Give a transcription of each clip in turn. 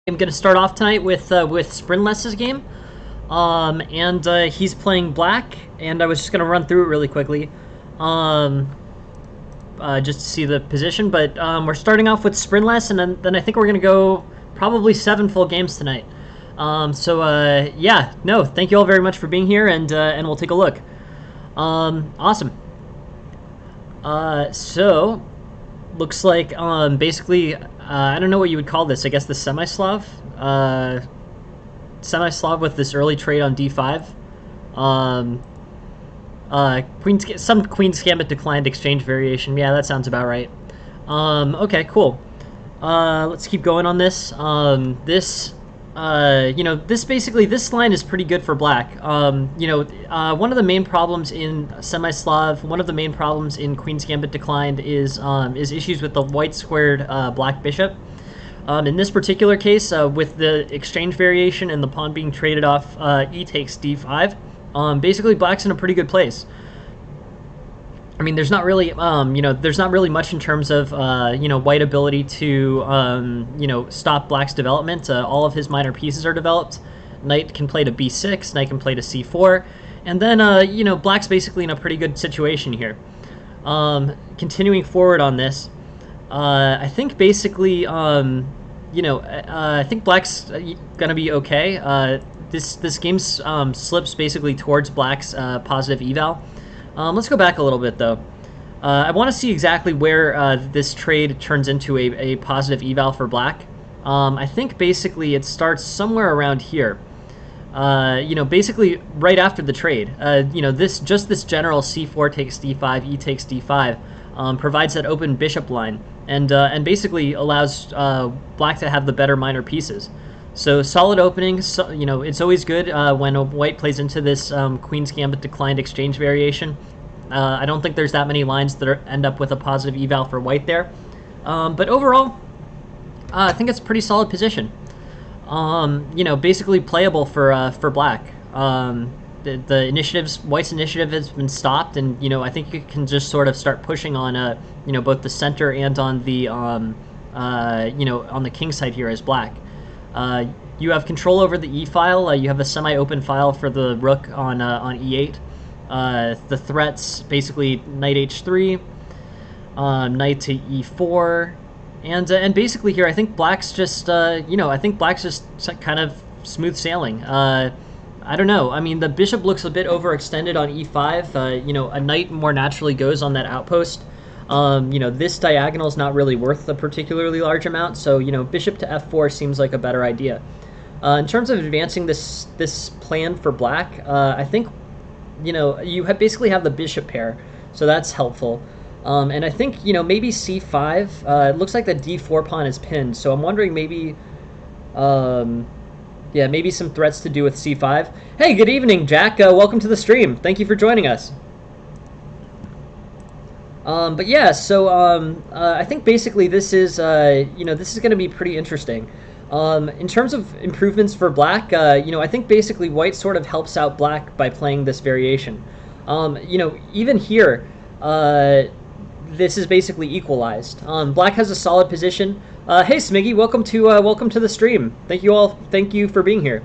I'm going to start off tonight with Sprinless's game, and he's playing black, and I was just going to run through it really quickly, um, just to see the position. But we're starting off with Sprinless, and then I think we're going to go probably 7 full games tonight. Yeah, no, thank you all very much for being here, and we'll take a look. Awesome. So looks like basically I don't know what you would call this. I guess the semi-Slav, semi-Slav with this early trade on d5. Um, some Queen's Gambit declined exchange variation. Yeah, that sounds about right. Okay, cool. Let's keep going on this. This line is pretty good for black. One of the main problems in semi-Slav, one of the main problems in Queen's Gambit declined is issues with the white squared black bishop. In this particular case, with the exchange variation and the pawn being traded off e takes d5, basically black's in a pretty good place. I mean, there's not really, there's not really much in terms of, white ability to, stop black's development. All of his minor pieces are developed. Knight can play to b6, knight can play to c4, and then, black's basically in a pretty good situation here. Continuing forward on this, I think basically, I think black's gonna be okay. This game slips basically towards black's positive eval. Let's go back a little bit, though. I want to see exactly where this trade turns into a positive eval for black. I think basically it starts somewhere around here. Basically right after the trade. This general c4 takes d5, e takes d5 provides that open bishop line and basically allows black to have the better minor pieces. So solid opening. So, it's always good when a white plays into this Queen's Gambit declined exchange variation. I don't think there's that many lines that end up with a positive eval for white there. But overall, I think it's a pretty solid position. Basically playable for black. The white's initiative has been stopped, and I think you can just sort of start pushing on both the center and on the on the king side here as black. You have control over the e file. You have a semi-open file for the rook on e8. The threats basically knight h3, knight to e4, and basically here I think black's just kind of smooth sailing. I don't know. I mean, the bishop looks a bit overextended on e5. A knight more naturally goes on that outpost. This diagonal is not really worth a particularly large amount, so bishop to f4 seems like a better idea. In terms of advancing this plan for black, I think you basically have the bishop pair, so that's helpful. And I think maybe c5. It looks like the d4 pawn is pinned, so I'm wondering maybe maybe some threats to do with c5. Hey, good evening, Jack. Welcome to the stream. Thank you for joining us. But yeah, so I think basically this is this is going to be pretty interesting. In terms of improvements for black, I think basically white sort of helps out black by playing this variation. Even here, this is basically equalized. Black has a solid position. Hey Smiggy, welcome to the stream. Thank you for being here.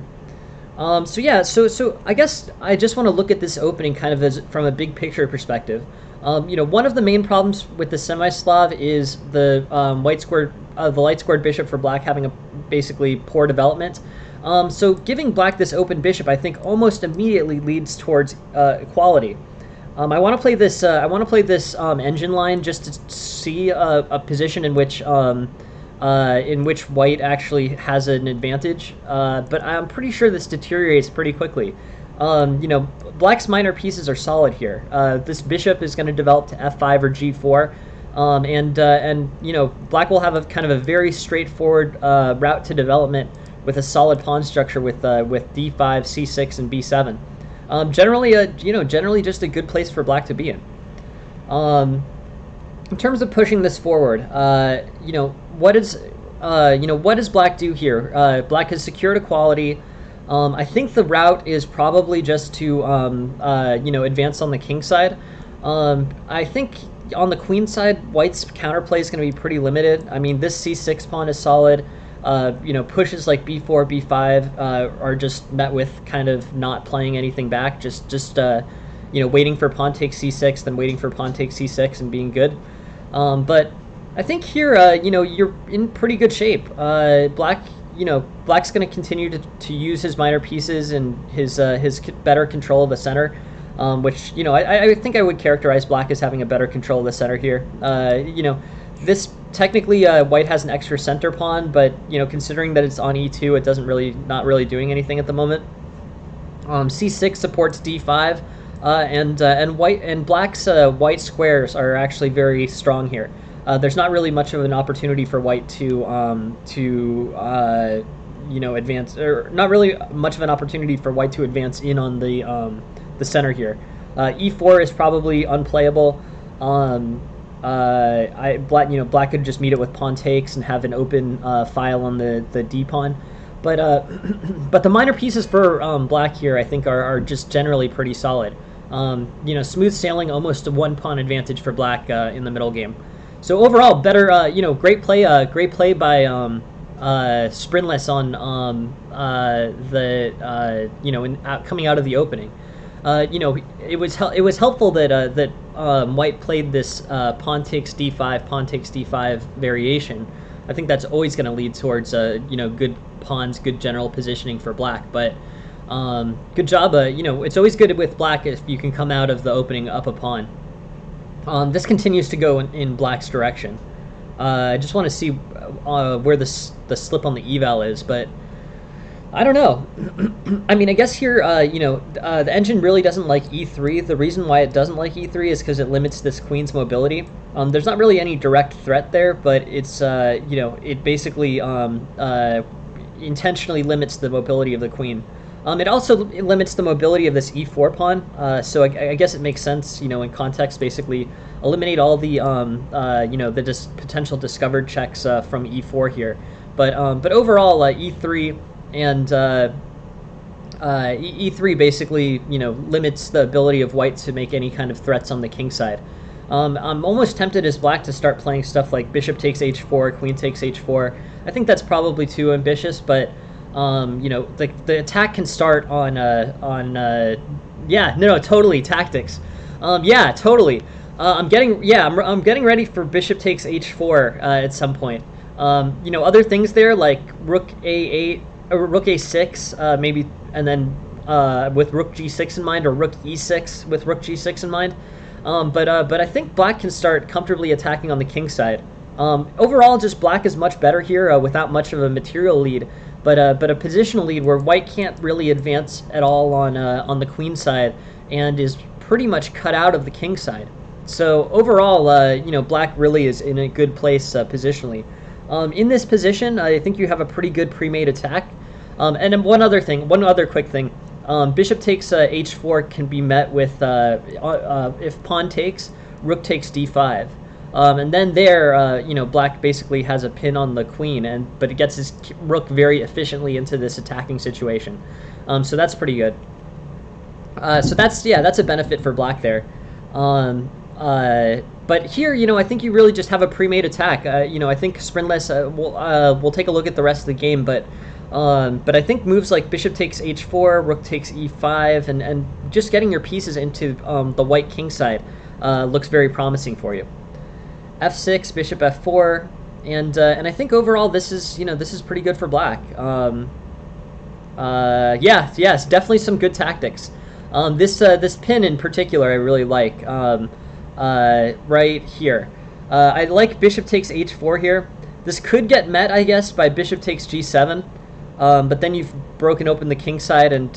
So I guess I just want to look at this opening kind of as from a big picture perspective. One of the main problems with the semi-Slav is the light squared bishop for black having a basically poor development. So giving black this open bishop, I think, almost immediately leads towards equality. I want to play this. Engine line just to see a position in which white actually has an advantage. But I'm pretty sure this deteriorates pretty quickly. Black's minor pieces are solid here. This bishop is going to develop to f5 or g4, and black will have a kind of a very straightforward route to development with a solid pawn structure with d5, c6, and b7. Generally just a good place for black to be in. In terms of pushing this forward, what does black do here? Black has secured equality. I think the route is probably just to advance on the king side. I think on the queen side, white's counterplay is going to be pretty limited. I mean, this c6 pawn is solid. pushes like b4, b5 are just met with kind of not playing anything back, just waiting for pawn takes c6, then waiting for pawn takes c6 and being good. But I think here, you're in pretty good shape. Black's going to continue to use his minor pieces and his better control of the center, which I think I would characterize Black as having a better control of the center here. This technically White has an extra center pawn, but considering that it's on e2, it not really doing anything at the moment. c6 supports d5, and Black's white squares are actually very strong here. There's not really much of an opportunity for White to advance, or not really much of an opportunity for White to advance in on the center here. e4 is probably unplayable. Black could just meet it with pawn takes and have an open file on the d pawn, but the minor pieces for Black here I think are just generally pretty solid. Smooth sailing, almost a 1 pawn advantage for Black in the middle game. So overall, better, great play by Sprinless on coming out of the opening. It was helpful that White played this pawn takes d5, pawn takes d5 variation. I think that's always going to lead towards good pawns, good general positioning for Black. But good job. It's always good with Black if you can come out of the opening up a pawn. This continues to go in Black's direction. I just want to see where the slip on the eval is, but I don't know. I mean, I guess here, the engine really doesn't like e3. The reason why it doesn't like e3 is because it limits this queen's mobility. There's not really any direct threat there, but it's, it basically intentionally limits the mobility of the queen. It also limits the mobility of this e4 pawn, so I guess it makes sense, in context. Basically, eliminate all the, the potential discovered checks from e4 here. But overall, e3 and e3 basically, limits the ability of White to make any kind of threats on the king side. I'm almost tempted as Black to start playing stuff like bishop takes h4, queen takes h4. I think that's probably too ambitious, but the attack can start on totally tactics. Totally. I'm getting ready for bishop takes h4 at some point. Other things there like rook a8 or rook a6 maybe, and then with rook g6 in mind, or rook e6 with rook g6 in mind. But I think Black can start comfortably attacking on the king side. Overall, just Black is much better here without much of a material lead. But a positional lead where White can't really advance at all on the queen side, and is pretty much cut out of the king side. So overall, Black really is in a good place positionally. In this position, I think you have a pretty good pre-made attack. And then one other quick thing. Bishop takes h4 can be met with if pawn takes, rook takes d5. And then there, Black basically has a pin on the queen, but it gets his rook very efficiently into this attacking situation. So that's pretty good. So that's a benefit for Black there. But here, I think you really just have a pre-made attack. I think Sprinless we'll take a look at the rest of the game, but I think moves like bishop takes h4, rook takes e5, and just getting your pieces into the white king side looks very promising for you. f6, bishop f4, and I think overall this is pretty good for Black. Yes, definitely some good tactics. This pin in particular I really like. Right here, I like bishop takes h4 here. This could get met, I guess, by bishop takes g7, but then you've broken open the king side and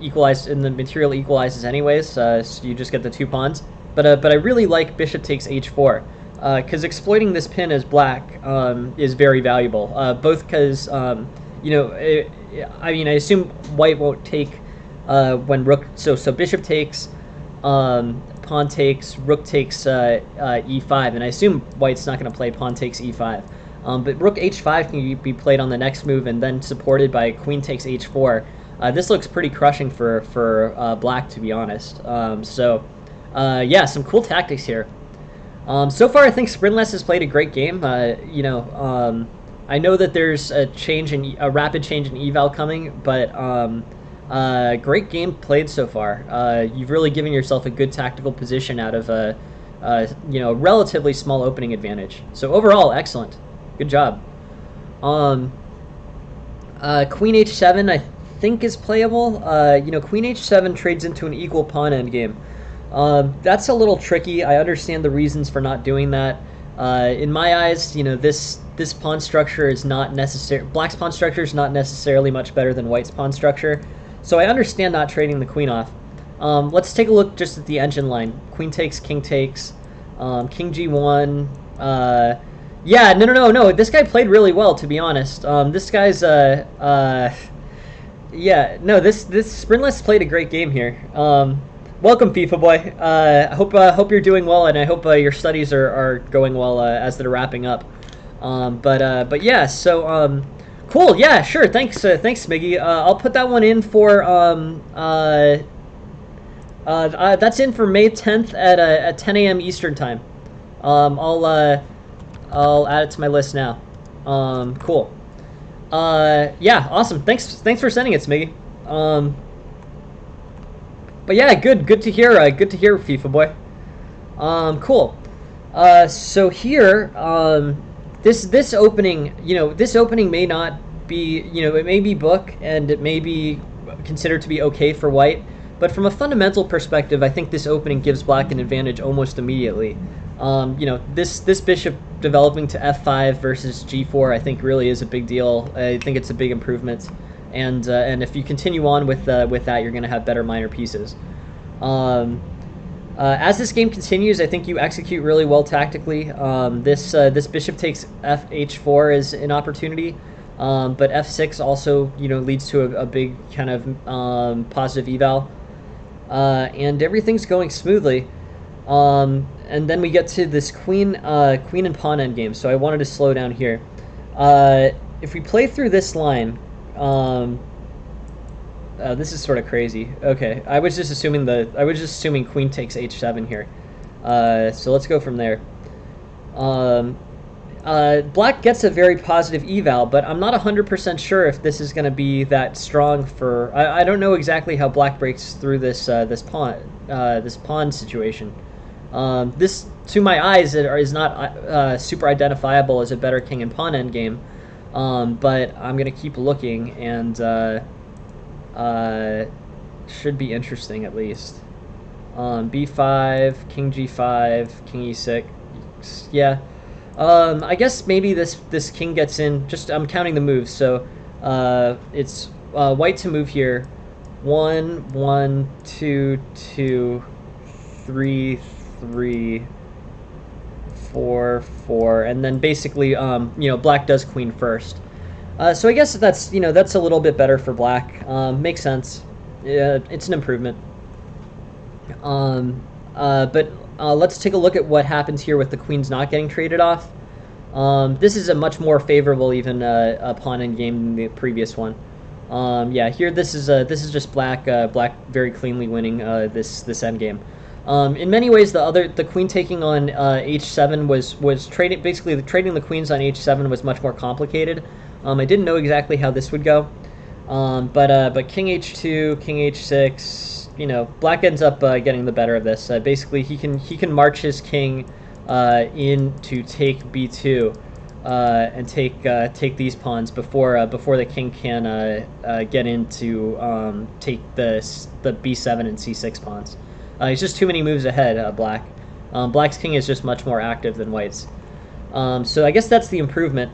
equalized, and the material equalizes anyways, so you just get the two pawns. But I really like bishop takes h4 because exploiting this pin as Black is very valuable. Both because I assume White won't take when rook. So bishop takes, pawn takes, rook takes e5, and I assume White's not going to play pawn takes e5. But rook h5 can be played on the next move, and then supported by queen takes h4. This looks pretty crushing for Black, to be honest. Yeah, some cool tactics here. So far, I think Sprinless has played a great game. I know that there's a rapid change in eval coming, but great game played so far. You've really given yourself a good tactical position out of a relatively small opening advantage. So overall, excellent. Good job. Queen h7 I think is playable. Queen h7 trades into an equal pawn endgame. That's a little tricky. I understand the reasons for not doing that. In my eyes, this pawn structure is not necessary. Black's pawn structure is not necessarily much better than White's pawn structure. So I understand not trading the queen off. Let's take a look just at the engine line. Queen takes, king takes, king g1. Yeah, no. This guy played really well, to be honest. This guy's this Sprintless played a great game here. Welcome, FIFA boy. I hope you're doing well, and I hope your studies are going well as they're wrapping up. But yeah, so cool. Yeah, sure. Thanks, Smiggy. I'll put that one in for that's in for May 10th at 10 a.m. Eastern time. I'll add it to my list now. Cool. Yeah, awesome. Thanks for sending it, Smiggy. But yeah, good to hear. Good to hear, FIFA boy. Cool. So here, this opening, this opening may not be, it may be book and it may be considered to be okay for White, but from a fundamental perspective, I think this opening gives Black an advantage almost immediately. This bishop developing to f5 versus g4, I think really is a big deal. I think it's a big improvement. And if you continue on with that, you're going to have better minor pieces. As this game continues, I think you execute really well tactically. This bishop takes f(h4) is an opportunity, but f6 also leads to a big kind of positive eval, and everything's going smoothly. And then we get to this queen and pawn endgame. So I wanted to slow down here. If we play through this line. This is sort of crazy. Okay, I was just assuming queen takes h7 here. So let's go from there. Black gets a very positive eval, but I'm not 100% sure if this is going to be that strong for. I don't know exactly how Black breaks through this pawn situation. This, to my eyes, is not super identifiable as a better king and pawn endgame. But I'm gonna keep looking, and should be interesting at least. b5, king g5, king e6. Yeah. I guess maybe this king gets in. I'm counting the moves, so it's White to move here. 1, 1, 2, 2, 3, 3. 4, 4, and then basically, Black does queen first. So I guess that's a little bit better for Black. Makes sense. Yeah, it's an improvement. But let's take a look at what happens here with the queens not getting traded off. This is a much more favorable even a pawn endgame than the previous one. Yeah, here this is just Black very cleanly winning this endgame. In many ways, the queen taking on h7 was trading. Basically, trading the queens on h7 was much more complicated. I didn't know exactly how this would go, but king h2, king h6. Black ends up getting the better of this. Basically, he can march his king in to take b2 and take these pawns before the king can get in to take the b7 and c6 pawns. He's just too many moves ahead, Black. Black's king is just much more active than White's. So I guess that's the improvement.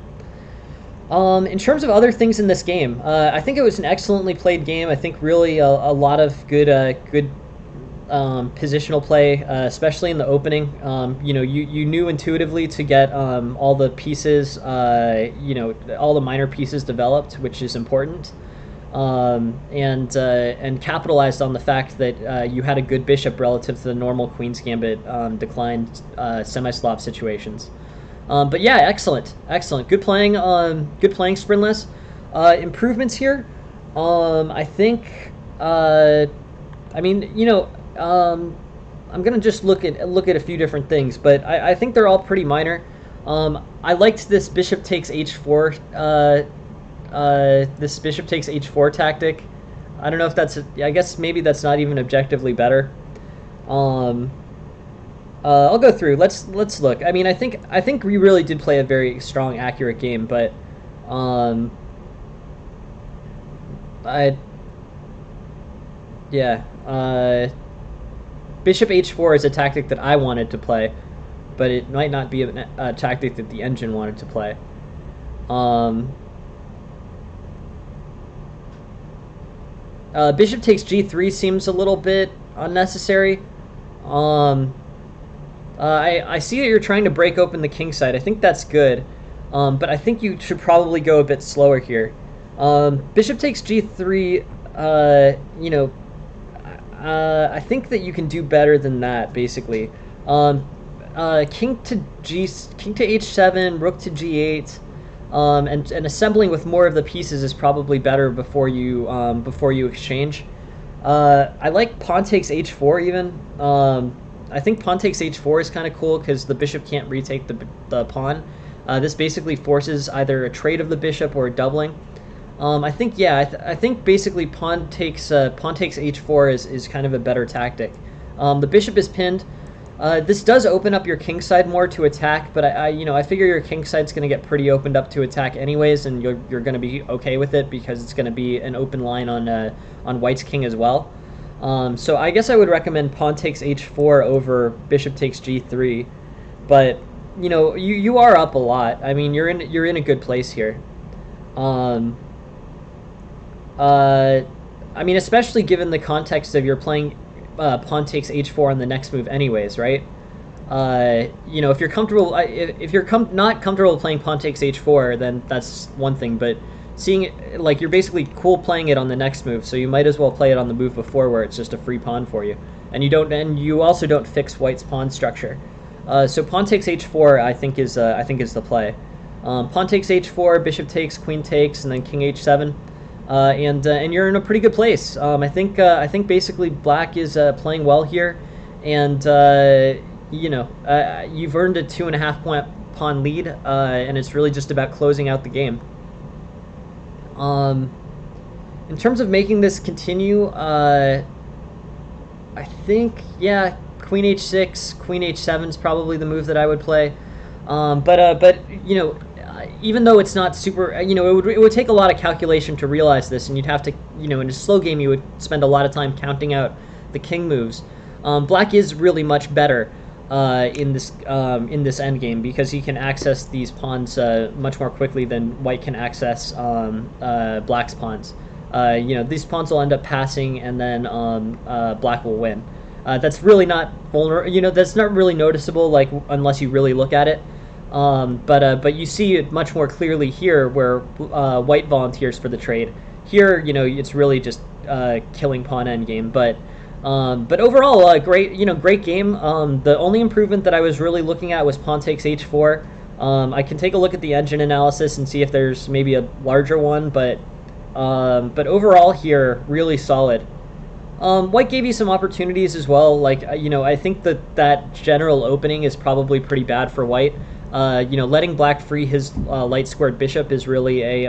In terms of other things in this game, I think it was an excellently played game. I think really a lot of good positional play, especially in the opening. You knew intuitively to get all the pieces, all the minor pieces developed, which is important. And capitalized on the fact that you had a good bishop relative to the normal Queen's Gambit declined semi-Slav situations. But yeah, excellent. Good playing, Sprintless. Improvements here. I think. I'm gonna just look at a few different things, but I think they're all pretty minor. I liked this bishop takes h4. This bishop takes h4 tactic. I don't know if that's. I guess maybe that's not even objectively better. I'll go through. Let's look. I mean, I think we really did play a very strong, accurate game, but I yeah. Bishop h4 is a tactic that I wanted to play, but it might not be a tactic that the engine wanted to play. Bishop takes g3 seems a little bit unnecessary. I see that you're trying to break open the king side. I think that's good, but I think you should probably go a bit slower here. Bishop takes g3. I think that you can do better than that. Basically, king to h7, rook to g8, and assembling with more of the pieces is probably better before you exchange. I like pawn takes h4 even. I think pawn takes h4 is kind of cool because the bishop can't retake the pawn. This basically forces either a trade of the bishop or a doubling. I think I think basically pawn takes h4 is kind of a better tactic. The bishop is pinned. This does open up your king side more to attack, but I figure your king side's going to get pretty opened up to attack anyways, and you're going to be okay with it because it's going to be an open line on white's king as well. So I guess I would recommend pawn takes h4 over bishop takes g3, but you are up a lot. I mean, you're in a good place here. I mean, especially given the context of you're playing pawn takes h4 on the next move anyways, right? If you're comfortable, not comfortable playing pawn takes h4, then that's one thing, but seeing it, like, you're basically cool playing it on the next move, so you might as well play it on the move before where it's just a free pawn for you, and you also don't fix white's pawn structure. So pawn takes h4 I think is the play. Pawn takes h4, bishop takes, queen takes, and then king h7. And you're in a pretty good place. I think basically black is playing well here, and you've earned a 2.5 point pawn lead, and it's really just about closing out the game. In terms of making this continue, I think queen h6, queen h7 is probably the move that I would play. But even though it's not super, it would take a lot of calculation to realize this, and you'd have to, in a slow game, you would spend a lot of time counting out the king moves. Black is really much better in this endgame because he can access these pawns much more quickly than white can access black's pawns. These pawns will end up passing, and then black will win. That's really not vulnerable. That's not really noticeable, like, unless you really look at it. But you see it much more clearly here, where white volunteers for the trade. Here, it's really just killing pawn endgame. But overall, great game. The only improvement that I was really looking at was pawn takes h4. I can take a look at the engine analysis and see if there's maybe a larger one, but overall here, really solid. White gave you some opportunities as well. Like, I think that general opening is probably pretty bad for white. Letting black free his light squared bishop is really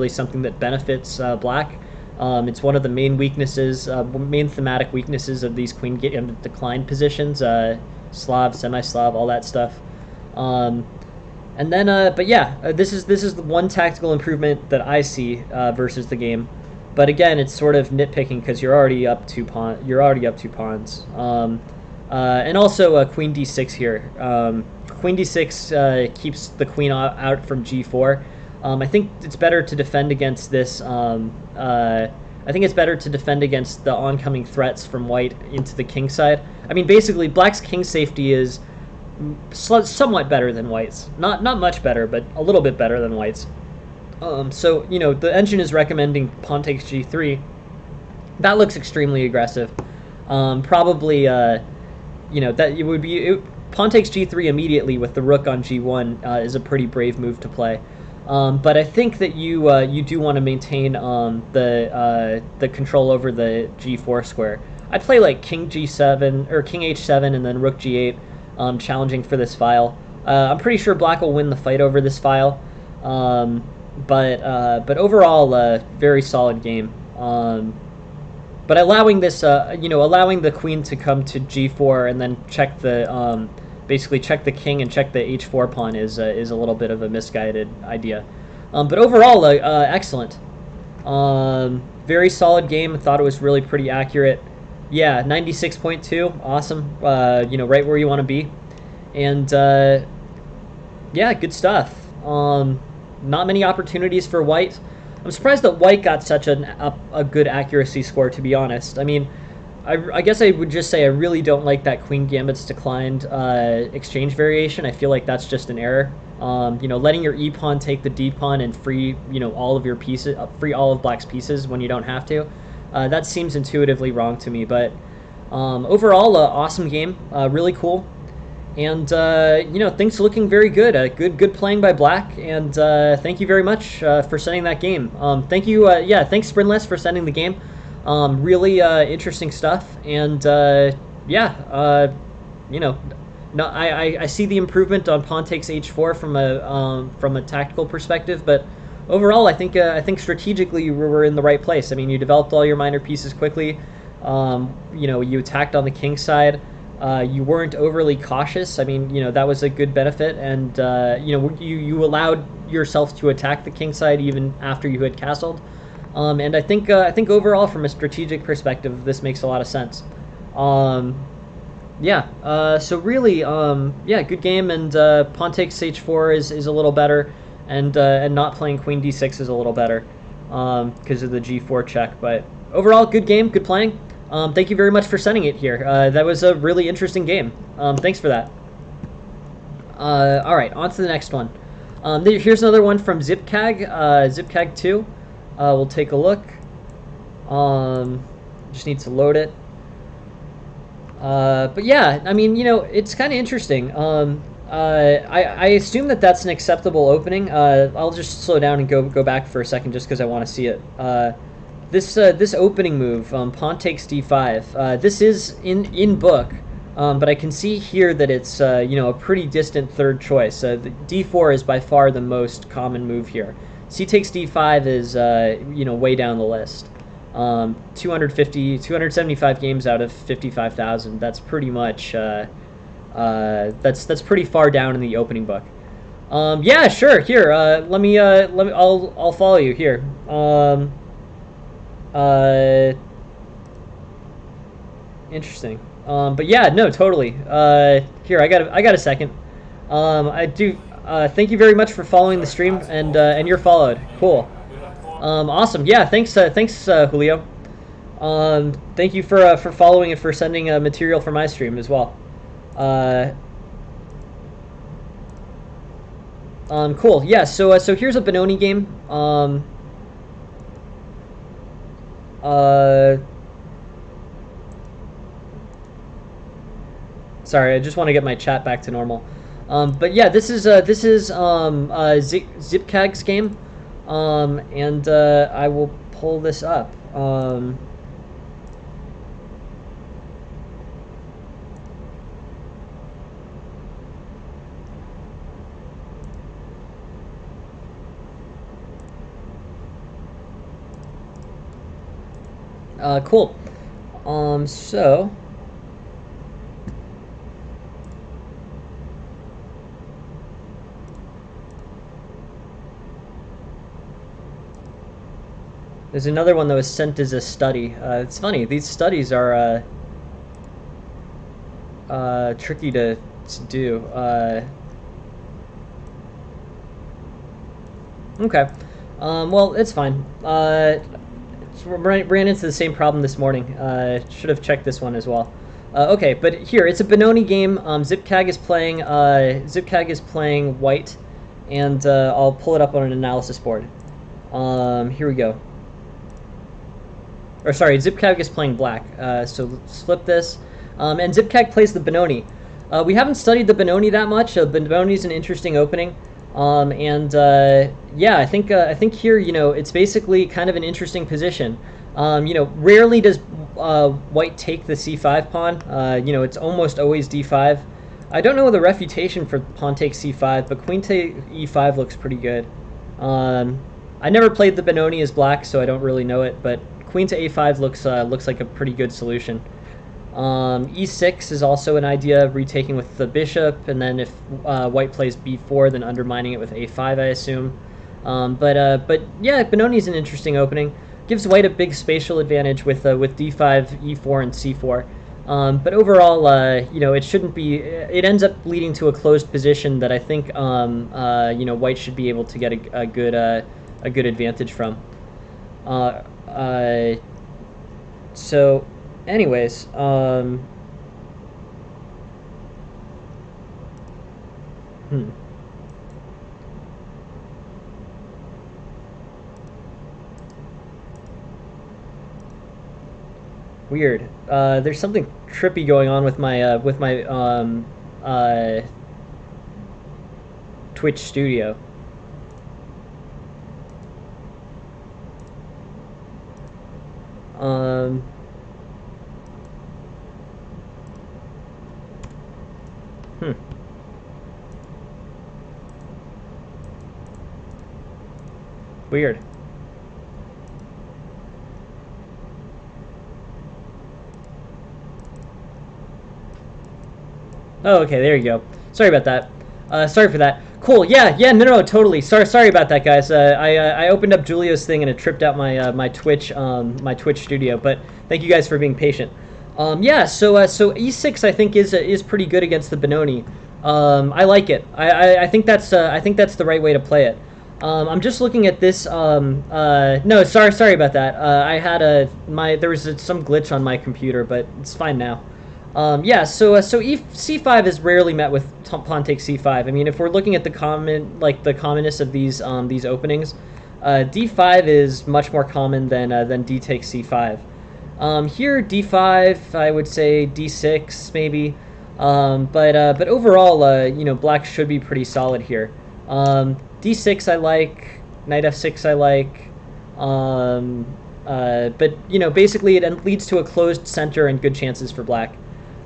something that benefits black. It's one of the main weaknesses, main thematic weaknesses of these queen decline positions, Slav, semi-Slav, all that stuff. This is the one tactical improvement that I see versus the game. But again, it's sort of nitpicking because you're already up 2 pawns. And also queen d6 here. Queen d6 keeps the queen out from g4. I think it's better to defend against this. I think it's better to defend against the oncoming threats from white into the king side. I mean, basically, black's king safety is somewhat better than white's. Not much better, but a little bit better than white's. So the engine is recommending pawn takes g3. That looks extremely aggressive. Probably, that it would be pawn takes g3 immediately with the rook on g1 is a pretty brave move to play. But I think that you do want to maintain the control over the g4 square. I'd play like king g7 or king h7 and then rook g8, challenging for this file. I'm pretty sure black will win the fight over this file. Um, but overall, very solid game. But allowing this, allowing the queen to come to g4 and then check the basically check the king and check the h4 pawn is a little bit of a misguided idea. But overall, excellent. Very solid game. I thought it was really pretty accurate. Yeah, 96.2, awesome. Right where you want to be. And yeah, good stuff. Not many opportunities for white. I'm surprised that white got such a good accuracy score, to be honest. I mean, I guess I would just say I really don't like that Queen Gambit's declined exchange variation. I feel like that's just an error. Letting your e pawn take the d pawn and free all of your pieces, free all of black's pieces when you don't have to. That seems intuitively wrong to me, but overall, awesome game, really cool. And things looking very good. Good playing by black. And thank you very much for sending that game. Thank you. Thanks Sprinless for sending the game. Really interesting stuff. And no, I see the improvement on pawn takes h4 from a tactical perspective, but overall, I think strategically you were in the right place. I mean, you developed all your minor pieces quickly. You attacked on the king side. You weren't overly cautious. I mean, that was a good benefit, and you allowed yourself to attack the king side even after you had castled. And I think overall, from a strategic perspective, this makes a lot of sense. So really, good game. And pawn takes h4 is a little better, and not playing queen d6 is a little better because of the g4 check. But overall, good game, good playing. Thank you very much for sending it here. That was a really interesting game. Thanks for that. All right, on to the next one. Here's another one from Zipcag, Zipcag2. We'll take a look. Just need to load it. But yeah, I mean, it's kind of interesting. I assume that that's an acceptable opening. I'll just slow down and go back for a second just because I want to see it. This opening move, pawn takes d5. This is in book, but I can see here that it's a pretty distant third choice. The d4 is by far the most common move here. C takes d5 is way down the list. 275 games out of 55,000. That's pretty much that's pretty far down in the opening book. Yeah, sure. Here, let me. I'll follow you here. Interesting. But yeah, no, totally. Here, I got a second. I do. Thank you very much for following the stream, and you're followed. Cool. Awesome. Yeah, thanks, Julio. Thank you for following and for sending material for my stream as well. Cool. Yeah. So here's a Benoni game. Sorry, I just want to get my chat back to normal. But yeah, this is Zipcag's game, and I will pull this up. Cool. So there's another one that was sent as a study. It's funny, these studies are tricky to do. Okay. Well, it's fine. Ran into the same problem this morning. Should have checked this one as well. Okay, but here it's a Benoni game. Zipcag is playing white, and I'll pull it up on an analysis board. Here we go. Or sorry, Zipcag is playing black. So let's flip this. And Zipcag plays the Benoni. We haven't studied the Benoni that much. Benoni is an interesting opening. Yeah, I think here, it's basically kind of an interesting position. Rarely does white take the c5 pawn. It's almost always d5. I don't know the refutation for pawn takes c5, but queen take e5 looks pretty good. Um, I never played the Benoni as black, so I don't really know it, but queen to a5 looks like a pretty good solution. E6 is also an idea, retaking with the bishop, and then if white plays b4, then undermining it with a5, I assume. But yeah, Benoni is an interesting opening. Gives white a big spatial advantage with d5, e4, and c4. But overall, it shouldn't be. It ends up leading to a closed position that I think white should be able to get a good advantage from. So, anyways, Weird. There's something trippy going on with my Twitch studio. Um, hmm. Weird. Oh, okay, there you go. Sorry about that. Sorry for that. Cool. Yeah, no, totally. Sorry about that, guys. I opened up Julio's thing and it tripped out my Twitch studio. But thank you guys for being patient. Yeah. So e6 I think is pretty good against the Benoni. I like it. I think that's the right way to play it. I'm just looking at this. No, sorry about that. I had there was some glitch on my computer, but it's fine now. Yeah, so c5 is rarely met with pawn takes c5. I mean, if we're looking at the commonness of these openings, d5 is much more common than d takes c5. Here d5, I would say d6 maybe, but overall, black should be pretty solid here. D6 I like, knight f6 I like, but basically it leads to a closed center and good chances for black.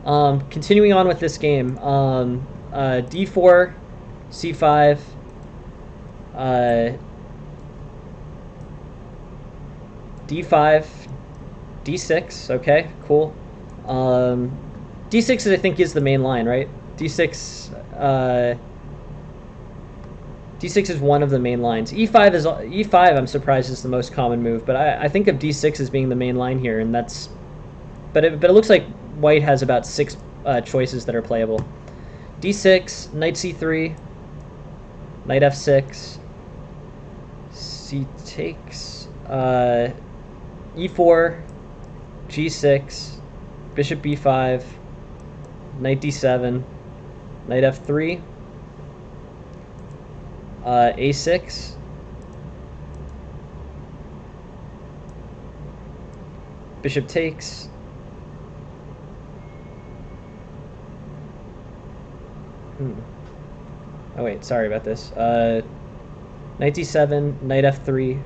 Continuing on with this game, d4, c5, d5, d6. Okay, cool. D6 I think is the main line, right? D6 is one of the main lines. E5 I'm surprised is the most common move, but I think of d6 as being the main line here, and that's. But it looks like white has about 6 choices that are playable. d6, knight c3, knight f6, c takes, e4, g6, bishop b5, knight d7, knight f3, a6, bishop takes, oh wait, sorry about this. Knight d7, knight f3.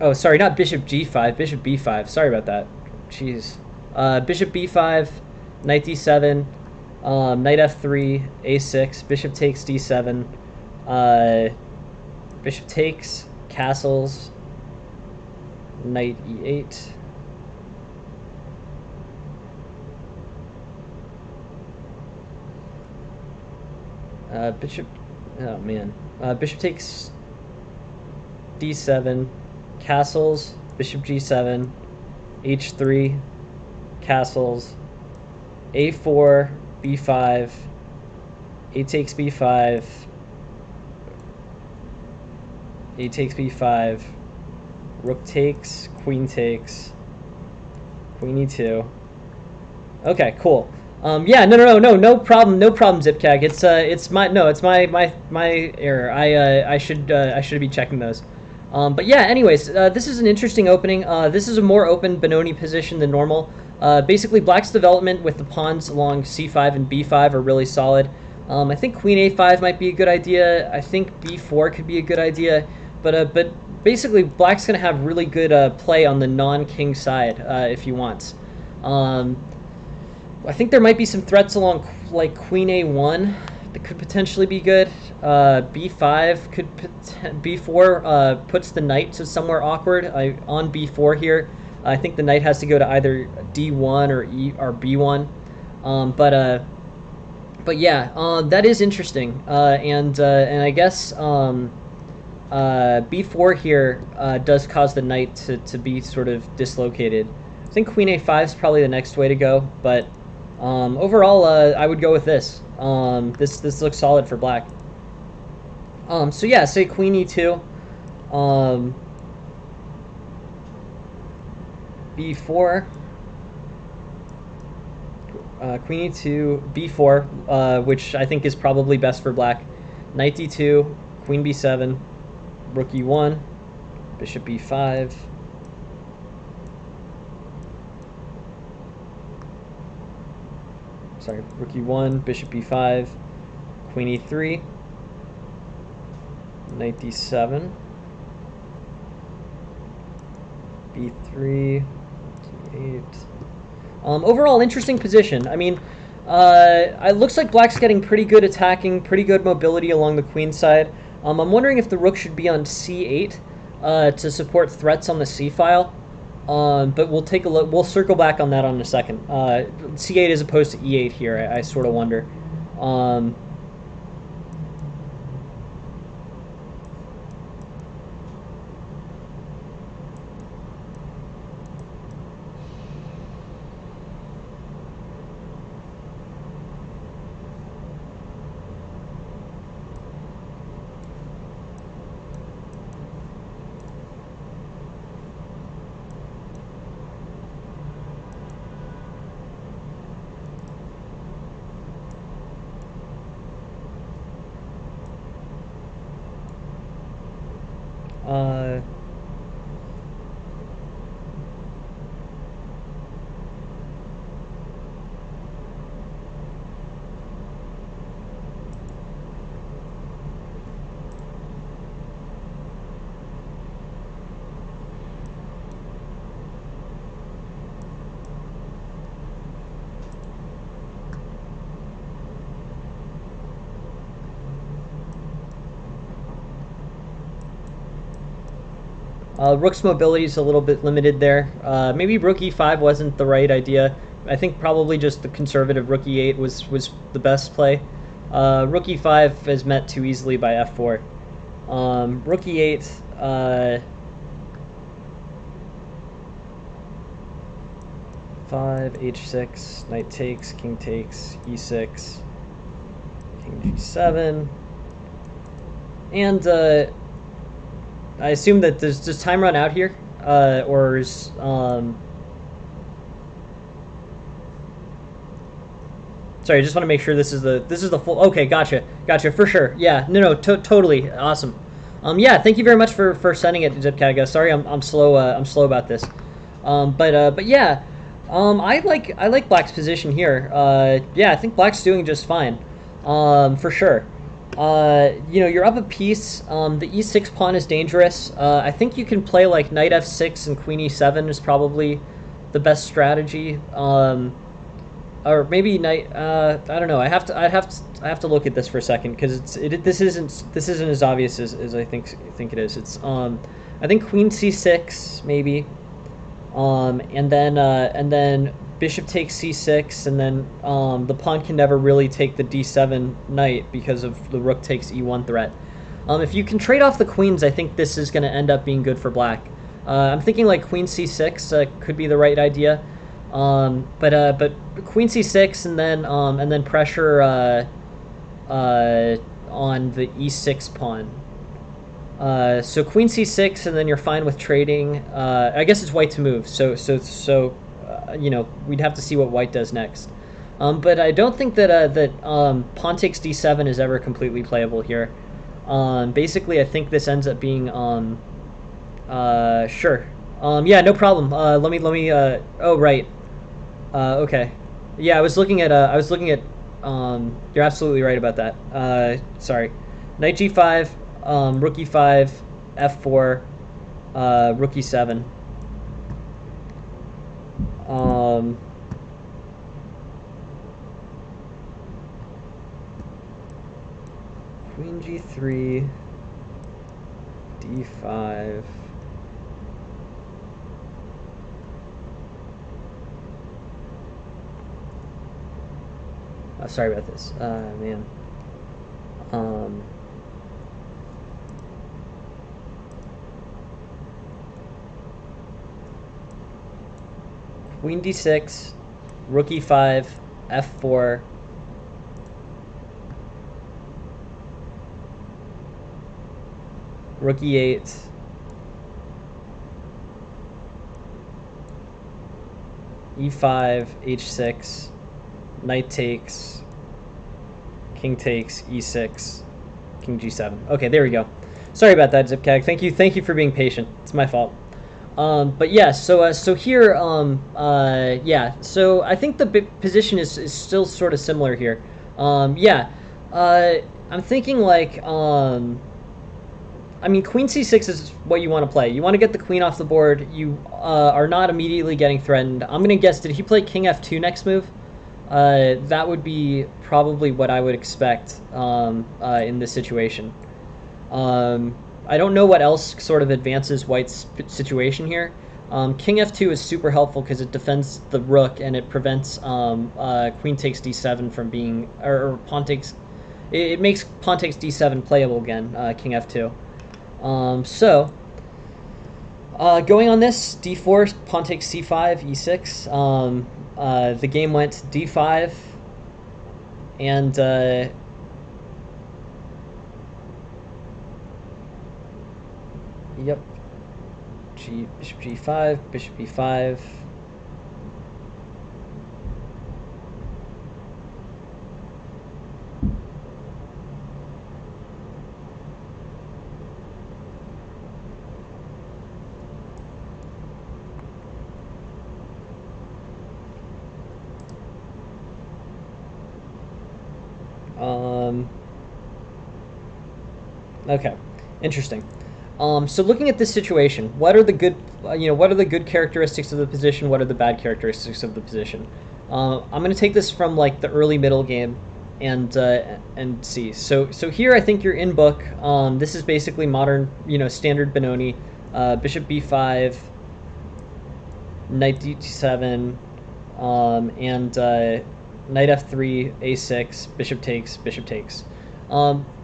Oh, sorry, not bishop g5, bishop b5. Sorry about that. Jeez. Bishop b5, knight d7, knight f3, a6, bishop takes d7, bishop takes, castles, knight e8. Bishop, oh man, bishop takes d7, castles, bishop g7, h3, castles, a4, b5, a takes b5, a takes b5, rook takes, queen e2. Okay, cool. Yeah, no problem, Zipcag. It's my error. I should be checking those. But yeah, anyways, this is an interesting opening. This is a more open Benoni position than normal. Basically, black's development with the pawns along c5 and b5 are really solid. I think queen a5 might be a good idea. I think b4 could be a good idea. But basically, black's going to have really good play on the non-king side if he wants. Um, I think there might be some threats along like Queen A1 that could potentially be good. B5 could B4 puts the knight to somewhere awkward. On B4 here, I think the knight has to go to either D1 or B1. But yeah, that is interesting. And I guess B4 here does cause the knight to be sort of dislocated. I think Queen A5 is probably the next way to go, but overall, I would go with this. This looks solid for black. So yeah, say Queen E2, B4, Queen E2, B4, which I think is probably best for black. Knight D2, Queen B7, Rook E1, Bishop B5. Sorry, Rook E1, Bishop B5, Queen E3, Knight D7, B3, Q8. Overall, interesting position. I mean, it looks like black's getting pretty good attacking, pretty good mobility along the queen side. I'm wondering if the rook should be on C8 to support threats on the C file. But we'll take a look. We'll circle back on that in a second. C8 as opposed to E8 here. I sort of wonder. Uh, Rook's mobility is a little bit limited there. Maybe Rook E5 wasn't the right idea. I think probably just the conservative Rook E8 was the best play. Rook E5 is met too easily by F4. Rook E8. 5, H6, knight takes, king takes, E6, king G7, and I assume that does time run out here, or is sorry, I just want to make sure this is the full. Okay, gotcha for sure. Yeah, no, totally awesome. Yeah, thank you very much for sending it, Zipkaga. Sorry, I'm slow. I'm slow about this. But yeah, I like black's position here. Yeah, I think black's doing just fine. For sure. You're up a piece. The e6 pawn is dangerous. I think you can play like knight f6 and queen e7 is probably the best strategy. Or maybe knight. I don't know. I have to look at this for a second because this isn't as obvious as I think it is. It's I think queen c6 maybe. And then bishop takes c6, and then the pawn can never really take the d7 knight because of the rook takes e1 threat. If you can trade off the queens, I think this is going to end up being good for black. I'm thinking like queen c6 could be the right idea, but queen c6 and then pressure on the e6 pawn. So queen c6, and then you're fine with trading. I guess it's white to move. So we'd have to see what white does next. But I don't think that pawn takes d7 is ever completely playable here. Basically, I think this ends up being sure. Yeah, no problem. Let me. Oh right. Okay. Yeah, I was looking at. You're absolutely right about that. Sorry. Knight g5. Rook e5, f4, rook e7. Pawn G3, D5. Sorry about this, man. Queen D6, Rook E5, F4. Rook E8. E5, H6, Knight takes, King takes, E6, King G7. Okay, there we go. Sorry about that, Zipcag. Thank you for being patient. It's my fault. But yeah, so here, yeah, so I think the position is still sort of similar here. Yeah, I'm thinking like, I mean, Queen C6 is what you want to play. You want to get the queen off the board. You are not immediately getting threatened. I'm going to guess, did he play King F2 next move? That would be probably what I would expect in this situation. I don't know what else sort of advances White's situation here. King F2 is super helpful because it defends the rook and it prevents Queen takes D7 from being, or Pawn takes, it makes Pawn takes D7 playable again, King F2. So, going on this, D4, Pawn takes C5, E6. The game went D5, and yep, Bishop G5, Bishop E5. Okay, interesting. So looking at this situation, what are the good, what are the good characteristics of the position? What are the bad characteristics of the position? I'm going to take this from like the early middle game, and see. So here I think you're in book. This is basically modern, standard Benoni. Bishop B5, Knight D7, and Knight F3, A6, Bishop takes, Bishop takes.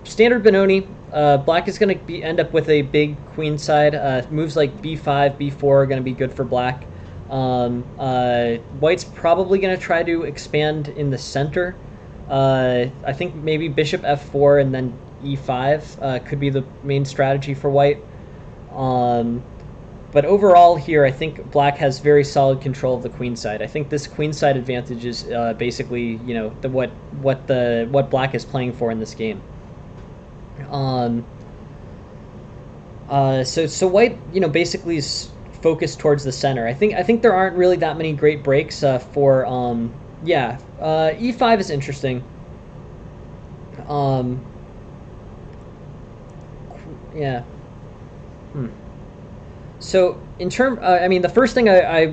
Standard Benoni. Black is going to end up with a big queen side. Moves like B5, B4 are going to be good for black. White's probably going to try to expand in the center. I think maybe Bishop F4 and then E5 could be the main strategy for White. But overall here, I think black has very solid control of the queen side. I think this queen side advantage is basically, what black is playing for in this game. So white, basically is focused towards the center. I think there aren't really that many great breaks for E5 is interesting. Yeah. So in I mean, the first thing I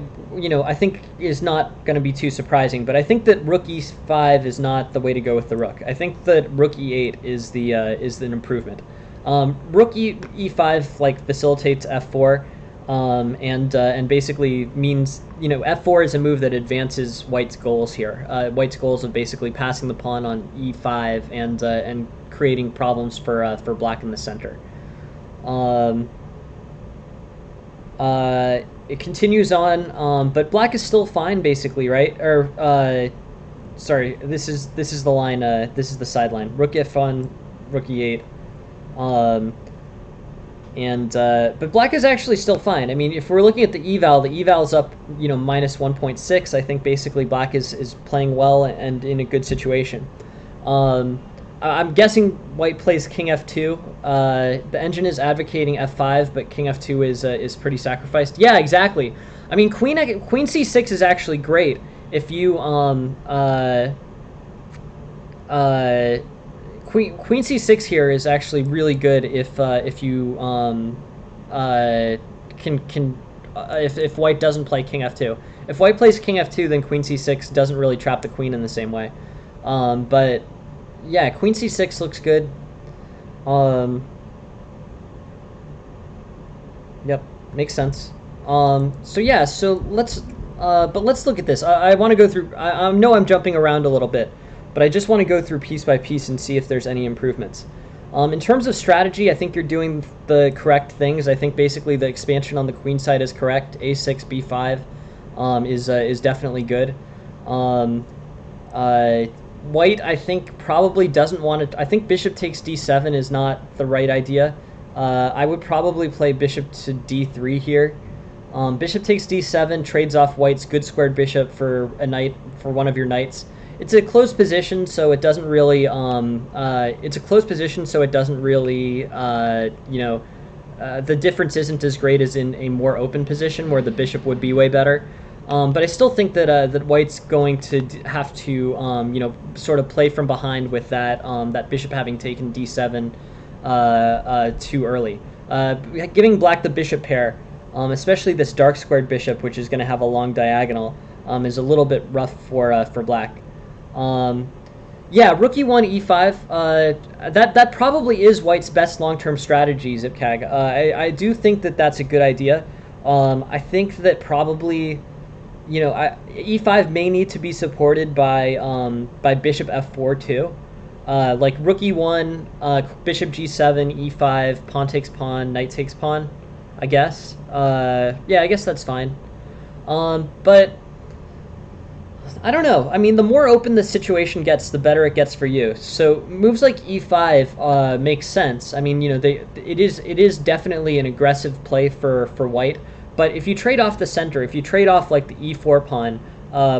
think is not going to be too surprising, but I think that Rook E5 is not the way to go with the rook. I think that Rook E8 is an improvement. Rook E5 like facilitates F4, and basically means F4 is a move that advances White's goals here. White's goals of basically passing the pawn on E5 and creating problems for black in the center. It continues on, but black is still fine, basically, right? Or, sorry, this is the line. This is the sideline. Rook F1, Rook E8, but black is actually still fine. I mean, if we're looking at the eval is up, minus 1.6. I think basically black is playing well and in a good situation. I'm guessing white plays King F2. The engine is advocating F5, but King F2 is pretty sacrificed. Yeah, exactly. I mean, Queen C6 is actually great if you Queen C6 here is actually really good if you if white doesn't play King F2. If white plays King F2, then Queen C6 doesn't really trap the queen in the same way. But yeah, Queen C6 looks good. Um, Yep, makes sense. So yeah, so let's look at this. I want to go through. I know I'm jumping around a little bit, but I just want to go through piece by piece and see if there's any improvements. In terms of strategy, I think you're doing the correct things. I think basically the expansion on the queen side is correct. A6, B5 is definitely good. Um, uh, White, I think, probably doesn't want to. I think bishop takes d7 is not the right idea. I would probably play bishop to d3 here. Bishop takes d7, trades off white's good squared bishop for a knight, for one of your knights. It's a closed position, so it doesn't really. It's a closed position, so it doesn't really. The difference isn't as great as in a more open position where the bishop would be way better. But I still think that that White's going to have to, sort of play from behind with that that bishop having taken d7 too early, giving Black the bishop pair, especially this dark squared bishop, which is going to have a long diagonal, is a little bit rough for Black. Yeah, rook e1, e5. That probably is White's best long-term strategy, Zipcag. I do think that that's a good idea. I think that probably, e5 may need to be supported by bishop f4 too. Like rook e1, bishop g7, e5, pawn takes pawn, knight takes pawn, I guess. Yeah, I guess that's fine. But I don't know. I mean, the more open the situation gets, the better it gets for you. So moves like e5 makes sense. I mean, it is definitely an aggressive play for White. But if you trade off the center, if you trade off like the e4 pawn,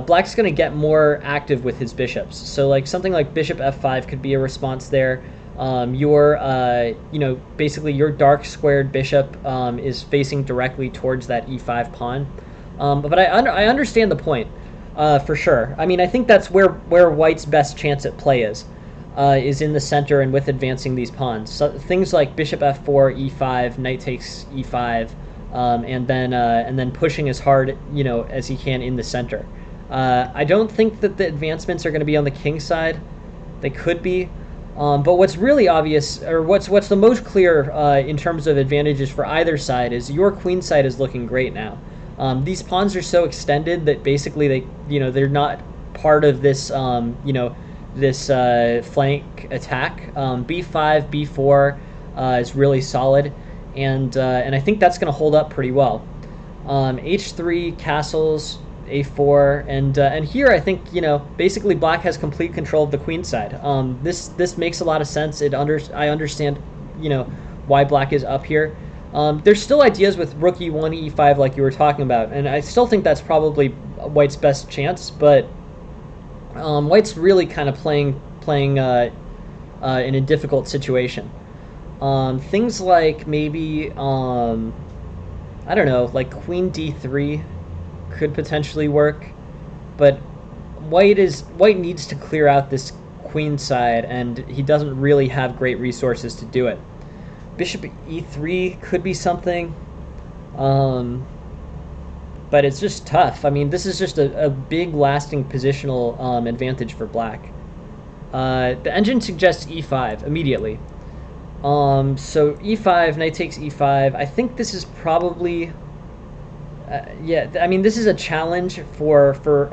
Black's going to get more active with his bishops. So like something like bishop f5 could be a response there. Basically your dark squared bishop is facing directly towards that e5 pawn. But I understand the point for sure. I mean, I think that's where White's best chance at play is in the center and with advancing these pawns. So things like bishop f4, e5, knight takes e5. And then pushing as hard, as he can in the center. I don't think that the advancements are going to be on the king side. They could be, but what's really obvious, or what's the most clear in terms of advantages for either side, is your queen side is looking great now. These pawns are so extended that basically they're not part of this this flank attack. B5, B4 is really solid. And I think that's going to hold up pretty well. H3, castles, A4, and here I think basically Black has complete control of the queen side. This makes a lot of sense. I understand why Black is up here. There's still ideas with rook e1, e5 like you were talking about, and I still think that's probably White's best chance. But White's really kind of playing in a difficult situation. Things like maybe, I don't know, like queen d3 could potentially work, but White needs to clear out this queen side, and he doesn't really have great resources to do it. Bishop e3 could be something, but it's just tough. I mean, this is just a big lasting positional advantage for Black. The engine suggests e5 immediately. So e5, knight takes e5. I think this is probably, yeah. I mean, this is a challenge for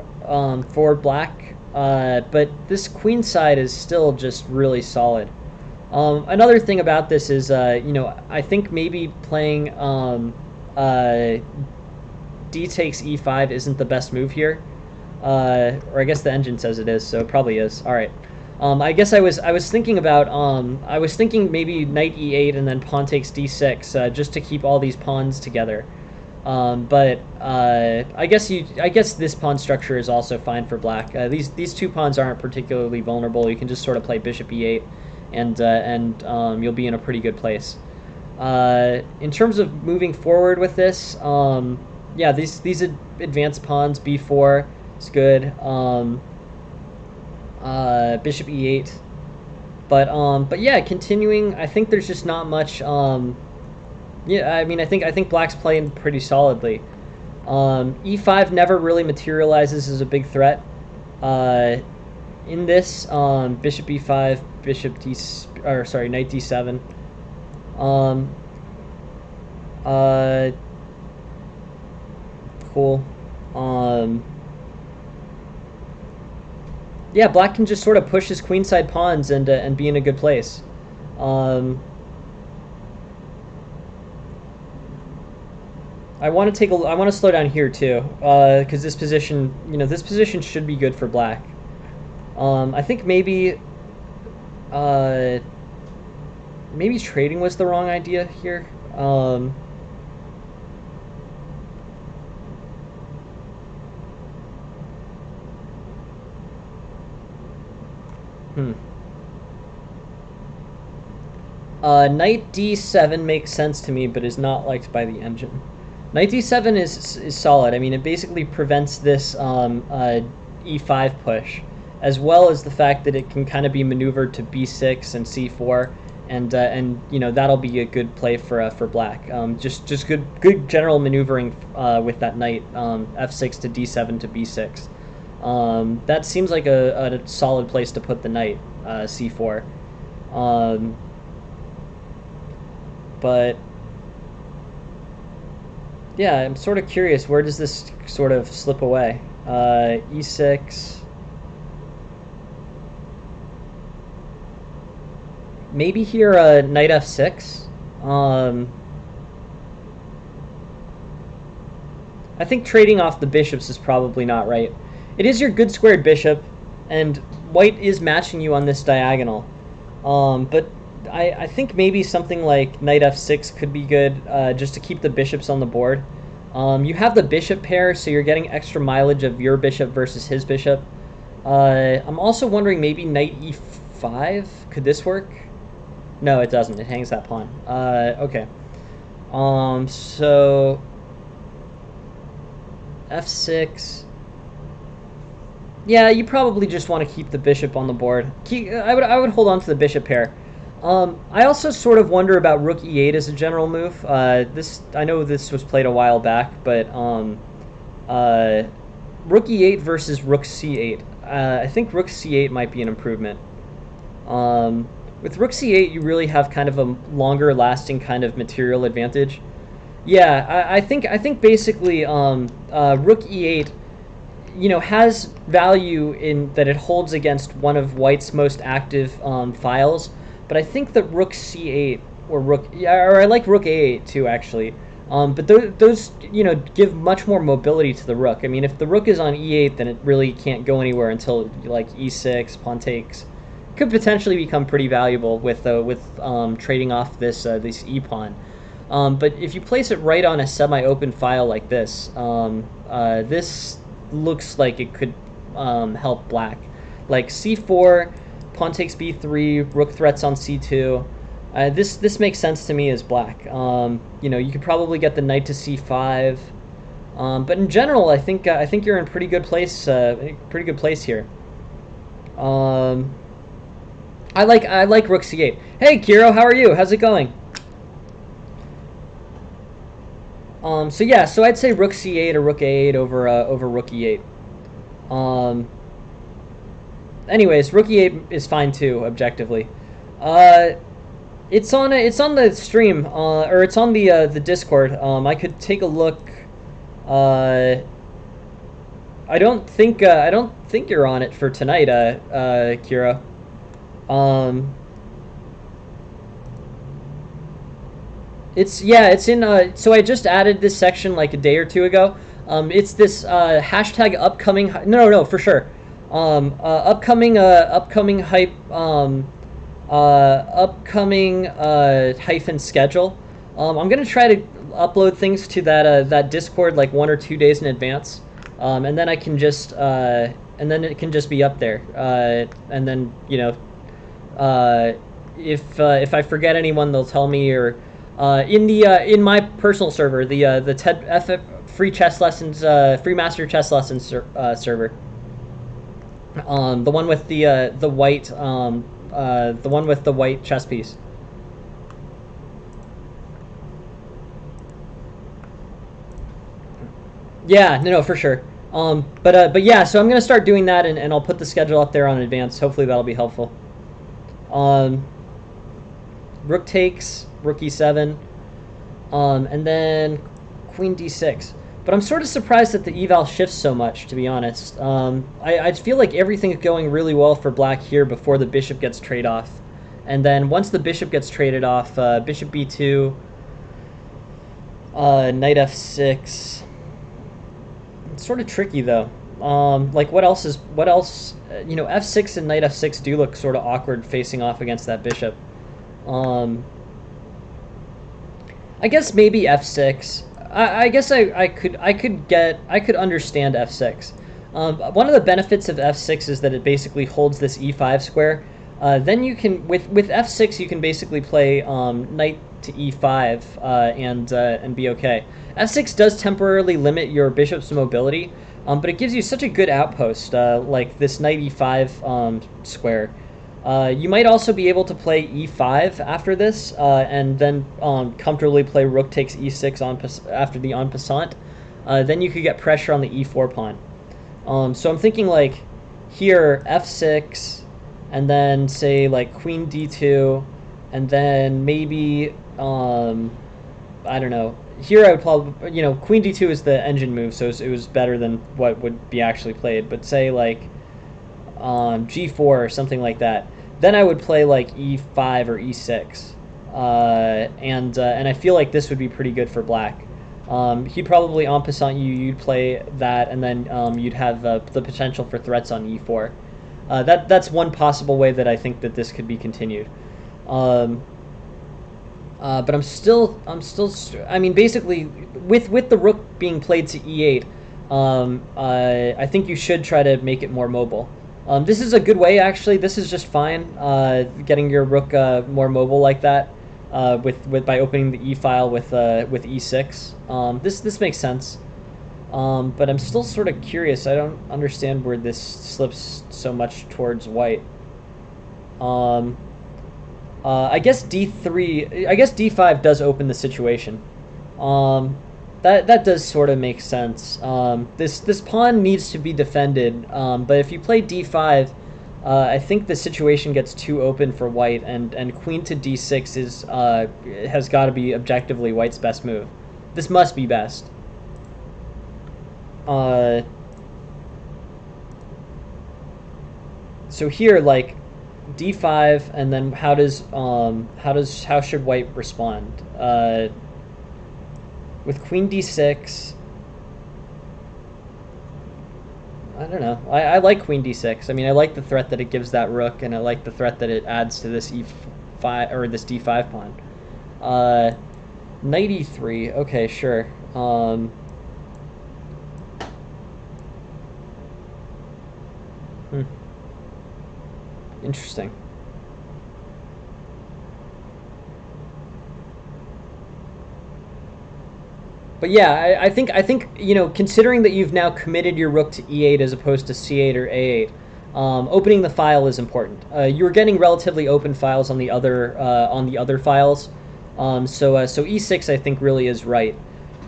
Black, but this queen side is still just really solid. Another thing about this is, I think maybe playing d takes e5 isn't the best move here, or I guess the engine says it is, so it probably is. All right. I guess I was thinking about maybe knight e8 and then pawn takes d6 just to keep all these pawns together. But I guess this pawn structure is also fine for Black. These two pawns aren't particularly vulnerable. You can just sort of play bishop e8, and you'll be in a pretty good place. In terms of moving forward with this, yeah, these advanced pawns, b4 is good. Bishop e8, but yeah, continuing. I think there's just not much. Yeah, I mean, I think Black's playing pretty solidly. E5 never really materializes as a big threat. In this, bishop e5, bishop d, or sorry, knight d7. Uh, cool. Yeah, black can just sort of push his queenside pawns and be in a good place. I want to slow down here too, because this position, this position should be good for black. I think maybe trading was the wrong idea here. Knight d7 makes sense to me, but is not liked by the engine. Knight d7 is solid. I mean, it basically prevents this e5 push, as well as the fact that it can kind of be maneuvered to b6 and c4, and that'll be a good play for black. Just good general maneuvering with that knight, f6 to d7 to b6. That seems like a solid place to put the knight, c4. But yeah, I'm sort of curious, where does this sort of slip away? E6. Maybe here, knight f6. I think trading off the bishops is probably not right. It is your good squared bishop, and white is matching you on this diagonal. But I think maybe something like knight f6 could be good, just to keep the bishops on the board. You have the bishop pair, so you're getting extra mileage of your bishop versus his bishop. I'm also wondering, maybe knight e5? Could this work? No, it doesn't. It hangs that pawn. Okay. So f6. Yeah, you probably just want to keep the bishop on the board. I would hold on to the bishop pair. I also sort of wonder about rook e8 as a general move. I know this was played a while back, but rook e8 versus rook c8. I think rook c8 might be an improvement. With rook c8, you really have kind of a longer lasting kind of material advantage. Yeah, I think basically rook e8, has value in that it holds against one of white's most active files. But I think that rook c8 or I like rook a8 too, actually. But those give much more mobility to the rook. I mean, if the rook is on e8, then it really can't go anywhere until like e6, pawn takes. Could potentially become pretty valuable with trading off this e pawn. But if you place it right on a semi-open file like this, this looks like it could help black. Like c4. Pawn takes b3, rook threats on c2. This makes sense to me as black. You could probably get the knight to c5, but in general, I think you're in pretty good place. Pretty good place here. I like rook c8. Hey, Kiro, how are you? How's it going? So yeah, so I'd say rook c8 or rook a8 over rook e8. Anyways, rook e8 is fine too, objectively. It's on the stream, or it's on the Discord. I could take a look. I don't think you're on it for tonight, Kira. It's in. So I just added this section like a day or two ago. It's this hashtag upcoming. No, for sure. Upcoming hype. Upcoming hyphen schedule. I'm gonna try to upload things to that Discord like 1 or 2 days in advance, and then I can just and then it can just be up there. And then if I forget anyone, they'll tell me, or in my personal server, the TED FF free chess lessons, free master chess lessons server. The one with the white chess piece. Yeah, no, for sure. But yeah, so I'm gonna start doing that, and I'll put the schedule up there on advance. Hopefully that'll be helpful. Um, Rook takes, Rook e7, and then Queen d6. But I'm sort of surprised that the eval shifts so much, to be honest. I feel like everything is going really well for black here before the bishop gets trade off. And then once the bishop gets traded off, bishop b2, knight f6. It's sort of tricky though. Like what else? You know, f6 and knight f6 do look sort of awkward facing off against that bishop. I guess maybe f6. I guess I could understand f6. One of the benefits of f6 is that it basically holds this e5 square. Then you can with f6 you can basically play knight to e5 and be okay. f6 does temporarily limit your bishop's mobility, but it gives you such a good outpost like this knight e5 square. You might also be able to play e5 after this, and then comfortably play rook takes e6 after the en passant. Then you could get pressure on the e4 pawn. So I'm thinking like here f6, and then say like queen d2, and then maybe I don't know. Here I would probably, you know, queen d2 is the engine move, so it was better than what would be actually played. But say like g4 or something like that. Then I would play like e5 or e6, and I feel like this would be pretty good for black. He'd probably en passant you. You'd play that, and then you'd have the potential for threats on e4. That's one possible way that I think that this could be continued. But I'm still. I mean, basically, with the rook being played to e8, I think you should try to make it more mobile. This is a good way, actually. This is just fine. Getting your rook more mobile like that, by opening the e file with e6. This makes sense. But I'm still sort of curious. I don't understand where this slips so much towards white. I guess d3. I guess d5 does open the situation. That does sort of make sense. This pawn needs to be defended, but if you play d5, I think the situation gets too open for white, and queen to d6 has got to be objectively white's best move. This must be best. So here, like d5, and then how should white respond? With queen d6, I don't know. I like queen d6. I mean, I like the threat that it gives that rook, and I like the threat that it adds to this e5 or this d5 pawn. Knight e3. Okay, sure. Interesting. But yeah, I think you know, considering that you've now committed your rook to e8 as opposed to c8 or a8, opening the file is important. You're getting relatively open files on the other files, so e6 I think really is right.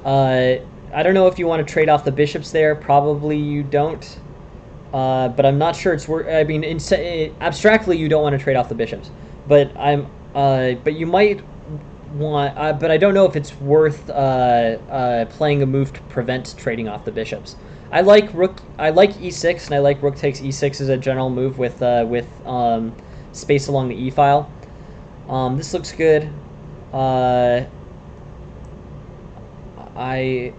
I don't know if you want to trade off the bishops there. Probably you don't. But I'm not sure it's worth. I mean, abstractly, you don't want to trade off the bishops, but but you might want. But I don't know if it's worth playing a move to prevent trading off the bishops. I like e6, and I like rook takes e6 as a general move with space along the e file. This looks good. I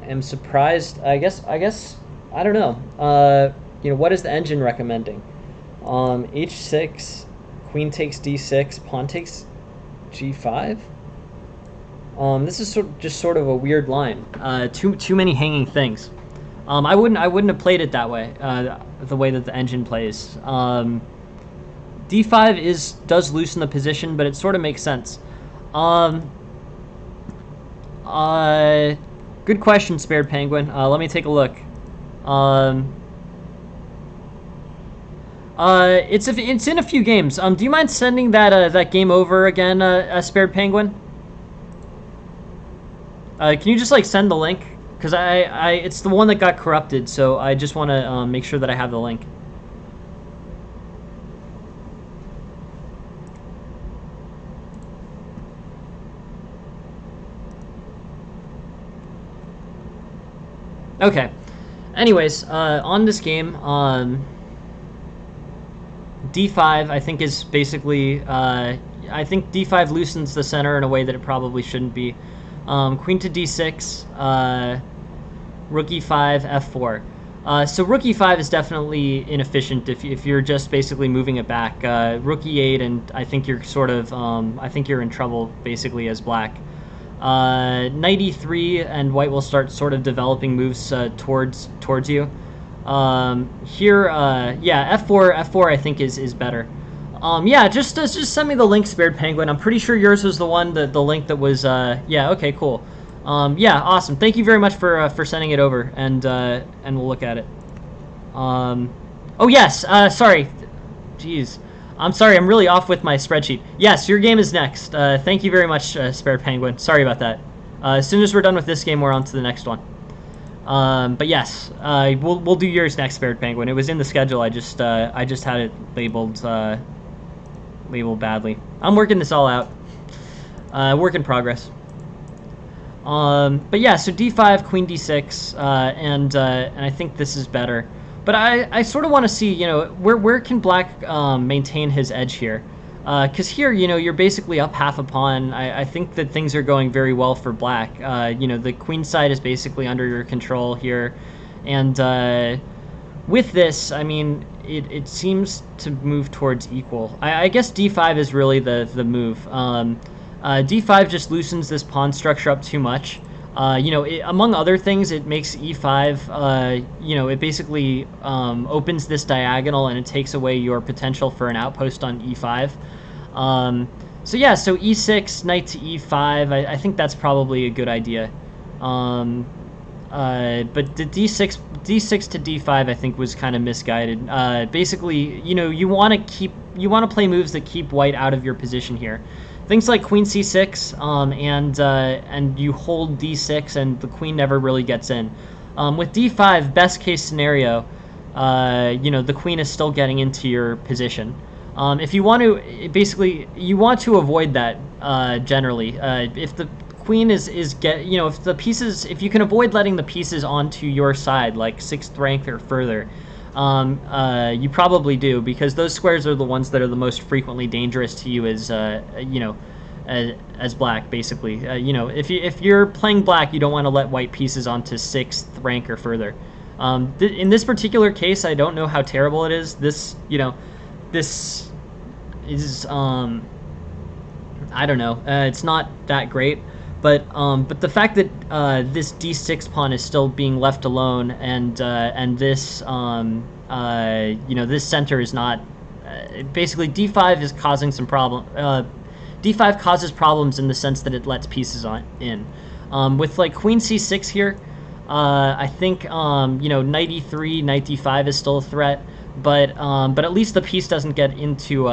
am surprised. I guess I don't know. You know, what is the engine recommending? H6, queen takes d6, pawn takes g5. This is just sort of a weird line. Too many hanging things. I wouldn't have played it that way. The way that the engine plays. D5 does loosen the position, but it sort of makes sense. Good question, Spared Penguin. Let me take a look. It's in a few games. Do you mind sending that game over again, Spared Penguin? Can you just like send the link? Because it's the one that got corrupted, so I just want to make sure that I have the link. Okay. Anyways, on this game, d5 I think is basically I think d5 loosens the center in a way that it probably shouldn't be. Queen to d6, rook e5, f4. So rook e5 is definitely inefficient if you're just basically moving it back. Rook e8, and I think you're sort of I think you're in trouble basically as black. Knight e3, and white will start sort of developing moves towards you. Here, yeah, f4 I think is better. Yeah, just send me the link, Spared Penguin. I'm pretty sure yours was the one, the link that was, yeah, okay, cool. Yeah, awesome. Thank you very much for sending it over, and we'll look at it. Oh yes, sorry. Jeez. I'm sorry, I'm really off with my spreadsheet. Yes, your game is next. Thank you very much, Spared Penguin. Sorry about that. As soon as we're done with this game, we're on to the next one. But yes, we'll do yours next, Spared Penguin. It was in the schedule. I just had it labeled badly. I'm working this all out. Work in progress. But yeah, so d5, queen d6, and I think this is better. But I sort of want to see, you know, where can black maintain his edge here? Because here, you know, you're basically up half a pawn. I think that things are going very well for black. You know, the queen side is basically under your control here. And with this, I mean, it seems to move towards equal. I guess d5 is really the move. D5 just loosens this pawn structure up too much. You know, among other things, it makes e5, you know, it basically opens this diagonal and it takes away your potential for an outpost on e5. So yeah, so e6, knight to e5, I think that's probably a good idea. But the d6 to d5 I think was kind of misguided. Basically, you know, you want to play moves that keep white out of your position here. Things like queen c6, and you hold d6, and the queen never really gets in. With d5, best case scenario, you know, the queen is still getting into your position. If you want to, basically, you want to avoid that generally. If the queen you know, if you can avoid letting the pieces onto your side, like 6th rank or further, you probably do, because those squares are the ones that are the most frequently dangerous to you as you know, as black, basically. You know, if you're playing black, you don't want to let white pieces onto 6th rank or further. In this particular case, I don't know how terrible it is. This, you know, this is I don't know. It's not that great. But the fact that this d6 pawn is still being left alone, and this you know, this center is not basically, d5 is causing some problem. D5 causes problems in the sense that it lets pieces in. With like queen c6 here, I think you know, knight e3, knight d5 is still a threat, but at least the piece doesn't get into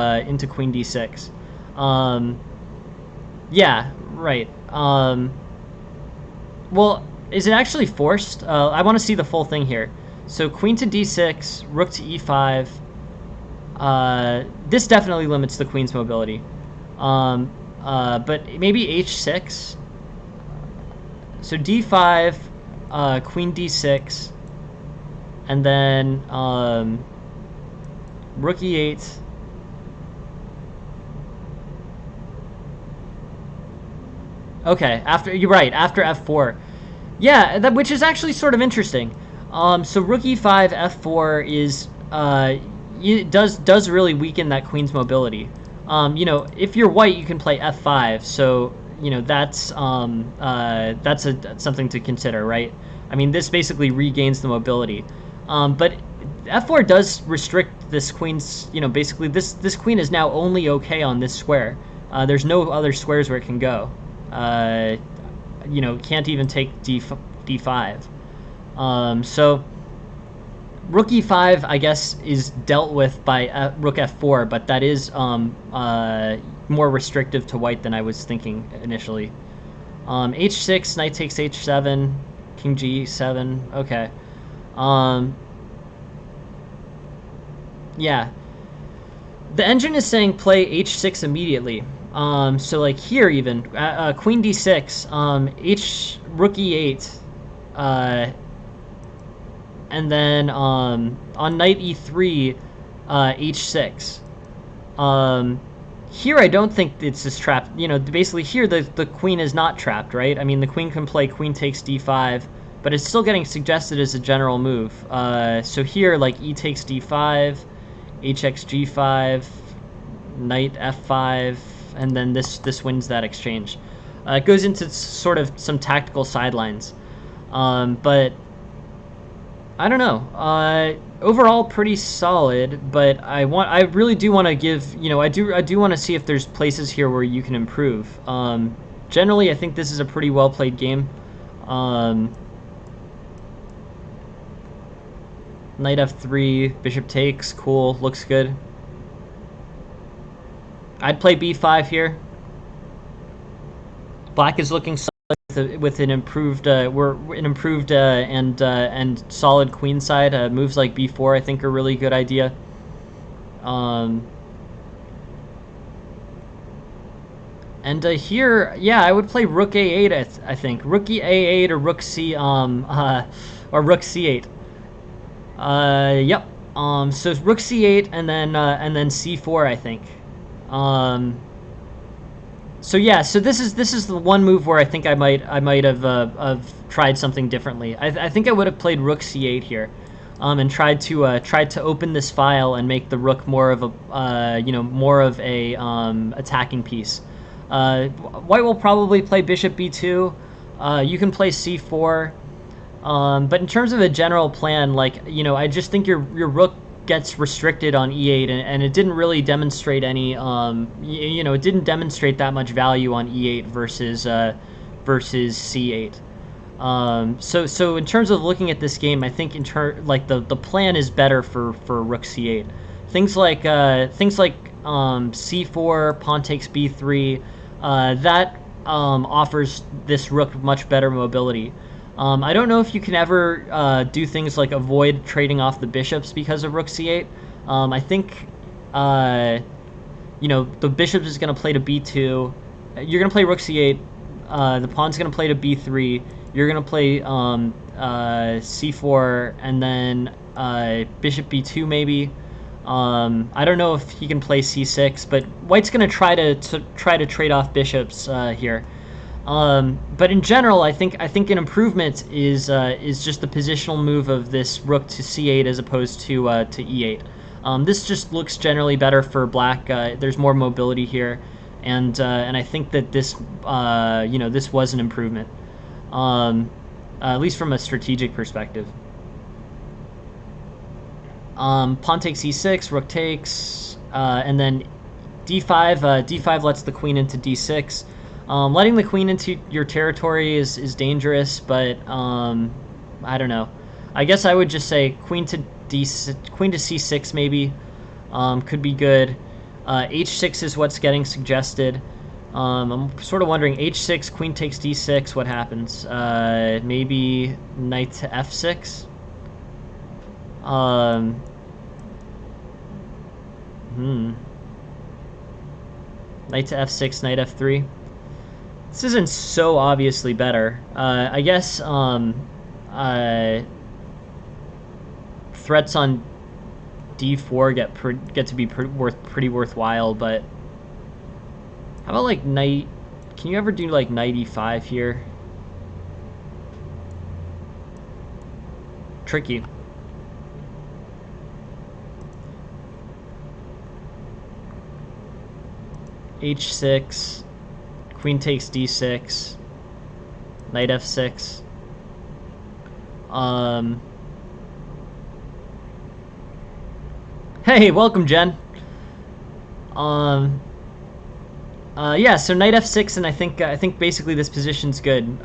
queen d6. Yeah, right. Well, is it actually forced? I want to see the full thing here. So queen to d6, rook to e5. This definitely limits the queen's mobility. But maybe h6. So d5, queen d6, and then rook e8. Okay, you're right, after f4. Yeah, which is actually sort of interesting. So rook e5, f4 is does really weaken that queen's mobility. You know, if you're white, you can play f5. So you know, that's something to consider, right? I mean, this basically regains the mobility. But f4 does restrict this queen's. You know, basically this queen is now only okay on this square. There's no other squares where it can go. You know, can't even take d5. So rook e5, I guess, is dealt with by rook f4, but that is more restrictive to white than I was thinking initially. h6, knight takes h7, king g7. Okay. Yeah. The engine is saying play h6 immediately. So like here even, queen d6, rook e8, and then on knight e3, h6. Here I don't think it's just trapped. You know, basically here the queen is not trapped, right? I mean, the queen can play queen takes d5, but it's still getting suggested as a general move. So here, like e takes d5, hx g5, knight f5, and then this wins that exchange. It goes into sort of some tactical sidelines, but I don't know. Overall, pretty solid, but I really do want to give, you know, I do want to see if there's places here where you can improve. Generally, I think this is a pretty well played game. Knight f3, bishop takes, cool, looks good. I'd play b5 here. Black is looking solid with an improved, and solid queen side. Moves like b4 I think are really good idea. And here, yeah, I would play rook a8. I think rook a8 or rook c or rook c8. Yep. So rook c8 and then c4 I think. So yeah, so this is the one move where I think I might have tried something differently. I think I would have played rook c8 here, and tried to open this file and make the rook more of a attacking piece. White will probably play bishop b2. You can play c4, but in terms of a general plan, like, you know, I just think your rook gets restricted on e8, and it didn't really demonstrate any, it didn't demonstrate that much value on e8 versus c8. So in terms of looking at this game, I think the plan is better for rook c8. Things like c4, pawn takes b3, that offers this rook much better mobility. I don't know if you can ever do things like avoid trading off the bishops because of rook c8. I think, the bishop is going to play to b2. You're going to play rook c8. The pawn's going to play to b3. You're going to play c4, and then bishop b2 maybe. I don't know if he can play c6, but White's going to try to trade off bishops here. But in general, I think an improvement is just the positional move of this rook to c8 as opposed to e8. This just looks generally better for black. There's more mobility here, and I think that this this was an improvement, at least from a strategic perspective. Pawn takes e6, rook takes, and then d5. D5 lets the queen into d6. Letting the queen into your territory is dangerous, but I don't know. I guess I would just say queen to c6 maybe could be good. h6 is what's getting suggested. I'm sort of wondering, h6, queen takes d6, what happens? Maybe knight to f6. Knight to f6, knight f3. This isn't so obviously better. I guess threats on d4 get to be pretty worthwhile, but how about like knight? Can you ever do like knight e5 here? Tricky. h6. Queen takes d6, knight f6. Hey, welcome, Jen. Yeah, so knight f6, and I think basically this position's good.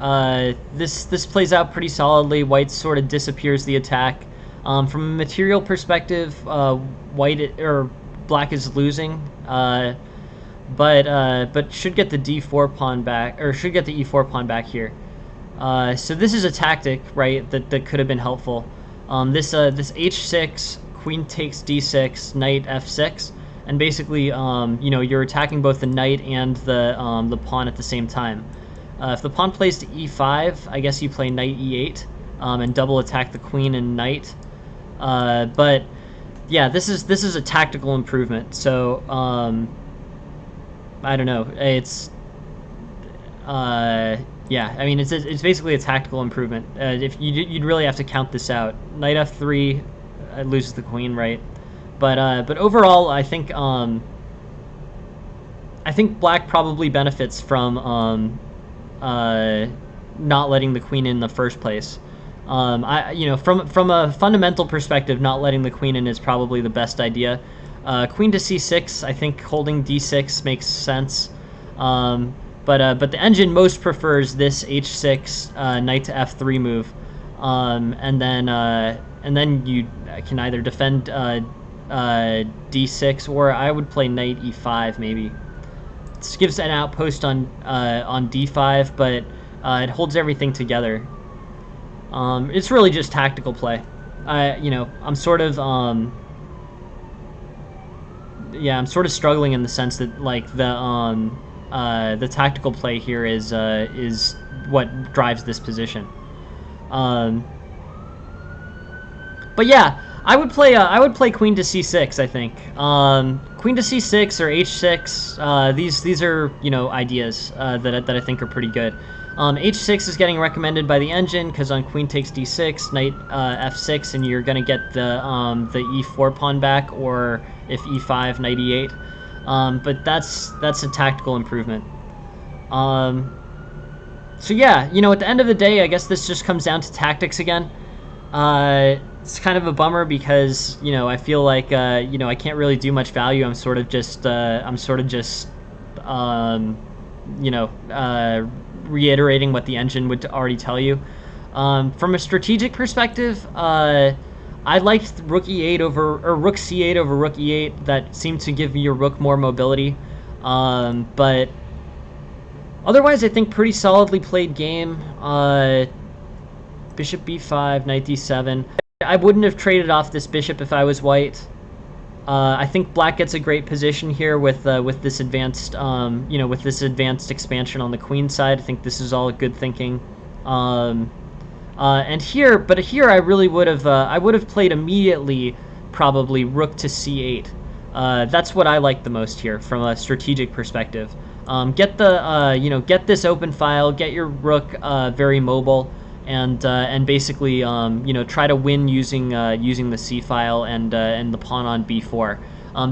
This plays out pretty solidly. White sort of disappears the attack. From a material perspective, black is losing. But should get the d4 pawn back, or should get the e4 pawn back here. So this is a tactic, right, that could have been helpful. This h6, queen takes d6, knight f6, and basically, you're attacking both the knight and the pawn at the same time. If the pawn plays to e5, I guess you play knight e8, and double attack the queen and knight. But yeah, this is a tactical improvement. So I don't know. It's yeah. I mean, it's basically a tactical improvement. If you'd really have to count this out. Knight f3 loses the queen, right? But overall, I think black probably benefits from not letting the queen in the first place. From a fundamental perspective, not letting the queen in is probably the best idea. Queen to c6, I think holding d6 makes sense. But the engine most prefers this h6 knight to f3 move, and then you can either defend d6, or I would play knight e5 maybe. This gives an outpost on d5, but it holds everything together. It's really just tactical play. I'm sort of I'm sort of struggling in the sense that like the tactical play here is what drives this position. But yeah, I would play queen to c6. I think queen to c6 or h6. These are ideas that I think are pretty good. H6 is getting recommended by the engine because on queen takes d6, knight f6, and you're gonna get the e4 pawn back, or if e5, knight e8. But that's a tactical improvement. So yeah, at the end of the day, I guess this just comes down to tactics again. It's kind of a bummer because I feel like I can't really do much value. I'm sort of just reiterating what the engine would already tell you. From a strategic perspective, I liked rook e8 or rook c8 over rook e8. That seemed to give your rook more mobility. But otherwise, I think pretty solidly played game. Bishop b5, knight d7. I wouldn't have traded off this bishop if I was white. I think black gets a great position here with this advanced with this advanced expansion on the queen side. I think this is all good thinking. And here I really would have played immediately, probably rook to c8. That's what I like the most here from a strategic perspective. Get get this open file, get your rook very mobile, and basically try to win using the c file and the pawn on b4.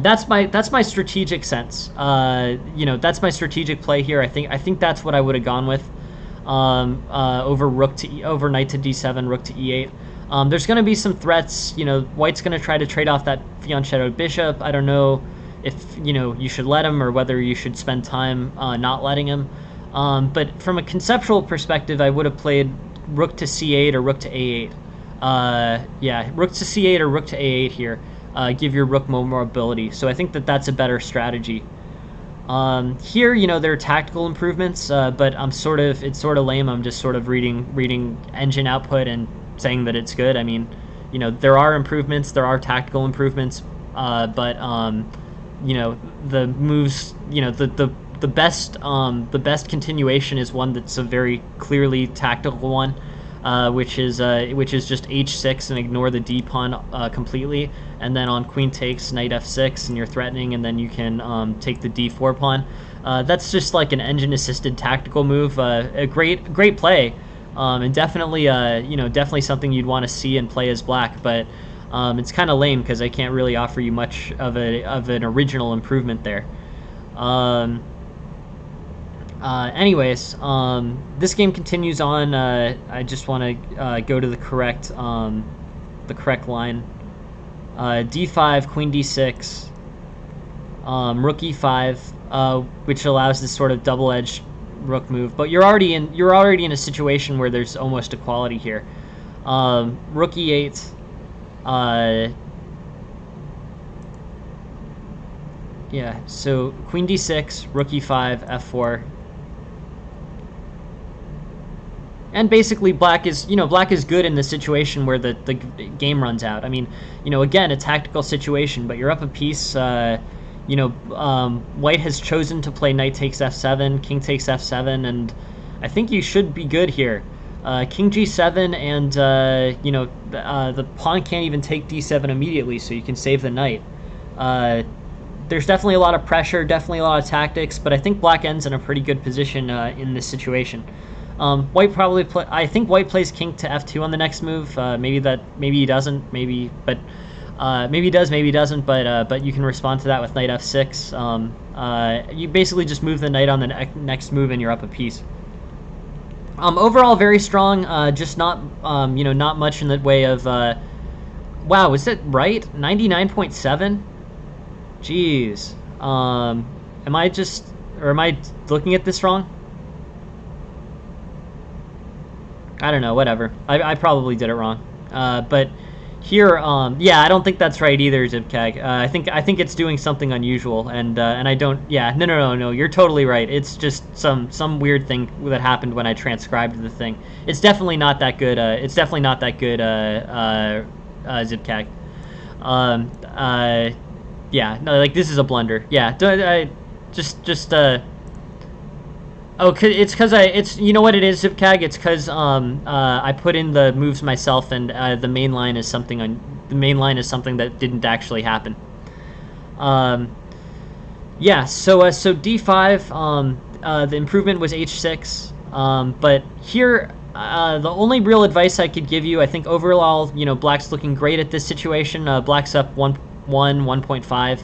That's my strategic sense. That's my strategic play here. I think that's what I would have gone with over knight to d7, rook to e8. There's going to be some threats. White's going to try to trade off that fianchettoed bishop. I don't know if you should let him or whether you should spend time not letting him. But from a conceptual perspective, I would have played rook to c8 or rook to a8. Rook to c8 or rook to a8 here. Give your rook more mobility. So I think that's a better strategy. Here, there are tactical improvements, but it's sort of lame. I'm just sort of reading engine output and saying that it's good. I mean, there are improvements, there are tactical improvements, but the moves, the best continuation is one that's a very clearly tactical one, which is just h6 and ignore the d pawn completely, and then on queen takes, knight f6, and you're threatening, and then you can take the d4 pawn. That's just like an engine assisted tactical move. A great play, and definitely definitely something you'd want to see and play as black, but it's kind of lame because I can't really offer you much of an original improvement there. Anyways, this game continues on. I just want to go to the correct line. D5, queen d6, rook e5, which allows this sort of double-edged rook move. But you're already in a situation where there's almost equality here. Rook e8. So queen d6, rook e5, f4. And basically, black is good in the situation where the game runs out. I mean, again, a tactical situation, but you're up a piece. White has chosen to play knight takes f7, king takes f7, and I think you should be good here. King g7, and the pawn can't even take d7 immediately, so you can save the knight. There's definitely a lot of pressure, definitely a lot of tactics, but I think black ends in a pretty good position in this situation. White probably I think white plays king to f2 on the next move. Maybe he doesn't. Maybe he does. Maybe he doesn't. But you can respond to that with knight f6. You basically just move the knight on the next move, and you're up a piece. Overall, very strong. Just not not much in the way of. Wow, is that right? 99.7. Jeez. Am I looking at this wrong? I don't know, whatever. I probably did it wrong. But here, yeah, I don't think that's right either, Zipcag. I think it's doing something unusual, and I don't. Yeah, no. You're totally right. It's just some weird thing that happened when I transcribed the thing. It's definitely not that good. Zipcag. Yeah, no, like this is a blunder. Yeah, Oh, it's because you know what it is, Zipcag? It's because I put in the moves myself, and the main line is something that didn't actually happen. Yeah, so d5, the improvement was h6, but here the only real advice I could give you, I think overall, black's looking great at this situation. Black's up 1.5,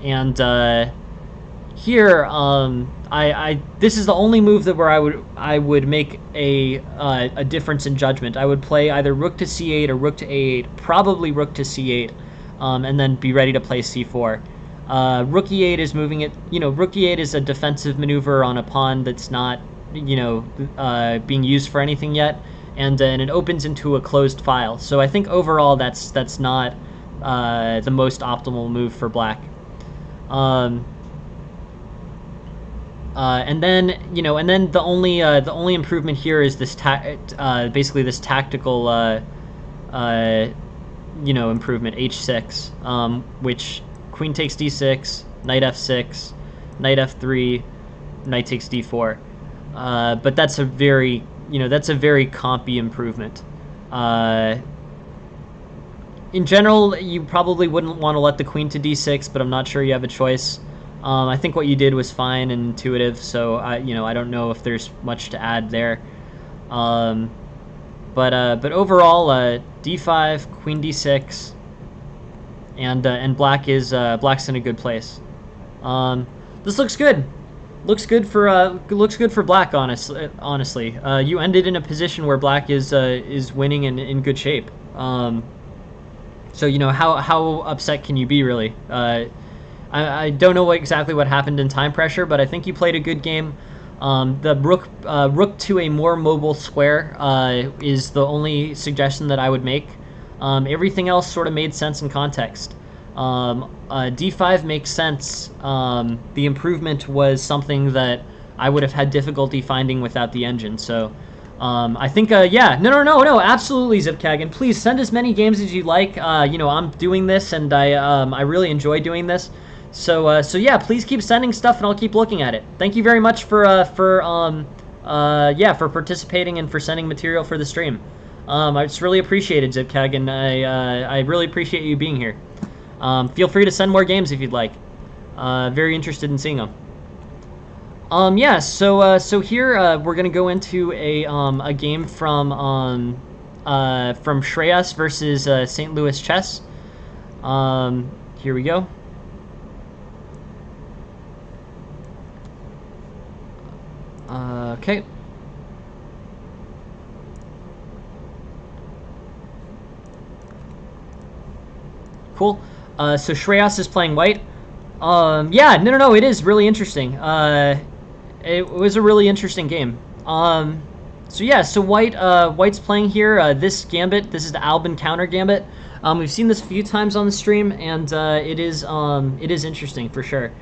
and here, this is the only move where I would make a difference in judgment. I would play either rook to c8 or rook to a8, probably rook to c8, and then be ready to play c4. Rook e8 is moving it. Rook e8 is a defensive maneuver on a pawn that's not being used for anything yet, and it opens into a closed file. So I think overall that's not the most optimal move for black. And then the only improvement here is this basically this tactical improvement, h6, which queen takes d6, knight f6, knight f3, knight takes d4. But that's a very compy improvement. In general, you probably wouldn't want to let the queen to d6, but I'm not sure you have a choice. I think what you did was fine and intuitive, so I don't know if there's much to add there. But overall, d5, queen d6, and black's in a good place. This looks good. Looks good for black. Honestly, you ended in a position where black is winning and in good shape. So how upset can you be, really? I don't know exactly what happened in time pressure, but I think you played a good game. The rook to a more mobile square is the only suggestion that I would make. Everything else sort of made sense in context. d5 makes sense. The improvement was something that I would have had difficulty finding without the engine. So I think, yeah, no, absolutely, Zipcag, and please send as many games as you like. I'm doing this, and I really enjoy doing this. So yeah, please keep sending stuff, and I'll keep looking at it. Thank you very much for participating and for sending material for the stream. I just really appreciate it, Zipcag, and I really appreciate you being here. Feel free to send more games if you'd like. Very interested in seeing them. Yeah, so here we're gonna go into a game from Shreyas versus St. Louis Chess. Here we go. Okay. Cool. So Shreyas is playing white. Yeah, no, it is really interesting. It was a really interesting game. So yeah, so white's playing here. This gambit, this is the Albin counter gambit. We've seen this a few times on the stream, and it is interesting for sure.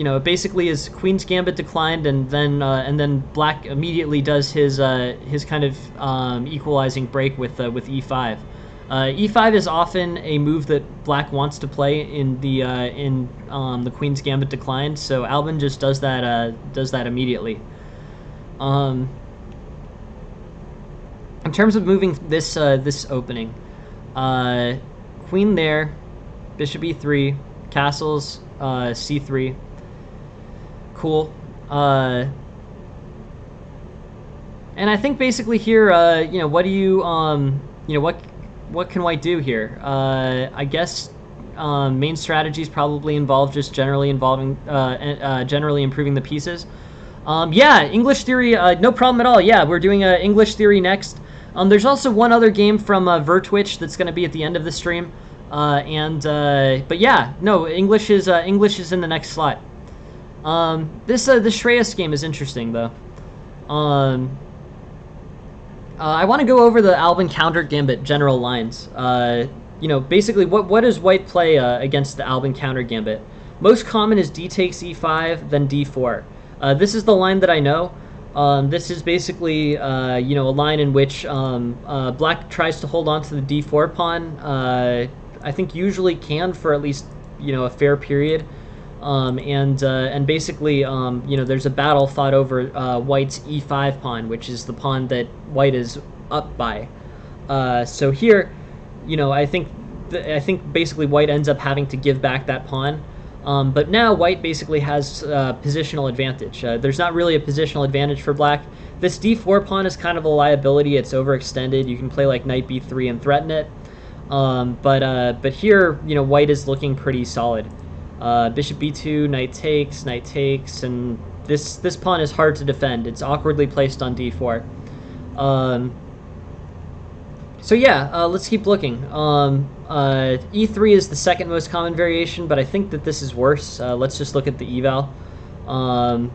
It basically is Queen's Gambit declined, and then Black immediately does his kind of equalizing break with e5. E5 is often a move that Black wants to play in the Queen's Gambit declined, so Albin just does that immediately. In terms of moving this this opening, queen there, bishop e3, castles c3. Cool. And I think basically here, what do you, what can white do here? I guess main strategies probably involve just generally generally improving the pieces. Yeah, English theory, no problem at all. Yeah, we're doing English theory next. There's also one other game from Vertwitch that's going to be at the end of the stream. But yeah, no, English is in the next slot. This Shreyas game is interesting though. I want to go over the Albin counter gambit general lines. Basically, what does white play against the Albin counter gambit? Most common is d takes e5, then d4. This is the line that I know. This is basically, a line in which black tries to hold on to the d4 pawn. I think usually can for at least, a fair period. And basically, there's a battle fought over white's e5 pawn, which is the pawn that white is up by. So here, I think basically white ends up having to give back that pawn. But now white basically has positional advantage. There's not really a positional advantage for black. This d4 pawn is kind of a liability. It's overextended. You can play like knight b3 and threaten it. But here, white is looking pretty solid. Bishop b2, knight takes, and this pawn is hard to defend. It's awkwardly placed on d4. So yeah, let's keep looking. E3 is the second most common variation, but I think that this is worse. Let's just look at the eval. I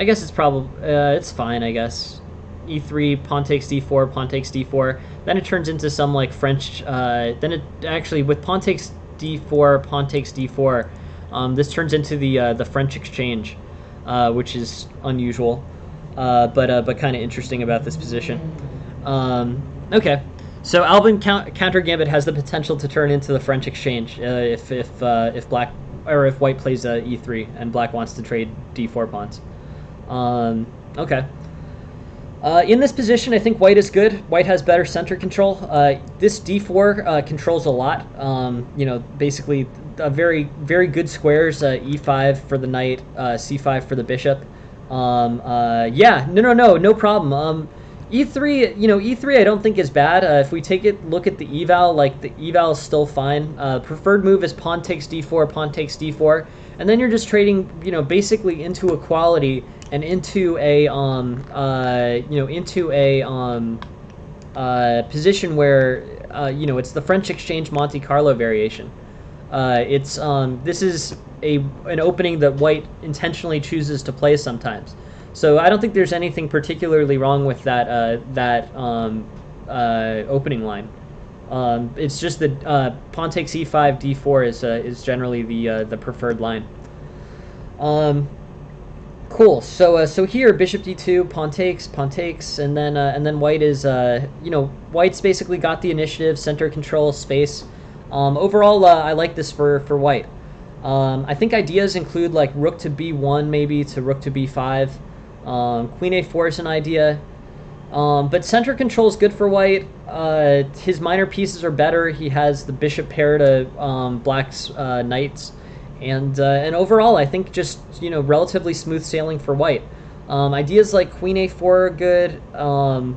guess it's probably it's fine. I guess E3, pawn takes d4, pawn takes d4. Then it turns into some like French. Then it actually with pawn takes d4, pawn takes d4. This turns into the French exchange, which is unusual, but kind of interesting about this position. Okay, so Albin counter gambit has the potential to turn into the French exchange if black or if white plays e3 and black wants to trade d4 pawns. Okay. In this position, I think white is good. White has better center control. This d4 controls a lot. Basically a very, very good squares, e5 for the knight, c5 for the bishop. Yeah, no problem. E3, E3 I don't think is bad. If we look at the eval, like the eval is still fine. Preferred move is pawn takes d4, pawn takes d4, and then you're just trading, basically into equality and into a position where it's the French exchange Monte Carlo variation. This is an opening that white intentionally chooses to play sometimes. So I don't think there's anything particularly wrong with that opening line. It's just that pawn takes e5, d4 is generally the preferred line. Cool. So here bishop d2, pawn takes, and then white is white's basically got the initiative, center control, space. Overall, I like this for white. I think ideas include like rook to b1 maybe to rook to b5. Queen a4 is an idea. But center control is good for white. His minor pieces are better. He has the bishop pair to black's knights. And overall, I think just, relatively smooth sailing for white. Ideas like queen a4 are good.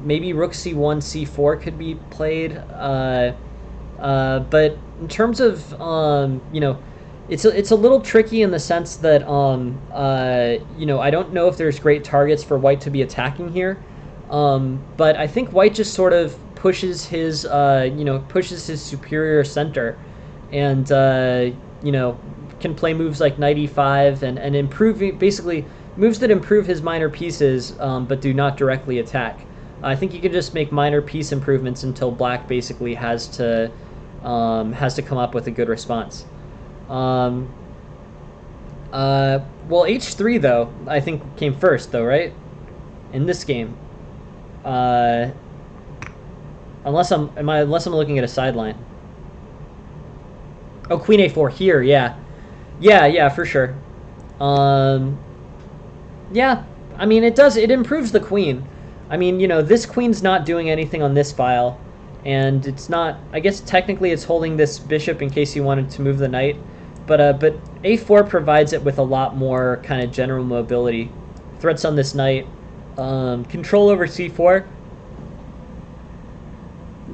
Maybe rook c1, c4 could be played. But in terms of, it's a little tricky in the sense that, I don't know if there's great targets for white to be attacking here. But I think white just sort of pushes his superior center and, can play moves like knight e5 and improve, basically moves that improve his minor pieces, but do not directly attack. I think you can just make minor piece improvements until black basically has to come up with a good response. Well, h3 though I think came first though, right? In this game, unless I'm looking at a sideline. Oh, queen a4 here, yeah, for sure. Yeah, I mean it improves the queen. I mean, this queen's not doing anything on this file, and it's not. I guess technically it's holding this bishop in case you wanted to move the knight, but a4 provides it with a lot more kind of general mobility. Threats on this knight, control over c4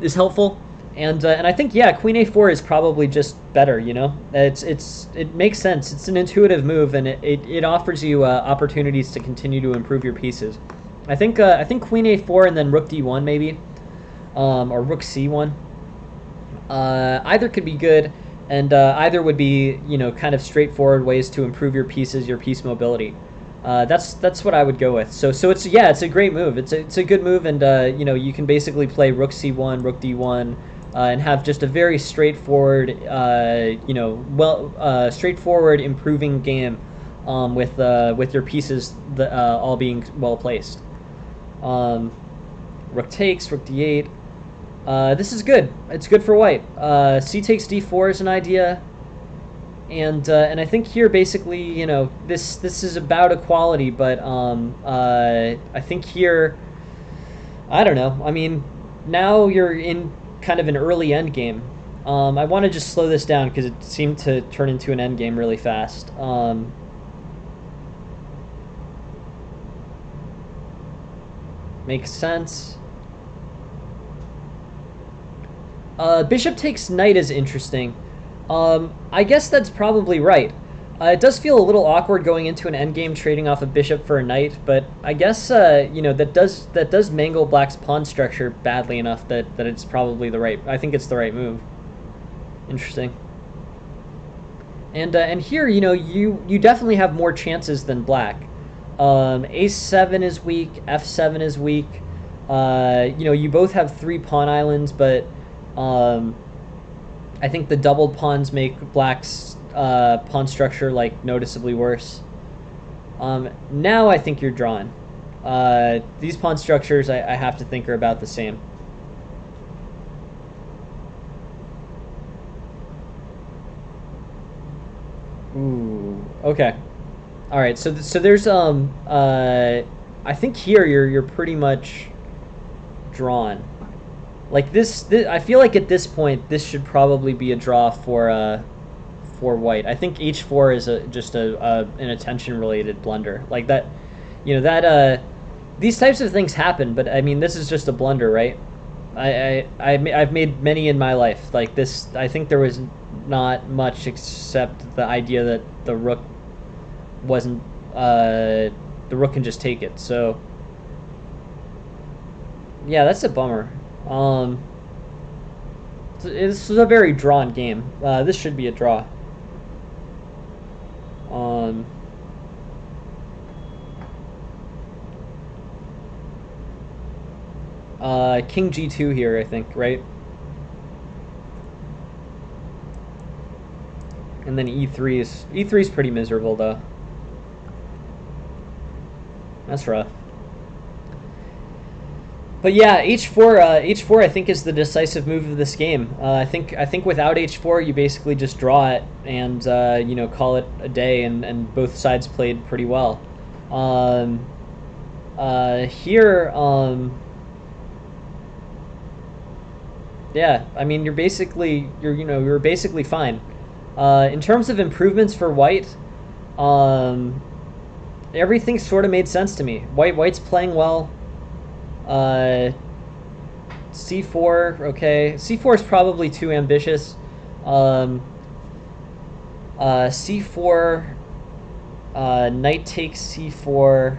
is helpful, and I think yeah, queen a4 is probably just better. It makes sense. It's an intuitive move, and it offers you opportunities to continue to improve your pieces. I think queen a4 and then rook d1 maybe, or rook c1. Either could be good, and either would be kind of straightforward ways to improve your pieces, your piece mobility. That's what I would go with. So it's a great move. It's a good move, and you can basically play rook c1, rook d1, and have just a very straightforward straightforward improving game with your pieces all being well placed. Rook takes, rook d8. This is good. It's good for white. C takes d4 is an idea, and I think here basically this is about equality, but I think here I don't know. I mean, now you're in kind of an early end game. I want to just slow this down because it seemed to turn into an end game really fast. Makes sense. Bishop takes knight is interesting. I guess that's probably right. It does feel a little awkward going into an endgame trading off a bishop for a knight, but I guess that does mangle black's pawn structure badly enough that it's probably the right. I think it's the right move. Interesting. And here you definitely have more chances than black. A7 is weak, f7 is weak. You both have 3 pawn islands, but I think the doubled pawns make black's pawn structure noticeably worse. Now I think you're drawn. These pawn structures I have to think are about the same. Ooh, okay. All right, so there's I think here you're pretty much drawn. Like this, I feel like at this point this should probably be a draw for white. I think h4 is just an attention related blunder like that. These types of things happen, but I mean this is just a blunder, right? I've made many in my life like this. I think there was not much except the idea that the rook wasn't the rook can just take it. So yeah, that's a bummer. This is a very drawn game. This should be a draw. King g2 here, I think, right? And then e3 is pretty miserable though. That's rough. But yeah, h4 I think is the decisive move of this game. I think without h4 you basically just draw it and call it a day, and both sides played pretty well. Here yeah, I mean you're basically fine. In terms of improvements for white, everything sort of made sense to me. White's playing well. C4, okay. C4 is probably too ambitious. C4, knight takes C4.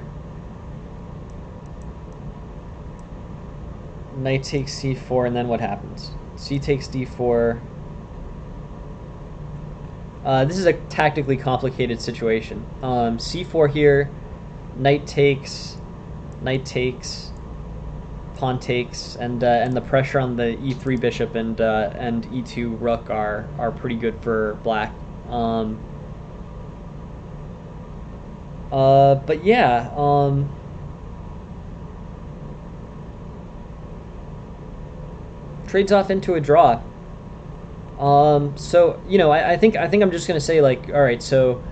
Knight takes C4, and then what happens? C takes D4. This is a tactically complicated situation. C4 here, knight takes, pawn takes, and the pressure on the e3 bishop and e2 rook are pretty good for black. But yeah, trades off into a draw. So I think I'm just gonna say all right, so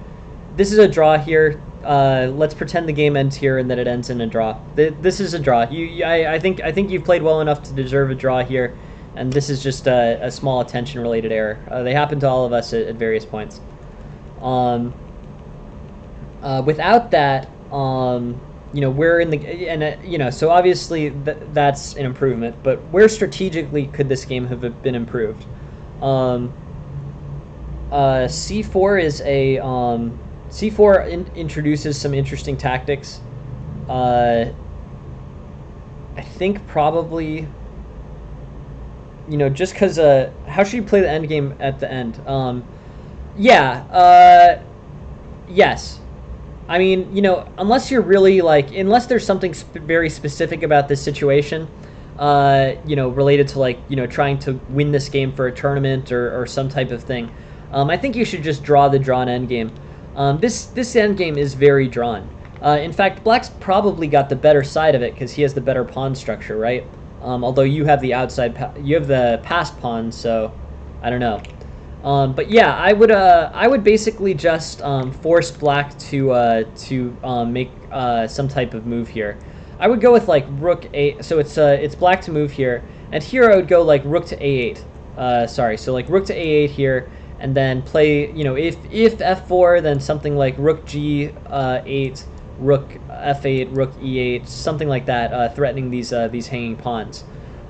this is a draw here. let's pretend the game ends here and that it ends in a draw. This is a draw. I think you've played well enough to deserve a draw here, and this is just a small attention-related error. They happen to all of us at various points. Without that, we're in the and so obviously that's an improvement. But where strategically could this game have been improved? C4 is a C4 introduces some interesting tactics. I think probably, just because how should you play the end game at the end? Yes. I mean, unless you're really unless there's something very specific about this situation, related to trying to win this game for a tournament or some type of thing. I think you should just draw the drawn endgame. This endgame is very drawn. In fact, Black's probably got the better side of it because he has the better pawn structure, right? Although you have the you have the passed pawn, so I don't know. But yeah, I would basically just force Black to make some type of move here. I would go with rook a. So it's Black to move here, and here I would go rook to a8. Sorry, so rook to a8 here. And then play, if f4, then something like rook g8, rook f8, rook e8, something like that, threatening these hanging pawns.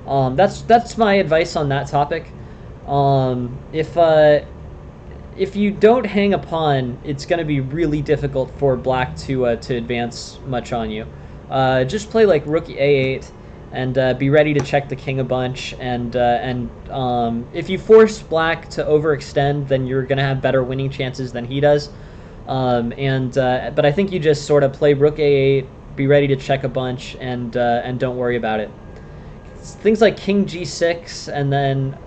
That's my advice on that topic. If you don't hang a pawn, it's going to be really difficult for Black to advance much on you. Just play rook a8. And be ready to check the king a bunch. And if you force Black to overextend, then you're going to have better winning chances than he does. But I think you just sort of play rook a8, be ready to check a bunch, and don't worry about it. Things like king g6, and then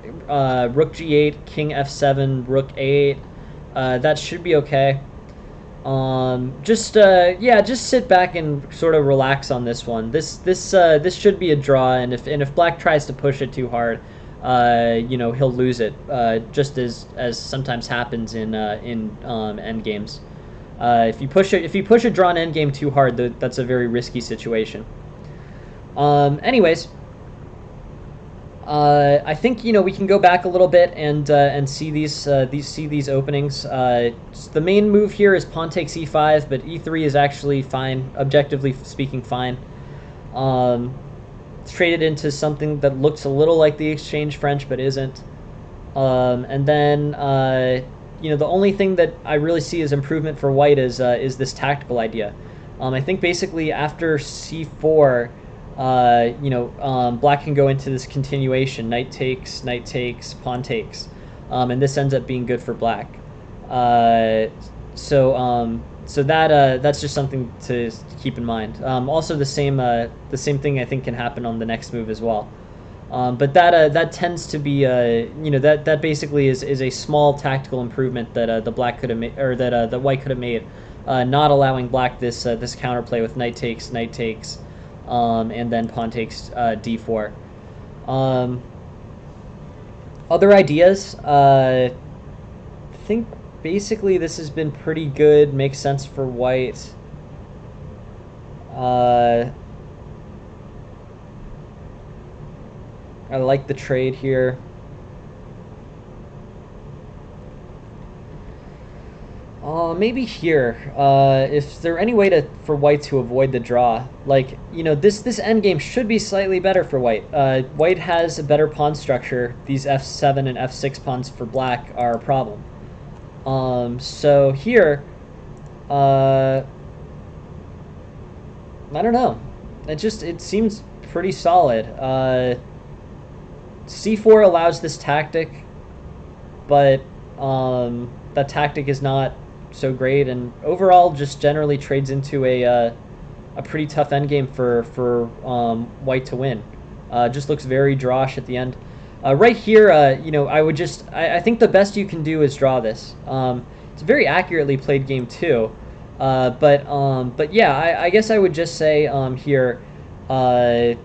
rook g8, king f7, rook a8. That should be okay. Just sit back and sort of relax on this one. This should be a draw, and if Black tries to push it too hard, he'll lose it. Just as sometimes happens in end games. If you push a drawn endgame too hard, that's a very risky situation. Anyways. I think we can go back a little bit and see these openings. The main move here is pawn takes e5, but e3 is actually fine, objectively speaking, fine. It's traded into something that looks a little like the exchange French, but isn't. And then the only thing that I really see as improvement for White is this tactical idea. I think basically after c4. Black can go into this continuation, knight takes, pawn takes, and this ends up being good for Black. So that's just something to keep in mind. Also, the same thing I think can happen on the next move as well. But that tends to be that basically is a small tactical improvement that the Black could have made, or that the White could have made, not allowing Black this counterplay with knight takes. And then pawn takes d4. Other ideas, I think basically this has been pretty good, makes sense for White. I like the trade here. Maybe here, if there any way for White to avoid the draw, this endgame should be slightly better for White. White has a better pawn structure. These f7 and f6 pawns for Black are a problem. So here, I don't know. It seems pretty solid. c4 allows this tactic, but that tactic is not so great, and overall just generally trades into a pretty tough endgame for White to win. Just looks very drawish at the end. Right here, I think the best you can do is draw this. It's a very accurately played game too, but yeah, I guess I would just say here,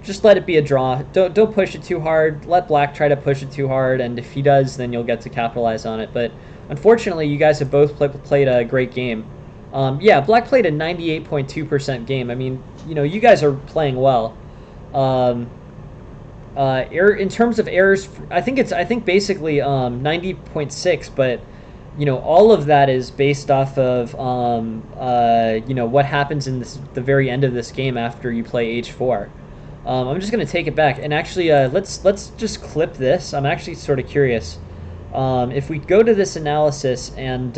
just let it be a draw. Don't push it too hard. Let Black try to push it too hard, and if he does, then you'll get to capitalize on it. But unfortunately, you guys have both played a great game. Yeah, Black played a 98.2% game. I mean, you guys are playing well. Um, in terms of errors, I think basically 90.6, but all of that is based off of what happens in the very end of this game after you play H4. I'm just gonna take it back and actually let's just clip this. I'm actually sort of curious. If we go to this analysis and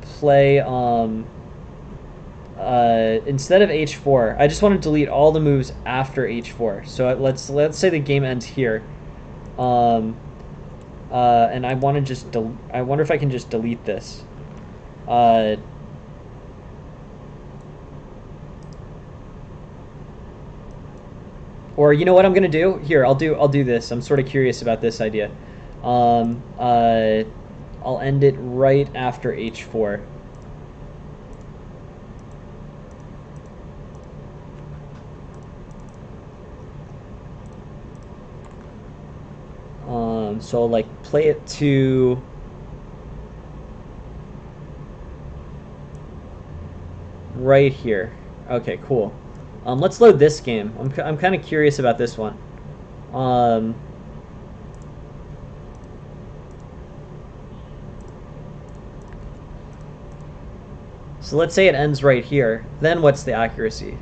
play instead of H4, I just want to delete all the moves after H4. So let's say the game ends here, and I want to I wonder if I can just delete this. Or you know what I'm gonna do? Here, I'll do this. I'm sort of curious about this idea. I'll end it right after H4. So I'll, like, play it to right here. Okay, cool. Let's load this game. I'm kind of curious about this one. So let's say it ends right here. Then what's the accuracy?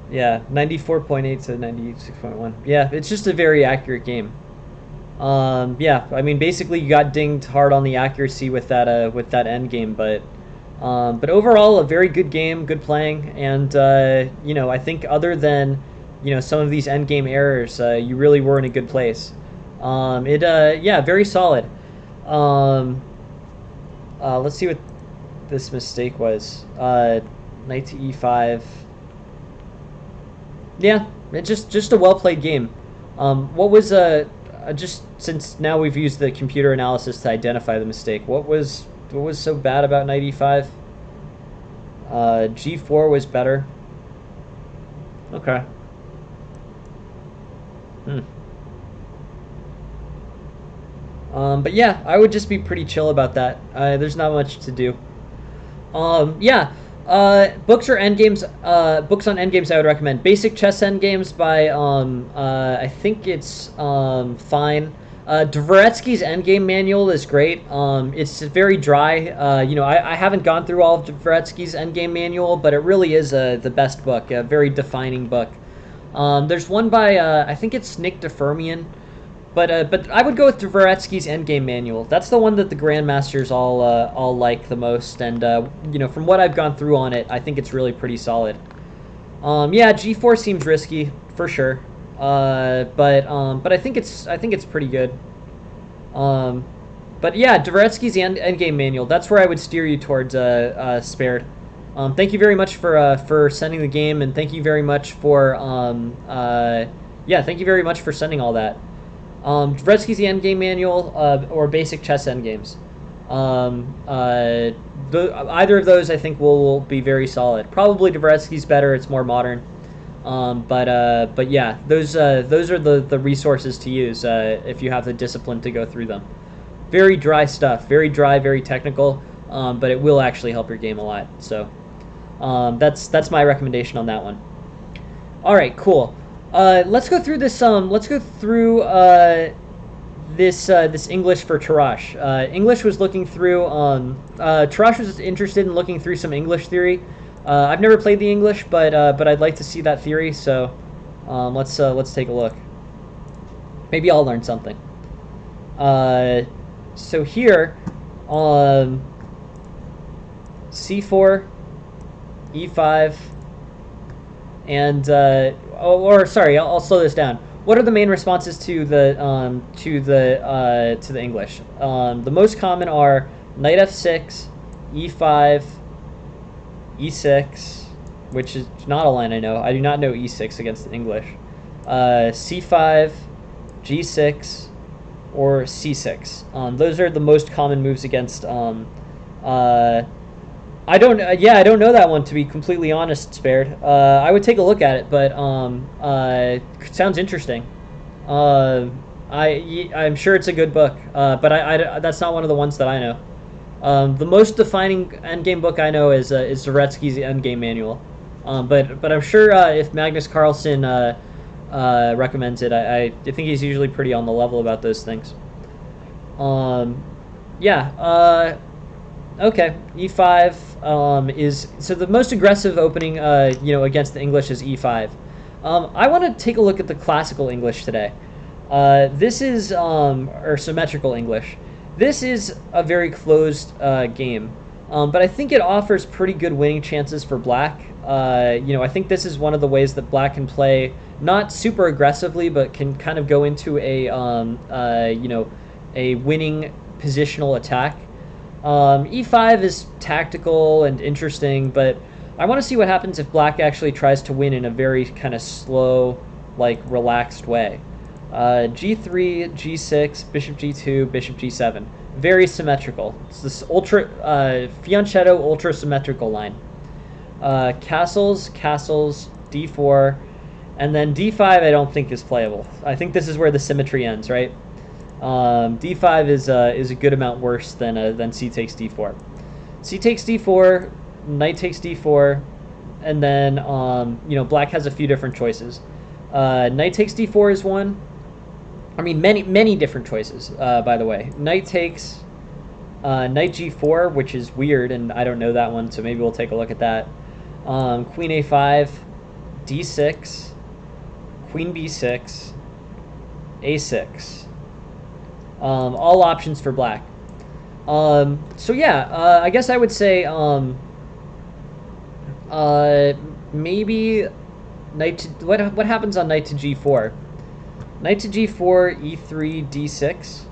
Yeah, 94.8 to 96.1. Yeah, it's just a very accurate game. Yeah, I mean, basically you got dinged hard on the accuracy with that end game, but overall a very good game, good playing, and I think other than some of these end game errors, you really were in a good place. Yeah, very solid. Let's see what this mistake was. Knight to E5. Yeah, it's just a well played game. What was just since now we've used the computer analysis to identify the mistake. What was so bad about knight e5? G4 was better. Okay. But yeah, I would just be pretty chill about that. There's not much to do. Yeah. Books or endgames. Books on endgames I would recommend. Basic Chess Endgames by I think it's fine. Dvoretsky's Endgame Manual is great. It's very dry. I haven't gone through all of Dvoretsky's Endgame Manual, but it really is the best book. A very defining book. There's one by I think it's Nick DeFermian. But I would go with Dvoretsky's Endgame Manual. That's the one that the Grandmasters all like the most, and from what I've gone through on it, I think it's really pretty solid. Yeah, G4 seems risky for sure, but I think it's pretty good. But yeah, Dvoretsky's Endgame Manual. That's where I would steer you towards Spared. Thank you very much for sending the game, and thank you very much for yeah, thank you very much for sending all that. Dvoretsky's the Endgame Manual, or Basic Chess Endgames. Either of those I think will be very solid. Probably Dvoretsky's better; it's more modern. But yeah, those are the resources to use if you have the discipline to go through them. Very dry stuff, very dry, very technical, but it will actually help your game a lot. So that's my recommendation on that one. All right, cool. Let's go through this. Let's go through this English for Tarash. English was looking through. Tarash was interested in looking through some English theory. I've never played the English, but I'd like to see that theory. So let's take a look. Maybe I'll learn something. So here, C4, E5. And sorry, I'll slow this down. What are the main responses to the English? The most common are knight f6, e5, e6, which is not a line I know. I do not know e6 against the English. C5, g6, or c6. Those are the most common moves against I don't. Yeah, I don't know that one, to be completely honest, Spared. I would take a look at it, but sounds interesting. Uh, I'm sure it's a good book, but that's not one of the ones that I know. The most defining endgame book I know is Zaretsky's Endgame Manual. But I'm sure if Magnus Carlsen recommends it, I think he's usually pretty on the level about those things. Um, yeah. Okay. E5 is so the most aggressive opening against the English is E5. I want to take a look at the classical English today. This is or symmetrical English. This is a very closed game, but I think it offers pretty good winning chances for Black. I think this is one of the ways that Black can play not super aggressively, but can kind of go into a winning positional attack. E5 is tactical and interesting, but I want to see what happens if Black actually tries to win in a very kind of slow, like relaxed way. G3, G6, Bishop G2, Bishop G7. Very symmetrical. It's this fianchetto ultra symmetrical line. Castles, D4, and then D5 I don't think is playable. I think this is where the symmetry ends, right? D5 is a good amount worse than C takes D4. C takes D4, Knight takes D4, and then Black has a few different choices. Knight takes D4 is one. I mean, many different choices. By the way, Knight takes Knight G4, which is weird, and I don't know that one, so maybe we'll take a look at that. Queen A5, D6, Queen B6, A6. All options for Black. So yeah, I guess I would say maybe Knight to, what happens on Knight to G4? Knight to G4, E3, D6.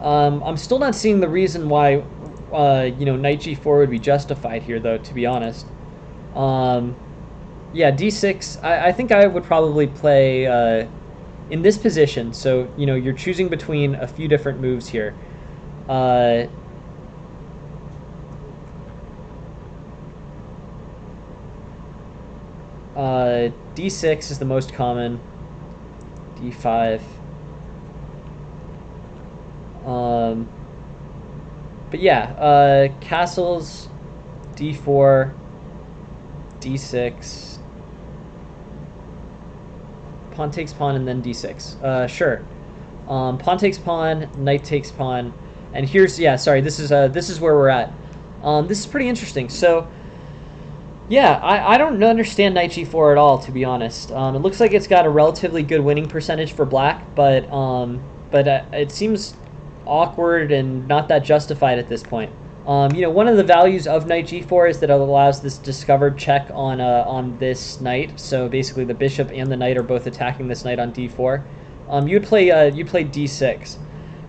I'm still not seeing the reason why Knight G4 would be justified here, though, to be honest. Yeah, D6. I think I would probably play in this position. So you're choosing between a few different moves here. D6 is the most common. D5. But yeah, castles, D4, D6, pawn takes pawn, and then D6. Sure. Pawn takes pawn, knight takes pawn, and here's this is where we're at. This is pretty interesting. So yeah, I don't understand Knight G4 at all, to be honest. It looks like it's got a relatively good winning percentage for Black, but it seems awkward and not that justified at this point. One of the values of Knight G4 is that it allows this discovered check on this knight. So basically, the bishop and the knight are both attacking this knight on D4. You'd play D6.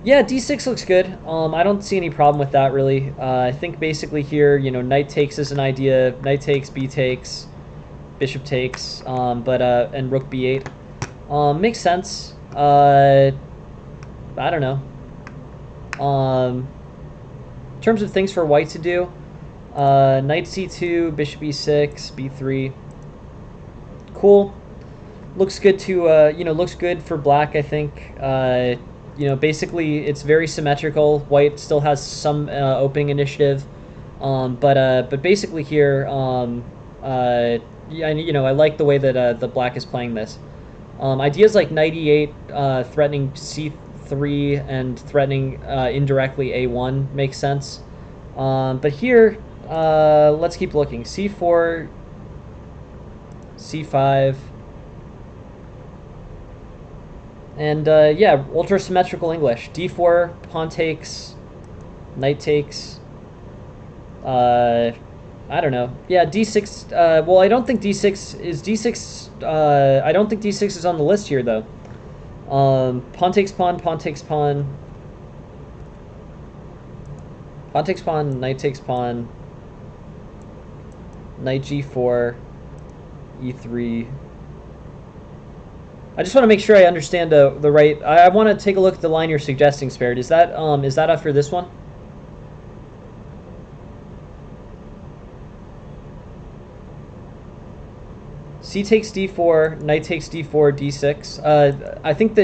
Yeah, D6 looks good. I don't see any problem with that, really. I think basically here, knight takes is an idea. Knight takes, B takes, bishop takes, and rook B8. Makes sense. I don't know. In terms of things for white to do, knight C2, bishop E6, B3. Cool. Looks good to, looks good for Black, I think. Basically it's very symmetrical. White still has some opening initiative, but basically here, I like the way that the Black is playing this. Ideas like knight E8, threatening C3 and threatening indirectly A1 makes sense. But here, let's keep looking. C4, C5. And yeah, ultra symmetrical English. D4, pawn takes, knight takes. I don't know. Yeah, D6. Well, I don't think D6 is D6. I don't think D6 is on the list here though. Pawn takes pawn, pawn takes pawn. Pawn takes pawn, knight takes pawn. Knight G4, E3. I just want to make sure I understand the right. I want to take a look at the line you're suggesting, Spared. Is that after this one? C takes d4, knight takes d4, d6. I think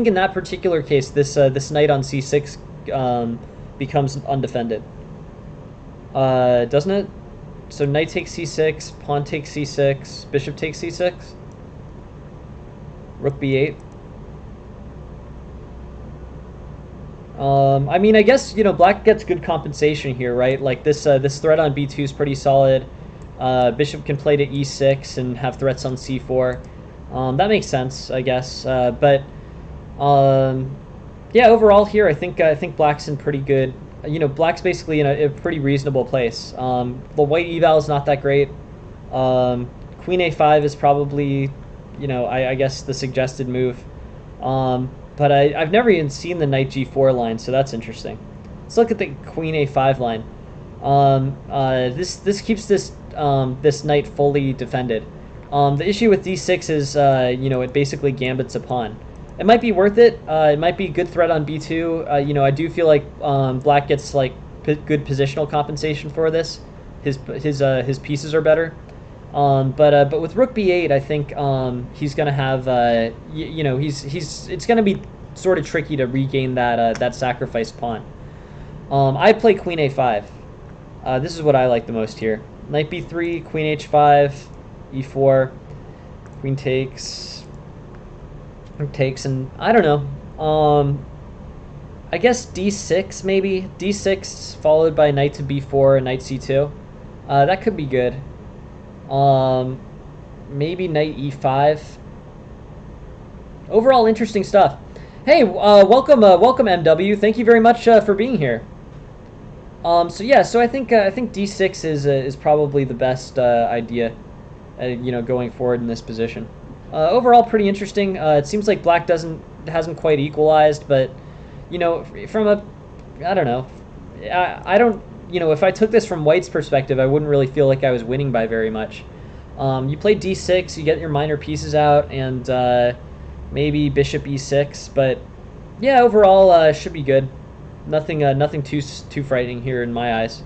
in that particular case, this knight on c6 becomes undefended. Doesn't it? So knight takes c6, pawn takes c6, bishop takes c6, rook b8. I mean, I guess, you know, black gets good compensation here, right? Like this threat on b2 is pretty solid. Bishop can play to e6 and have threats on c4. That makes sense, I guess. But yeah, overall here, I think black's in pretty good. You know, black's basically in a pretty reasonable place. The white eval is not that great. Queen a5 is probably, you know, I guess the suggested move. But I've never even seen the knight g4 line, so that's interesting. Let's look at the queen a5 line. This keeps this this knight fully defended. The issue with d6 is, you know, it basically gambits a pawn. It might be worth it. It might be a good threat on b2. You know, I do feel like black gets like good positional compensation for this. His pieces are better. But with rook b8, I think he's gonna have you know, it's gonna be sort of tricky to regain that sacrificed pawn. I play queen a5. This is what I like the most here. Knight b3, queen h5, e4, queen takes, and I don't know. I guess d6 maybe. d6 followed by knight to b4 and knight c2. That could be good. Maybe knight e5. Overall, interesting stuff. Hey, welcome MW. Thank you very much for being here. So yeah, so I think d6 is probably the best idea, you know, going forward in this position. Overall, pretty interesting. It seems like black hasn't quite equalized, but you know, I don't know. I don't. You know, if I took this from white's perspective, I wouldn't really feel like I was winning by very much. You play d6, you get your minor pieces out, and maybe bishop e6. But yeah, overall, should be good. Nothing too frightening here in my eyes.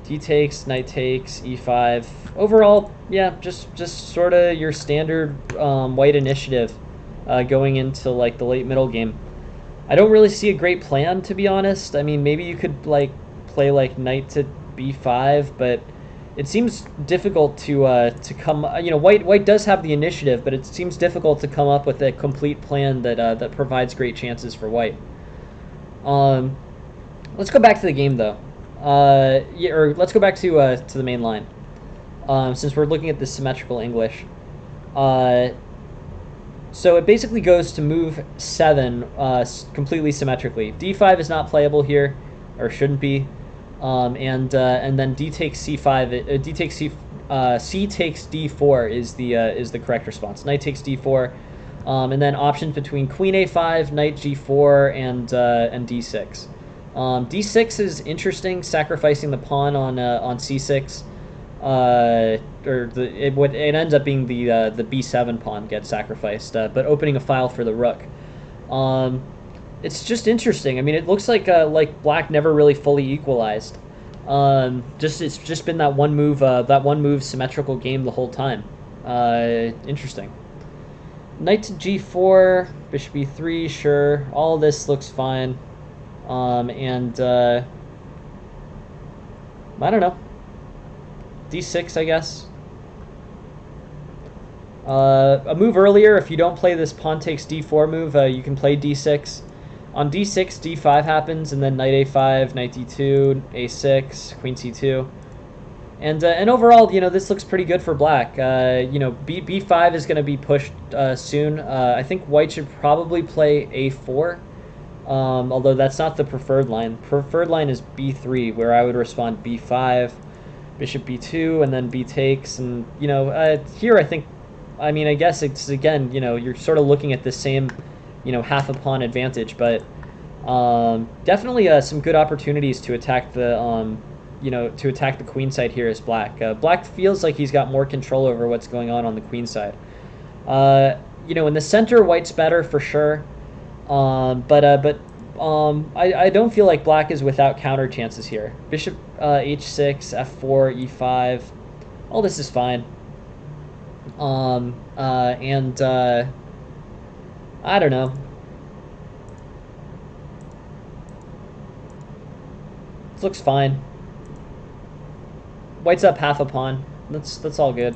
D takes, knight takes, e5. Overall, yeah, just sort of your standard white initiative going into like the late middle game. I don't really see a great plan, to be honest. I mean, maybe you could like play like knight to b5, but it seems difficult to come. You know, white does have the initiative, but it seems difficult to come up with a complete plan that provides great chances for white. Let's go back to the game though. Yeah, or let's go back to the main line. Since we're looking at the symmetrical English. So it basically goes to move 7 completely symmetrically. d5 is not playable here, or shouldn't be, and then d takes c5. D takes c takes d4 is the correct response. Knight takes d4, and then options between queen a5, knight g4, and d6. d6 is interesting, sacrificing the pawn on c6. It ends up being the b7 pawn gets sacrificed, but opening a file for the rook. It's just interesting. I mean, it looks like black never really fully equalized. It's just been that one move symmetrical game the whole time. Interesting. Knight to g4, bishop e3, sure. All this looks fine. And I don't know. d6, I guess. A move earlier, if you don't play this pawn takes d4 move, you can play d6. On d6, d5 happens, and then knight a5, knight d2, a6, queen c2. And overall, you know, this looks pretty good for black. You know, b5 is going to be pushed soon. I think white should probably play a4, although that's not the preferred line. Preferred line is b3, where I would respond b5, bishop b2, and then b takes. And, you know, here I mean, I guess it's, again, you know, you're sort of looking at the same, you know, half a pawn advantage, but definitely some good opportunities to attack the, you know, to attack the queen side here as black. Black feels like he's got more control over what's going on the queen side. You know, in the center, white's better for sure, but I don't feel like black is without counter chances here. Bishop h6, f4, e5. All this is fine. And I don't know. This looks fine. White's up half a pawn. That's all good.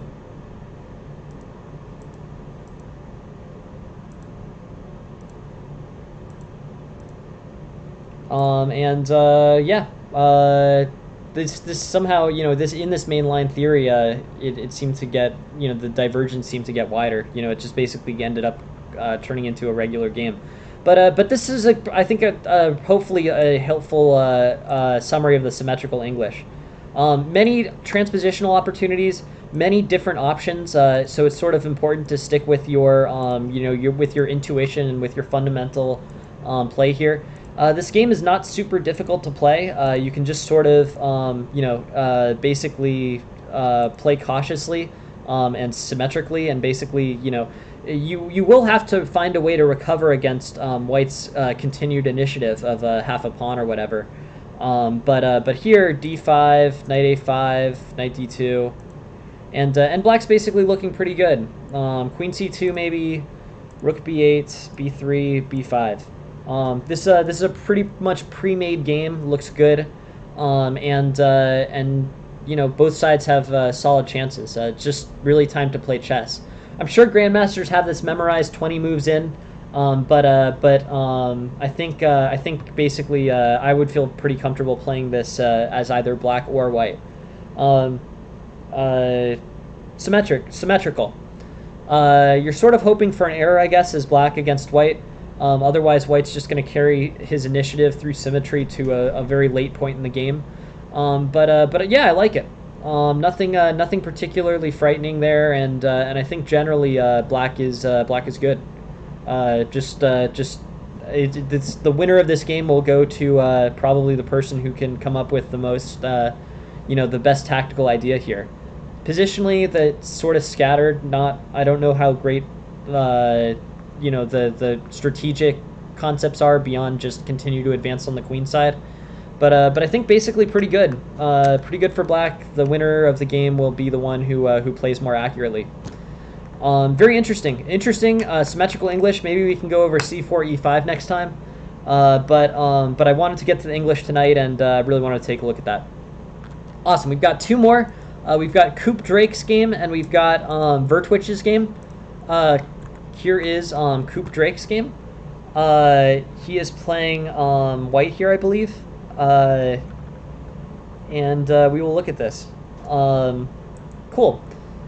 Yeah. This somehow, this in this mainline theory, it seemed to get, the divergence seemed to get wider. It just basically ended up turning into a regular game. But this is I think hopefully a helpful summary of the symmetrical English. Many transpositional opportunities, many different options. So it's sort of important to stick with your with your intuition and with your fundamental play here. This game is not super difficult to play. You can just sort of, basically play cautiously and symmetrically, and basically, you will have to find a way to recover against White's continued initiative of half a pawn or whatever. But here, d5, knight a5, knight d2, and Black's basically looking pretty good. Queen c2 maybe, rook b8, b3, b5. This is a pretty much pre-made game. Looks good, and both sides have solid chances. It's just really time to play chess. I'm sure grandmasters have this memorized 20 moves in, but I think basically I would feel pretty comfortable playing this as either black or white. Symmetrical. You're sort of hoping for an error, I guess, as black against white. Otherwise, White's just going to carry his initiative through symmetry to a very late point in the game. But yeah, I like it. Nothing particularly frightening there, and I think generally black is good. The winner of this game will go to probably the person who can come up with the most, the best tactical idea here. Positionally, that's sort of scattered. I don't know how great. The strategic concepts are beyond just continue to advance on the queen side, but I think basically pretty good for black. The winner of the game will be the one who plays more accurately. Very interesting symmetrical English. Maybe we can go over c4 e5 next time, but I wanted to get to the English tonight, and really wanted to take a look at that. Awesome. We've got two more. We've got Coop Drake's game, and we've got Vertwich's game. Here is Coop Drake's game. He is playing white here, I believe. And we will look at this. Cool.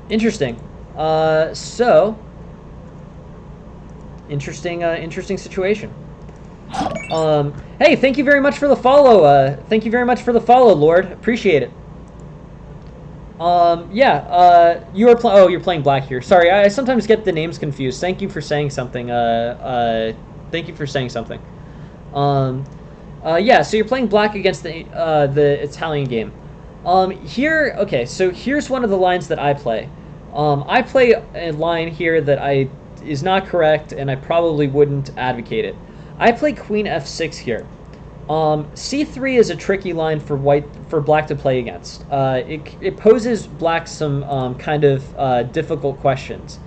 Interesting. Interesting situation. Hey, thank you very much for the follow. Thank you very much for the follow, Lord. Appreciate it. You are you're playing black here. Sorry, I sometimes get the names confused. Thank you for saying something. Thank you for saying something. So you're playing black against the Italian game. Okay, so here's one of the lines that I play. I play a line here that is not correct, and I probably wouldn't advocate it. I play queen f6 here. c3 is a tricky line for black to play against. It poses black some kind of difficult questions.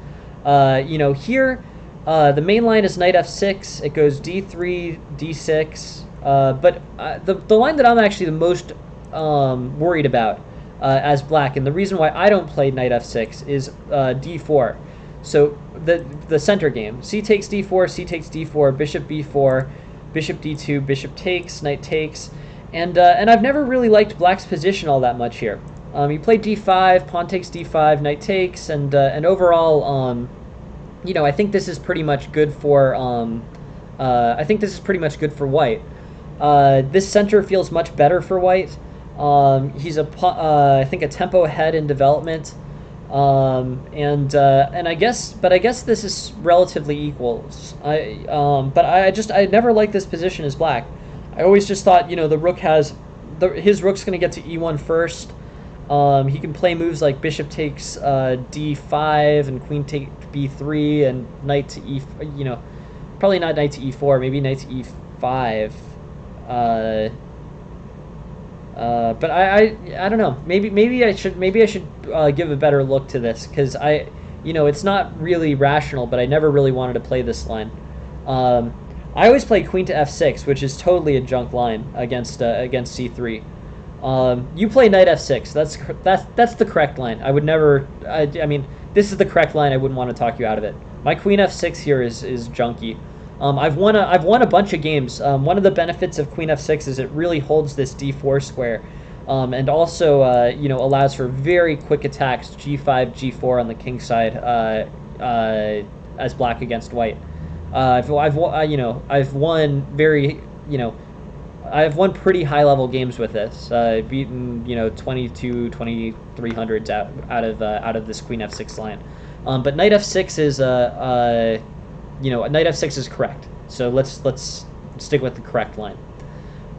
Here the main line is knight f6. It goes d3, d6. But the line that I'm actually the most worried about as black, and the reason why I don't play knight f6 is d4. So the center game: c takes d4, c takes d4, bishop b4. Bishop d2, bishop takes, knight takes, and I've never really liked black's position all that much here. He played d5, pawn takes d5, knight takes, and overall, I think this is pretty much good for white. This center feels much better for white. He's I think a tempo ahead in development. I guess this is relatively equal. I never liked this position as black. I always just thought, the rook his rook's going to get to e1 first. He can play moves like bishop takes d5 and queen take b3 and knight to e. Probably not knight to e4, maybe knight to e5. But I don't know. Maybe I should give a better look to this because it's not really rational, but I never really wanted to play this line. Um, I always play queen to f6, which is totally a junk line against c3. You play knight f6. That's the correct line. I would never. I mean, this is the correct line. I wouldn't want to talk you out of it. My queen f6 here is junky. I've won a bunch of games. One of the benefits of queen f6 is it really holds this d4 square, and also allows for very quick attacks g5 g4 on the king side as black against white. I've won I've won pretty high level games with this. Beaten 22-2300s out of this queen f6 line. But knight f6 is knight f6 is correct. So let's stick with the correct line.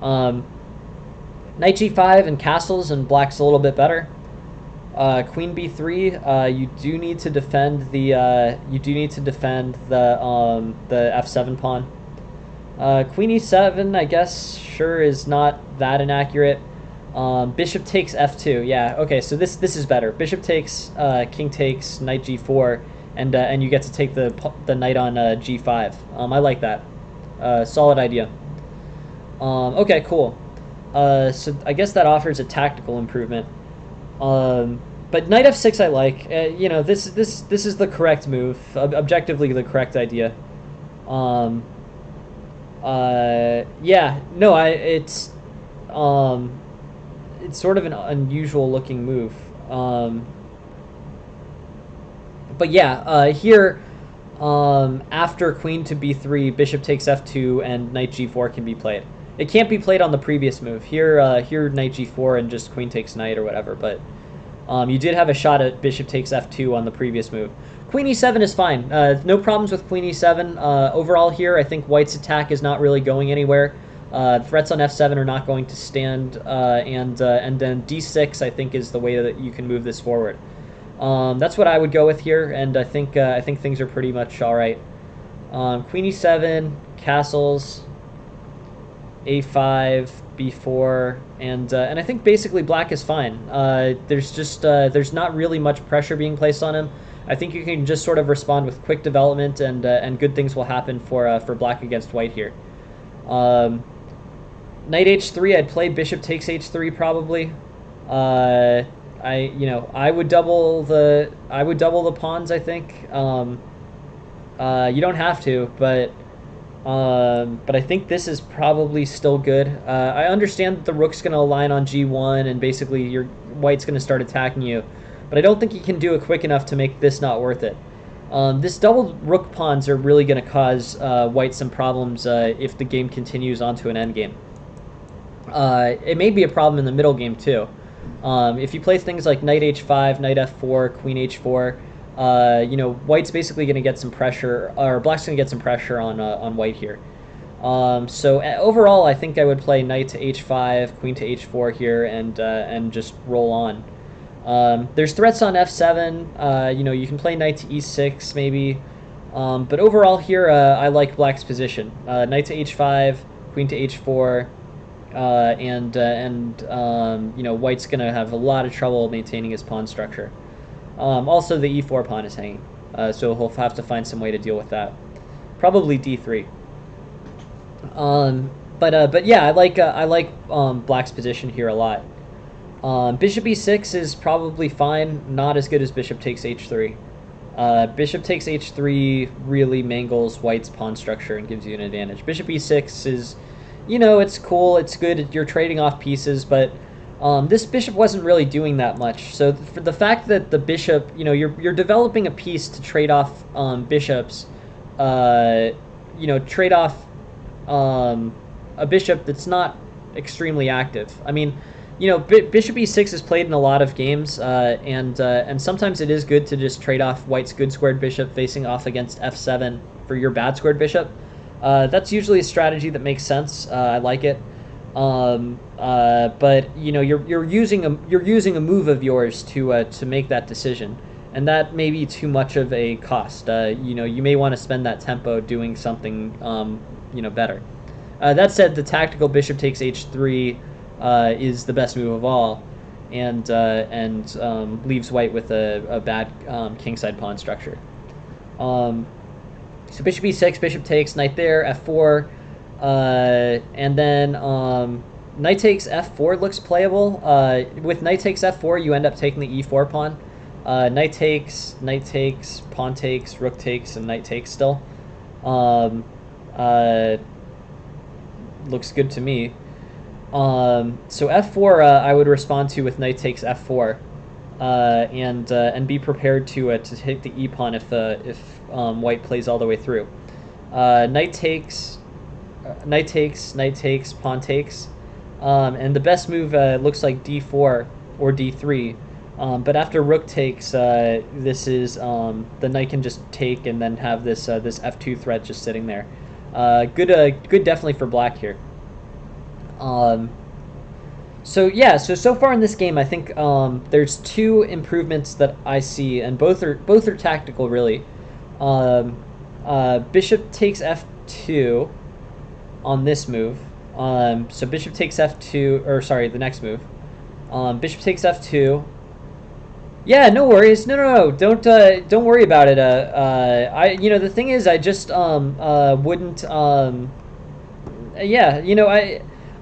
Knight g5 and castles, and black's a little bit better. Queen b3. You do need to defend the f7 pawn. Queen e7, I guess, sure is not that inaccurate. Bishop takes f2. Yeah, okay, so this is better. Bishop takes, king takes, knight g4, and you get to take the knight on g5. I like that. Solid idea. Okay, cool. So I guess that offers a tactical improvement. But knight f6 I like. This is the correct move. Objectively the correct idea. Yeah, no, it's sort of an unusual looking move. But yeah, here, after queen to b3, bishop takes f2, and knight g4 can be played. It can't be played on the previous move. Here, knight g4 and just queen takes knight or whatever, but you did have a shot at bishop takes f2 on the previous move. Queen e7 is fine. No problems with queen e7. Overall here, I think white's attack is not really going anywhere. Threats on f7 are not going to stand, and then d6 I think is the way that you can move this forward. That's what I would go with here, and I think things are pretty much all right. Queen e7, castles, a5, b4, and I think basically black is fine. There's not really much pressure being placed on him. I think you can just sort of respond with quick development, and good things will happen for black against white here. Knight h3, I'd play bishop takes h3 probably. I would double the pawns, I think. You don't have to, but I think this is probably still good. I understand that the rook's going to align on g1, and basically your white's going to start attacking you, but I don't think you can do it quick enough to make this not worth it. This double rook pawns are really going to cause white some problems if the game continues onto an endgame. It may be a problem in the middle game too. If you play things like knight h5, knight f4, queen h4, white's basically going to get some pressure, or black's going to get some pressure on white here. So overall, I think I would play knight to h5, queen to h4 here, and just roll on. There's threats on f7. You can play knight to e6 maybe, but overall here, I like black's position. Knight to h5, queen to h4. White's going to have a lot of trouble maintaining his pawn structure. Also, the e4 pawn is hanging, so he'll have to find some way to deal with that. Probably d3. But yeah, I like black's position here a lot. Bishop e6 is probably fine, not as good as bishop takes h3. Bishop takes h3 really mangles white's pawn structure and gives you an advantage. Bishop e6 is, it's cool, it's good, you're trading off pieces, but this bishop wasn't really doing that much. So for the fact that the bishop, you're developing a piece to trade off bishops, trade off a bishop that's not extremely active. I mean, bishop e6 is played in a lot of games, and sometimes it is good to just trade off white's good squared bishop facing off against f7 for your bad squared bishop. That's usually a strategy that makes sense. I like it. But you're using a move of yours to make that decision, and that may be too much of a cost. You may want to spend that tempo doing something better. That said, the tactical bishop takes h3 is the best move of all, and leaves white with a bad kingside pawn structure. So bishop e6, bishop takes, knight there, f4, and then knight takes f4 looks playable. With knight takes f4, you end up taking the e4 pawn. Knight takes, pawn takes, rook takes, and knight takes still. Looks good to me. So f4 I would respond to with knight takes f4, and be prepared to hit the e pawn if white plays all the way through. Knight takes, pawn takes, and the best move looks like d4 or d3. But after rook takes, this is the knight can just take and then have this f2 threat just sitting there. Good definitely for black here. So far in this game, I think there's two improvements that I see, and both are tactical really. Bishop takes f2 on this move. So bishop takes f2, or sorry, the next move. Bishop takes f2. Yeah, no worries. No. Don't worry about it. The thing is, I just wouldn't.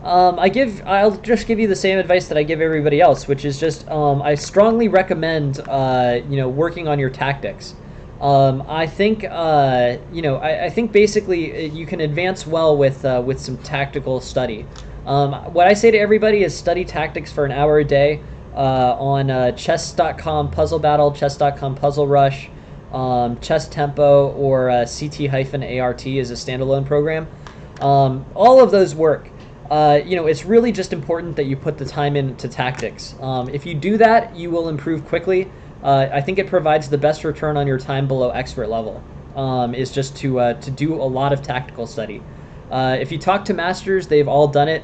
I'll just give you the same advice that I give everybody else, which is just I strongly recommend working on your tactics. I think I think basically you can advance well with some tactical study. What I say to everybody is study tactics for an hour a day on chess.com Puzzle Battle, chess.com Puzzle Rush, Chess Tempo, or CT-ART is a standalone program. All of those work. It's really just important that you put the time into tactics. If you do that, you will improve quickly. I think it provides the best return on your time below expert level, is just to do a lot of tactical study. If you talk to masters, they've all done it.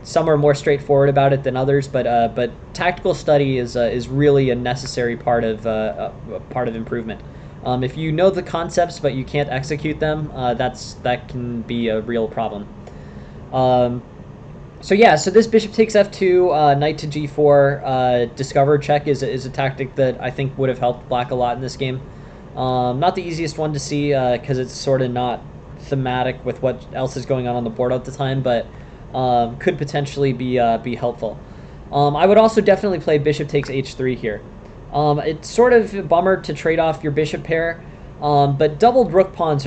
Some are more straightforward about it than others, but tactical study is really a necessary part of improvement. If you know the concepts but you can't execute them, that can be a real problem. So this bishop takes f2, knight to g4, discover check is a tactic that I think would have helped black a lot in this game. Not the easiest one to see because it's sort of not thematic with what else is going on the board at the time, but could potentially be helpful. I would also definitely play bishop takes h3 here. It's sort of a bummer to trade off your bishop pair, but doubled rook pawns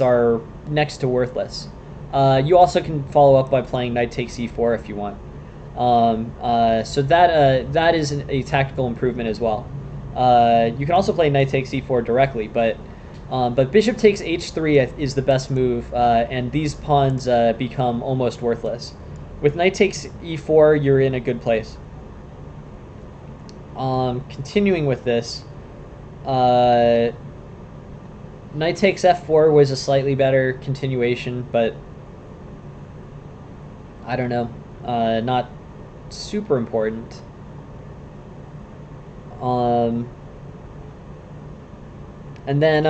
are next to worthless. You also can follow up by playing knight takes e4 if you want. So that is a tactical improvement as well. You can also play knight takes e4 directly, but bishop takes h3 is the best move, and these pawns become almost worthless. With knight takes e4, you're in a good place. Continuing with this, knight takes f4 was a slightly better continuation, but I don't know, not super important. And then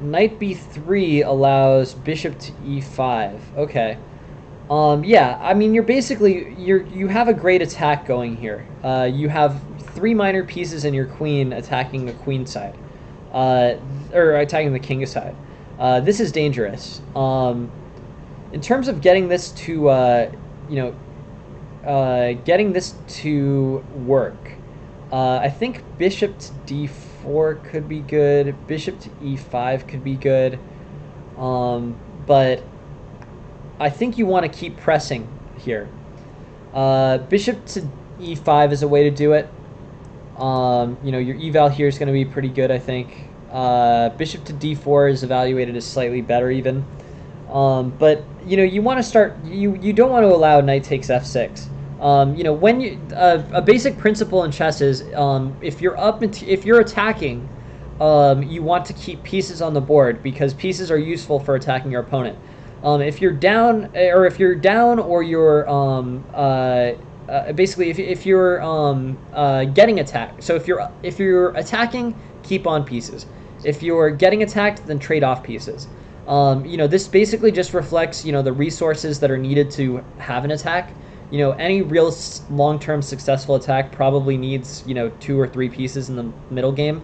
knight b3 allows bishop to e5. Okay. I mean, you have a great attack going here. You have 3 minor pieces in your queen attacking the queen side, or attacking the king side. This is dangerous. In terms of getting this to, getting this to work, I think bishop to d4 could be good. Bishop to e5 could be good. But I think you want to keep pressing here. Bishop to e5 is a way to do it. Your eval here is going to be pretty good, I think. Bishop to d4 is evaluated as slightly better even. But you want to start. You don't want to allow knight takes f6. When a basic principle in chess is if you're attacking, you want to keep pieces on the board because pieces are useful for attacking your opponent. If you're down, or you're basically if you're getting attacked. So if you're attacking, keep on pieces. If you're getting attacked, then trade off pieces. This basically just reflects, the resources that are needed to have an attack. Any real long-term successful attack probably needs, 2 or 3 pieces in the middle game.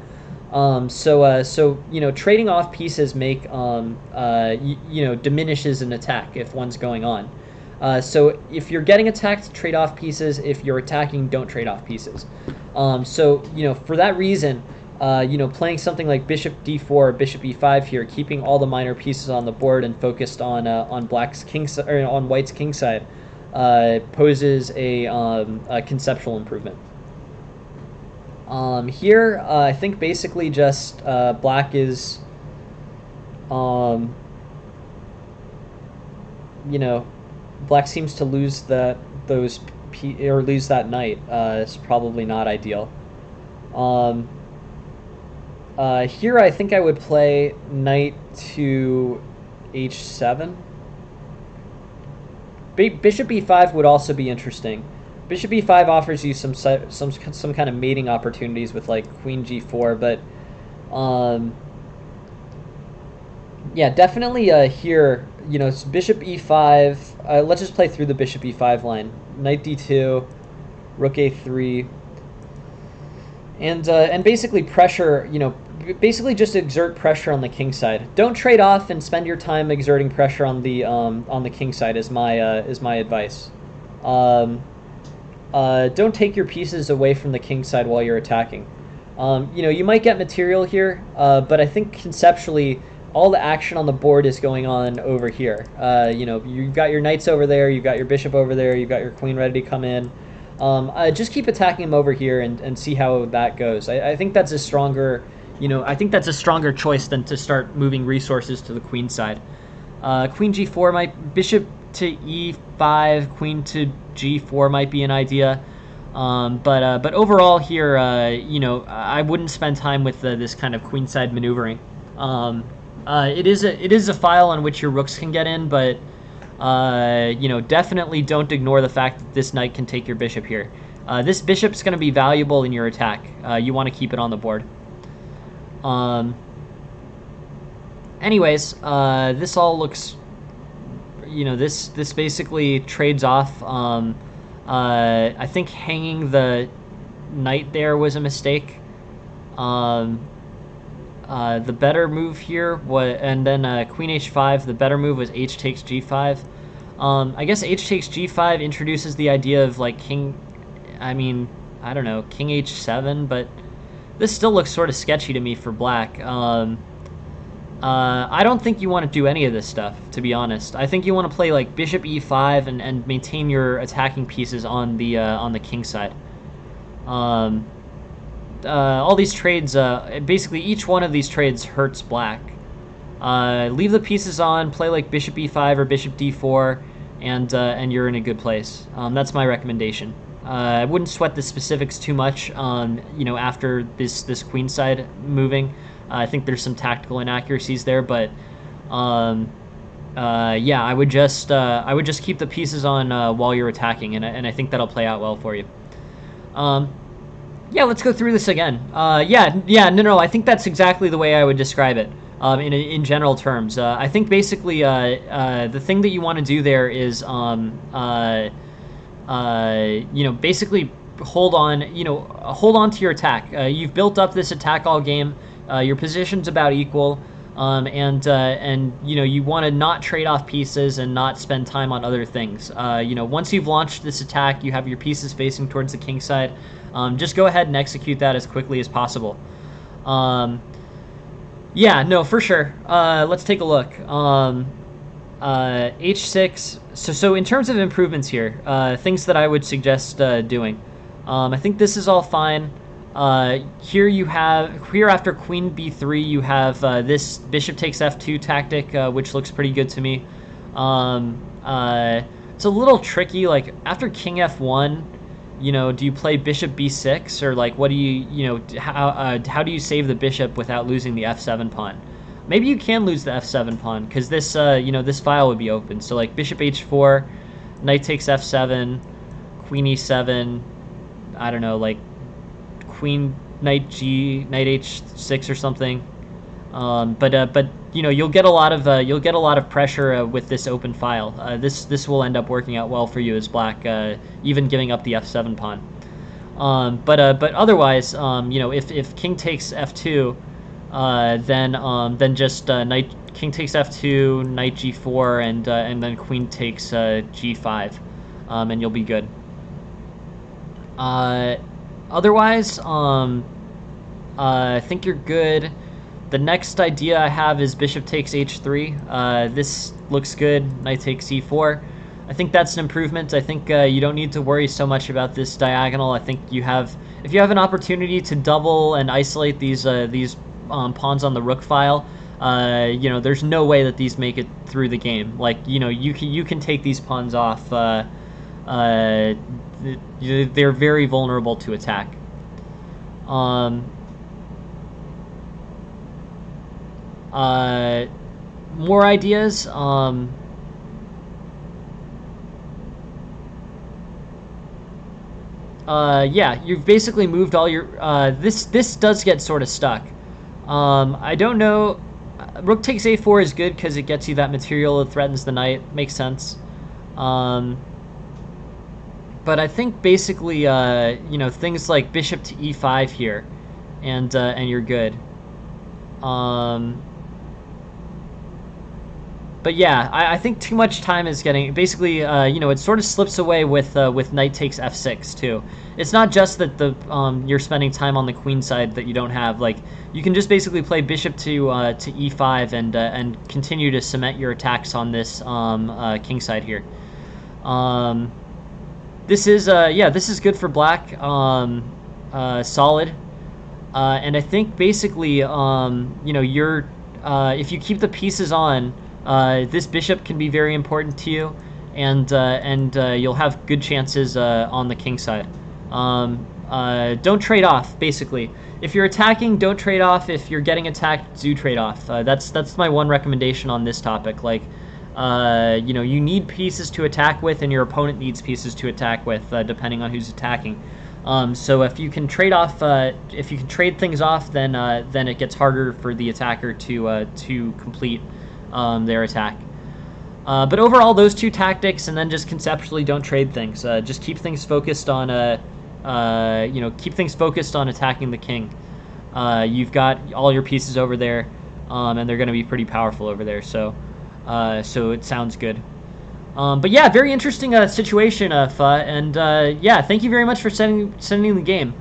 Trading off pieces diminishes an attack if one's going on. So if you're getting attacked, trade off pieces. If you're attacking, don't trade off pieces. For that reason, playing something like Bishop D4 or Bishop E5 here, keeping all the minor pieces on the board and focused on Black's king or on White's king side, poses a conceptual improvement. Here, I think basically just Black is, Black seems to lose lose that knight. It's probably not ideal. Here, I think I would play knight to h7. Bishop e5 would also be interesting. Bishop e5 offers you some kind of mating opportunities with like queen g4, but yeah, definitely here, it's bishop e5. Let's just play through the bishop e5 line. Knight d2, rook a3, and basically pressure, basically just exert pressure on the king side. Don't trade off and spend your time exerting pressure on the king side is my advice. Don't take your pieces away from the king side while you're attacking. You might get material here, but I think conceptually all the action on the board is going on over here. You've got your knights over there, you've got your bishop over there, you've got your queen ready to come in. Just keep attacking him over here and see how that goes. I think that's a stronger, I think that's a stronger choice than to start moving resources to the queen side. Queen g4 bishop to e5, queen to g4 might be an idea. But overall here, I wouldn't spend time with this kind of queenside maneuvering. It is a file on which your rooks can get in, but definitely don't ignore the fact that this knight can take your bishop here. This bishop's going to be valuable in your attack. You want to keep it on the board. Anyways, this all looks, this basically trades off. I think hanging the knight there was a mistake. The better move here was, and then queen h5, the better move was h takes g5. I guess h takes g5 introduces the idea of like king h7, but this still looks sort of sketchy to me for Black. I don't think you want to do any of this stuff, to be honest. I think you want to play like bishop e5 and maintain your attacking pieces on the king side. All these trades, basically each one of these trades hurts Black. Leave the pieces on, play like bishop e5 or bishop d4, and you're in a good place. That's my recommendation. I wouldn't sweat the specifics too much. After this queen side moving, I think there's some tactical inaccuracies there, but yeah, I would just keep the pieces on while you're attacking, and I think that'll play out well for you. Yeah, let's go through this again. No, I think that's exactly the way I would describe it. In general terms, I think basically the thing that you want to do there is basically hold on to your attack. You've built up this attack all game. Your position's about equal, and you want to not trade off pieces and not spend time on other things. Once you've launched this attack, you have your pieces facing towards the king side. Just go ahead and execute that as quickly as possible. Yeah, no, for sure. Let's take a look. H6. So in terms of improvements here, things that I would suggest doing. I think this is all fine. Here after queen b3, you have this bishop takes f2 tactic, which looks pretty good to me. It's a little tricky. Like after king f1, do you play bishop b6, or like what do you how do you save the bishop without losing the f7 pawn? Maybe you can lose the f7 pawn because this this file would be open. So like bishop h4, knight takes f7, queen e7. I don't know, like queen knight h6 or something. But you know, you'll get a lot of pressure with this open file. This will end up working out well for you as black, even giving up the f7 pawn. But otherwise, you know, if king takes f2, then just knight king takes f2, knight g4, and then queen takes g5, and you'll be good. Otherwise, I think you're good. The next idea I have is bishop takes h3. This looks good. Knight takes e4. I think that's an improvement. I think you don't need to worry so much about this diagonal. I think if you have an opportunity to double and isolate these pawns on the rook file, you know, there's no way that these make it through the game. Like, you know, you can take these pawns off. They're very vulnerable to attack. More ideas. Yeah, you've basically moved all your. This does get sort of stuck. I don't know. Rook takes a4 is good because it gets you that material that threatens the knight. Makes sense. But I think basically, you know, things like bishop to e5 here, and you're good. But yeah, I think too much time is getting basically. You know, it sort of slips away with knight takes f6 too. It's not just that you're spending time on the queen side that you don't have. Like, you can just basically play bishop to e5 and continue to cement your attacks on this king side here. This is yeah, this is good for black. Solid. And I think basically, you know, you're if you keep the pieces on. This bishop can be very important to you, and you'll have good chances on the king side. Don't trade off, basically. If you're attacking, don't trade off. If you're getting attacked, do trade off. That's my one recommendation on this topic. Like, you know, you need pieces to attack with, and your opponent needs pieces to attack with, depending on who's attacking. So if you can trade off, if you can trade things off, then it gets harder for the attacker to complete their attack. But overall, those two tactics, and then just conceptually don't trade things. Just keep things focused on you know, keep things focused on attacking the king. You've got all your pieces over there, and they're going to be pretty powerful over there. So it sounds good. But yeah, very interesting situation, and yeah, thank you very much for sending the game.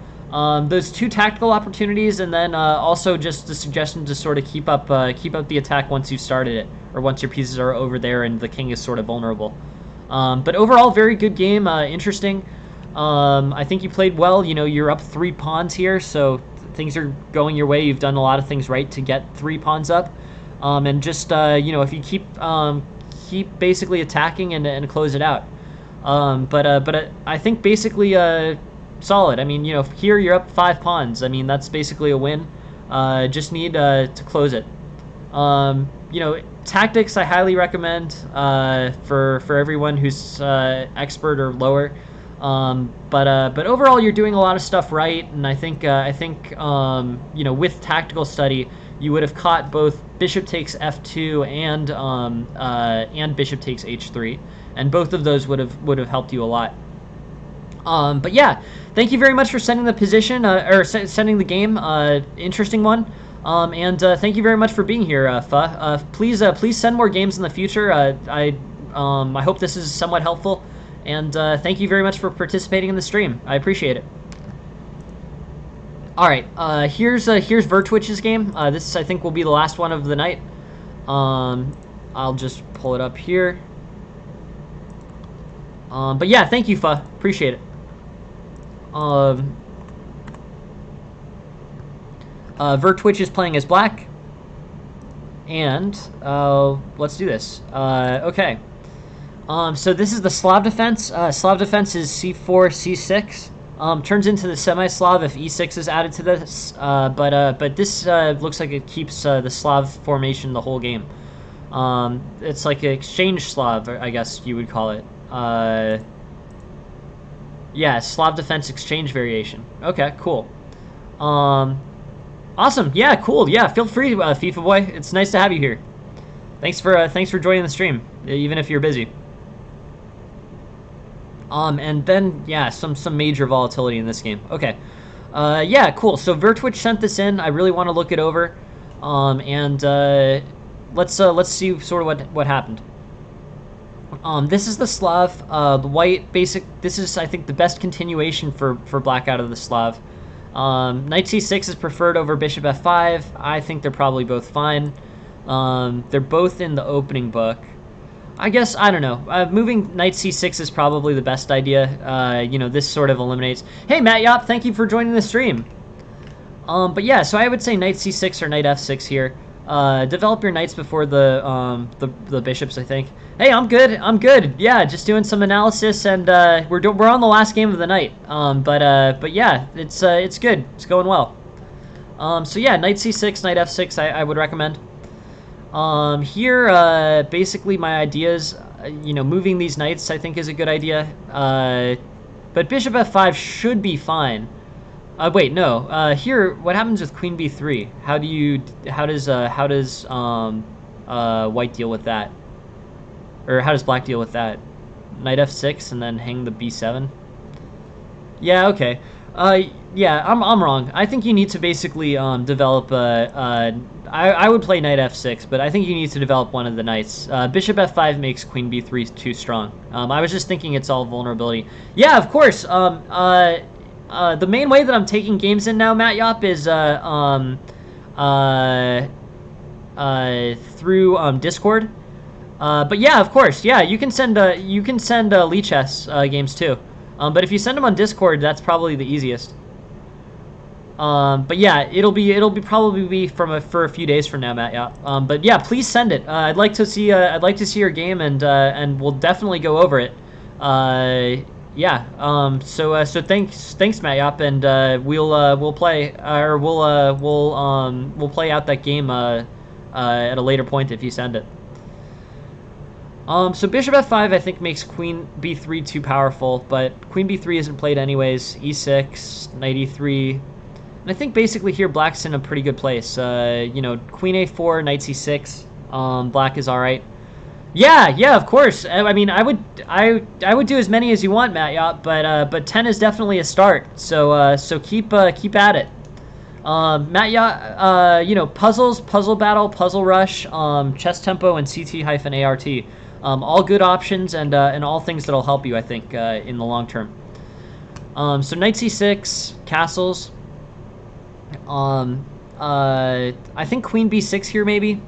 Those two tactical opportunities, and then also just the suggestion to sort of keep up the attack once you've started it, or once your pieces are over there and the king is sort of vulnerable. But overall, very good game, interesting. I think you played well. You know, you're up 3 pawns here, so things are going your way. You've done a lot of things right to get 3 pawns up, and just you know, if you keep basically attacking and close it out. But I think basically solid. I mean, you know, here you're up 5 pawns. I mean, that's basically a win. Just need to close it. You know, tactics I highly recommend for everyone who's expert or lower. But overall, you're doing a lot of stuff right, and I think you know, with tactical study, you would have caught both bishop takes f2 and bishop takes h3, and both of those would have helped you a lot. But yeah, thank you very much for sending the position or sending the game. Interesting one. And thank you very much for being here, Please send more games in the future. I hope this is somewhat helpful. And thank you very much for participating in the stream. I appreciate it. All right, here's Vertwich's game. This, I think, will be the last one of the night. I'll just pull it up here. But yeah, thank you, appreciate it. Vertwich is playing as black. And let's do this. Okay. So this is the Slav defense. Slav defense is c4, c6. Turns into the semi-Slav if e6 is added to this. But this looks like it keeps the Slav formation the whole game. It's like an exchange Slav, I guess you would call it. Yeah, Slav defense exchange variation. Okay, cool. Awesome. Yeah, cool. Yeah, feel free, FIFA boy. It's nice to have you here. Thanks for joining the stream, even if you're busy. And then yeah, some major volatility in this game. Okay. Yeah, cool. So Vertwitch sent this in. I really want to look it over. And let's see sort of what happened. This is the Slav, the white basic. This is, I think, the best continuation for black out of the Slav. Knight c6 is preferred over bishop f5. I think they're probably both fine. They're both in the opening book. I guess, I don't know. Moving knight c6 is probably the best idea. You know, this sort of eliminates... Hey, Matt Yop, thank you for joining the stream. But yeah, so I would say knight c6 or knight f6 here. Develop your knights before the bishops, I think. Hey, I'm good. Yeah, just doing some analysis, and we're on the last game of the night. But yeah, it's good. It's going well. So yeah, knight c6, knight f6, I would recommend. Here, basically my ideas, you know, moving these knights I think is a good idea. But bishop f5 should be fine. Wait, no. Here, what happens with queen b3? How does white deal with that? Or how does black deal with that? Knight f6 and then hang the b7? Yeah, okay. Yeah, I'm wrong. I think you need to basically develop I would play knight f6, but I think you need to develop one of the knights. Bishop f5 makes queen b3 too strong. I was just thinking it's all vulnerability. Yeah, of course. The main way that I'm taking games in now, Matt Yop, is through Discord. But yeah, of course. Yeah, you can send Lee Chess games too. But if you send them on Discord, that's probably the easiest. But yeah, it'll probably be for a few days from now, Matt. Yeah. But yeah, please send it. I'd like to see your game, and we'll definitely go over it. Yeah. So thanks, Matt Yop, and we'll play we'll play out that game at a later point if you send it. So bishop f5 I think makes queen b3 too powerful, but queen b3 isn't played anyways. e6, knight e3, and I think basically here black's in a pretty good place. You know, queen a4, knight c6. Black is all right. Yeah, of course. I mean, I would do as many as you want, Matt Yop, but 10 is definitely a start. So keep at it. Matt Yop, you know, puzzles, puzzle battle, puzzle rush, chess tempo, and CT-ART. All good options and all things that'll help you, I think, in the long term. So knight c6, castles. I think queen b6 here maybe.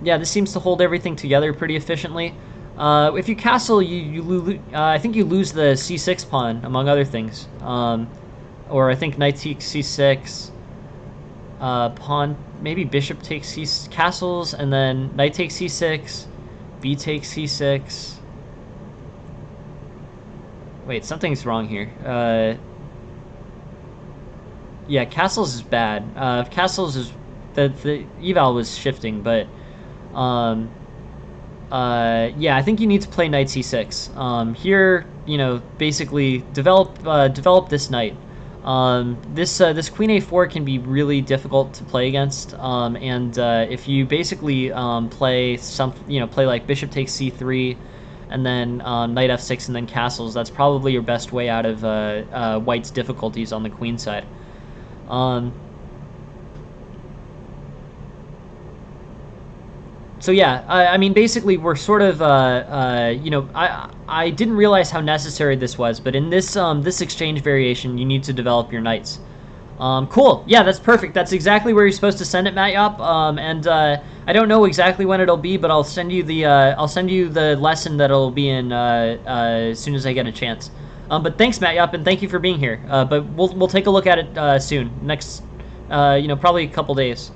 Yeah, this seems to hold everything together pretty efficiently. If you castle, I think you lose the c6 pawn, among other things. Or I think knight takes c6, pawn, maybe bishop takes castles, and then knight takes c6, b takes c6. Wait, something's wrong here. Yeah, castles is bad. Castles is the eval was shifting, but yeah, I think you need to play knight c6. Here, you know, basically develop this knight. This queen a4 can be really difficult to play against, and if you basically play like bishop takes c3, and then knight f6 and then castles, that's probably your best way out of white's difficulties on the queen side. So yeah, I mean, basically, we're sort of, you know, I didn't realize how necessary this was, but in this this exchange variation, you need to develop your knights. Cool. Yeah, that's perfect. That's exactly where you're supposed to send it, Matt Yop. And I don't know exactly when it'll be, but I'll send you the lesson that'll be in as soon as I get a chance. But thanks, Matt Yop, and thank you for being here. But we'll take a look at it soon. Next, you know, probably a couple days.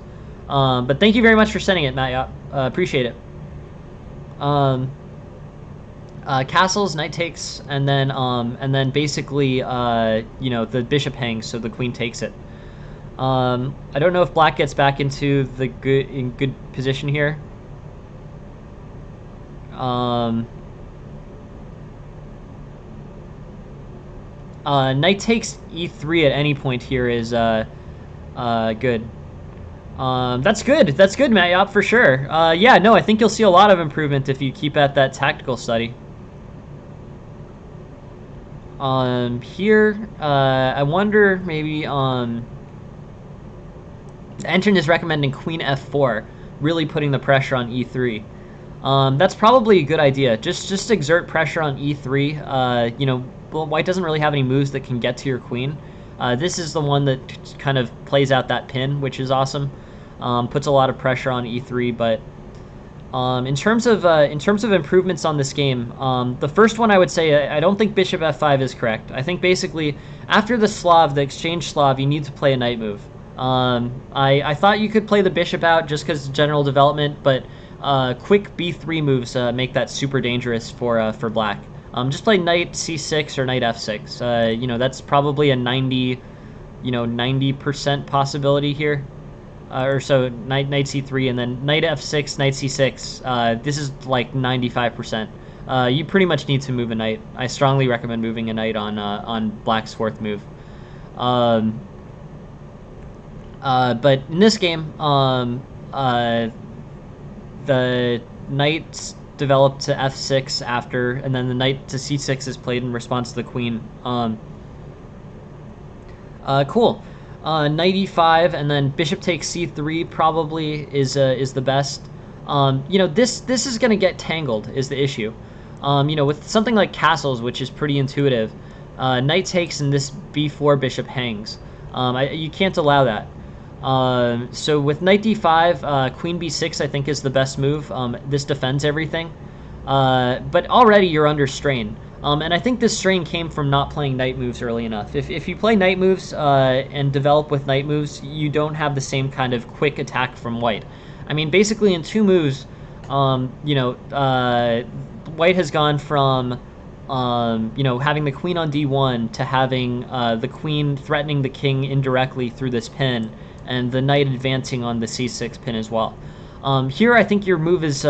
But thank you very much for sending it, Matt Yop. Appreciate it. Castles, knight takes, and then basically, you know, the bishop hangs, so the queen takes it. I don't know if black gets back into the good position here. Knight takes e3 at any point here is good. That's good. That's good, Matt Yop, for sure. Yeah, no, I think you'll see a lot of improvement if you keep at that tactical study. Here, I wonder maybe the engine is recommending Queen f4, really putting the pressure on e3. That's probably a good idea. Just exert pressure on e3. Well, white doesn't really have any moves that can get to your queen. This is the one that kind of plays out that pin, which is awesome. Puts a lot of pressure on e3, but in terms of improvements on this game, the first one I would say I don't think bishop f5 is correct. I think basically after the Slav, the exchange Slav, you need to play a knight move. I thought you could play the bishop out just because general development, but quick b3 moves make that super dangerous for black. Just play knight c6 or knight f6. That's probably a 90% possibility here. Or so knight c3 and then knight f6, knight c6. This is like 95%. You pretty much need to move a knight. I strongly recommend moving a knight on black's fourth move. But in this game, the knight developed to f6 after, and then the knight to c6 is played in response to the queen. Cool. Knight e5, and then bishop takes c3 probably is the best. This is going to get tangled is the issue. With something like castles, which is pretty intuitive, knight takes and this b4 bishop hangs. You can't allow that. So with knight d5, queen b6 I think is the best move. This defends everything. But already you're under strain. And I think this strain came from not playing knight moves early enough. If you play knight moves and develop with knight moves, you don't have the same kind of quick attack from white. I mean, basically in 2 moves, white has gone from having the queen on d1 to having the queen threatening the king indirectly through this pin, and the knight advancing on the c6 pin as well. Here, I think your move is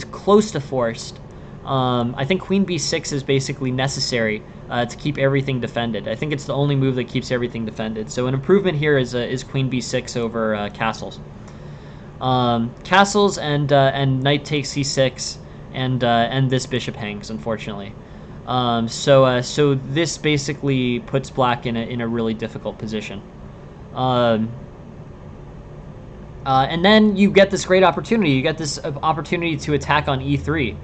close to forced. I think queen b6 is basically necessary to keep everything defended. I think it's the only move that keeps everything defended. So an improvement here is queen b6 over castles. Castles and knight takes c6, and this bishop hangs, unfortunately. So this basically puts black in a really difficult position. And then you get this great opportunity. You get this opportunity to attack on e3.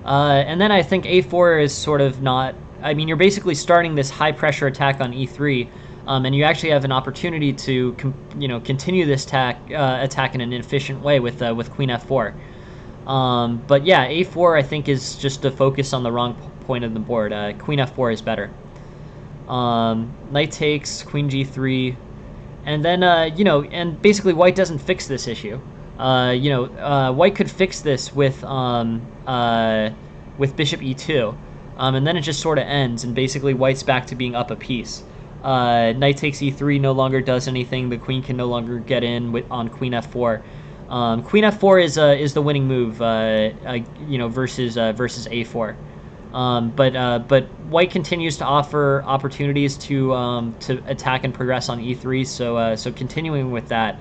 And then I think a4 is sort of not... I mean, you're basically starting this high-pressure attack on e3, and you actually have an opportunity to continue this attack in an efficient way with queen f4. But yeah, a4 I think is just a focus on the wrong point of the board. Queen f4 is better. Knight takes, queen g3... And then, and basically white doesn't fix this issue. White could fix this with bishop e2. And then it just sort of ends, and basically white's back to being up a piece. Knight takes e3 no longer does anything. The queen can no longer get in on queen f4. Queen f4 is the winning move, versus a4. But white continues to offer opportunities to attack and progress on e3. So continuing with that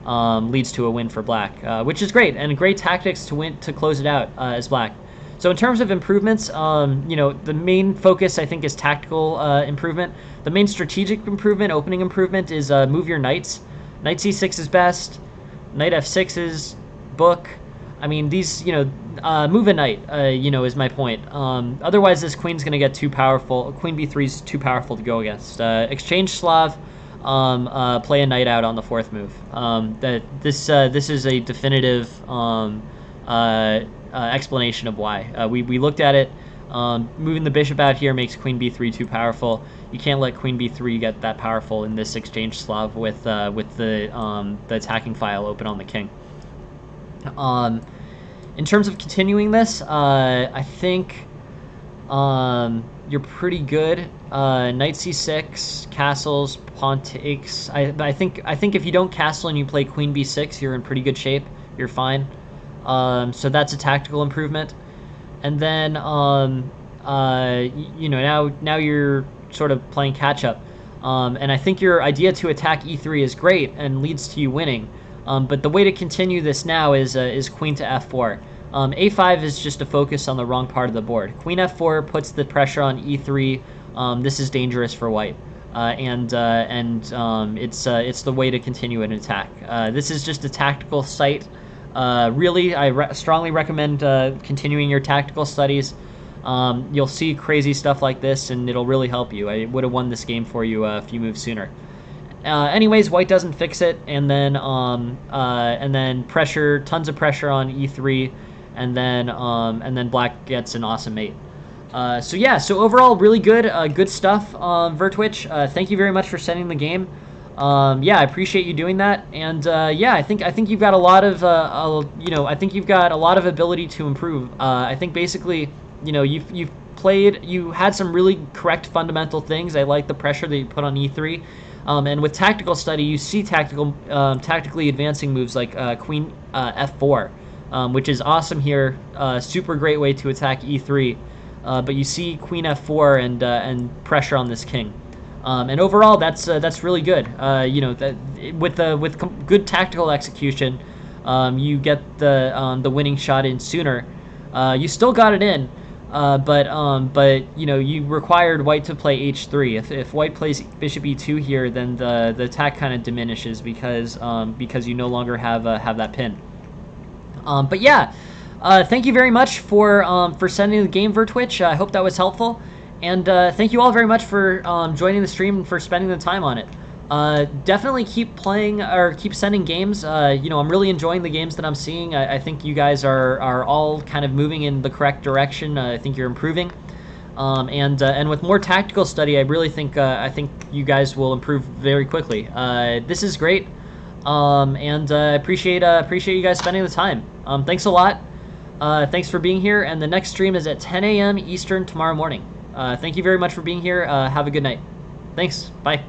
leads to a win for black, which is great, and great tactics to close it out as black. So in terms of improvements, the main focus I think is tactical improvement. The main strategic improvement, opening improvement, is move your knights. Knight c6 is best. Knight f6 is book. I mean, these, move a knight, is my point. Otherwise, this queen's going to get too powerful. Queen b3 is too powerful to go against. Exchange Slav, play a knight out on the fourth move. This is a definitive explanation of why. We looked at it. Moving the bishop out here makes queen b3 too powerful. You can't let queen b3 get that powerful in this exchange Slav with the attacking file open on the king. In terms of continuing this, I think you're pretty good. Knight c6, castles, pawn takes. I think if you don't castle and you play queen b6, you're in pretty good shape. You're fine. So that's a tactical improvement. And then now you're sort of playing catch up. And I think your idea to attack e3 is great and leads to you winning. But the way to continue this now is queen to f4. A5 is just a focus on the wrong part of the board. Queen f4 puts the pressure on e3. This is dangerous for white, it's the way to continue an attack. This is just a tactical site. Really, I strongly recommend continuing your tactical studies. You'll see crazy stuff like this, and it'll really help you. I would have won this game for you a few moves sooner. Anyways, white doesn't fix it, and then pressure, tons of pressure on e3, and then black gets an awesome mate. So overall, really good stuff, Vertwitch. Thank you very much for sending the game. I appreciate you doing that, and I think you've got a lot of I think you've got a lot of ability to improve. I think basically, you had some really correct fundamental things. I like the pressure that you put on e3. And with tactical study, you see tactically advancing moves like queen f4, which is awesome here. Super great way to attack e3. But you see queen f4 and pressure on this king. And overall, that's really good. With good tactical execution, you get the winning shot in sooner. You still got it in. But you required white to play h3. If white plays bishop e2 here, then the attack kind of diminishes because you no longer have that pin. Thank you very much for sending the game, Vertwitch. I hope that was helpful, and thank you all very much for joining the stream and for spending the time on it. Definitely keep playing or keep sending games. I'm really enjoying the games that I'm seeing. I think you guys are all kind of moving in the correct direction. I think you're improving. And with more tactical study, I really think I think you guys will improve very quickly. This is great. Appreciate you guys spending the time. Thanks a lot. Thanks for being here. And the next stream is at 10 a.m. Eastern tomorrow morning. Thank you very much for being here. Have a good night. Thanks. Bye.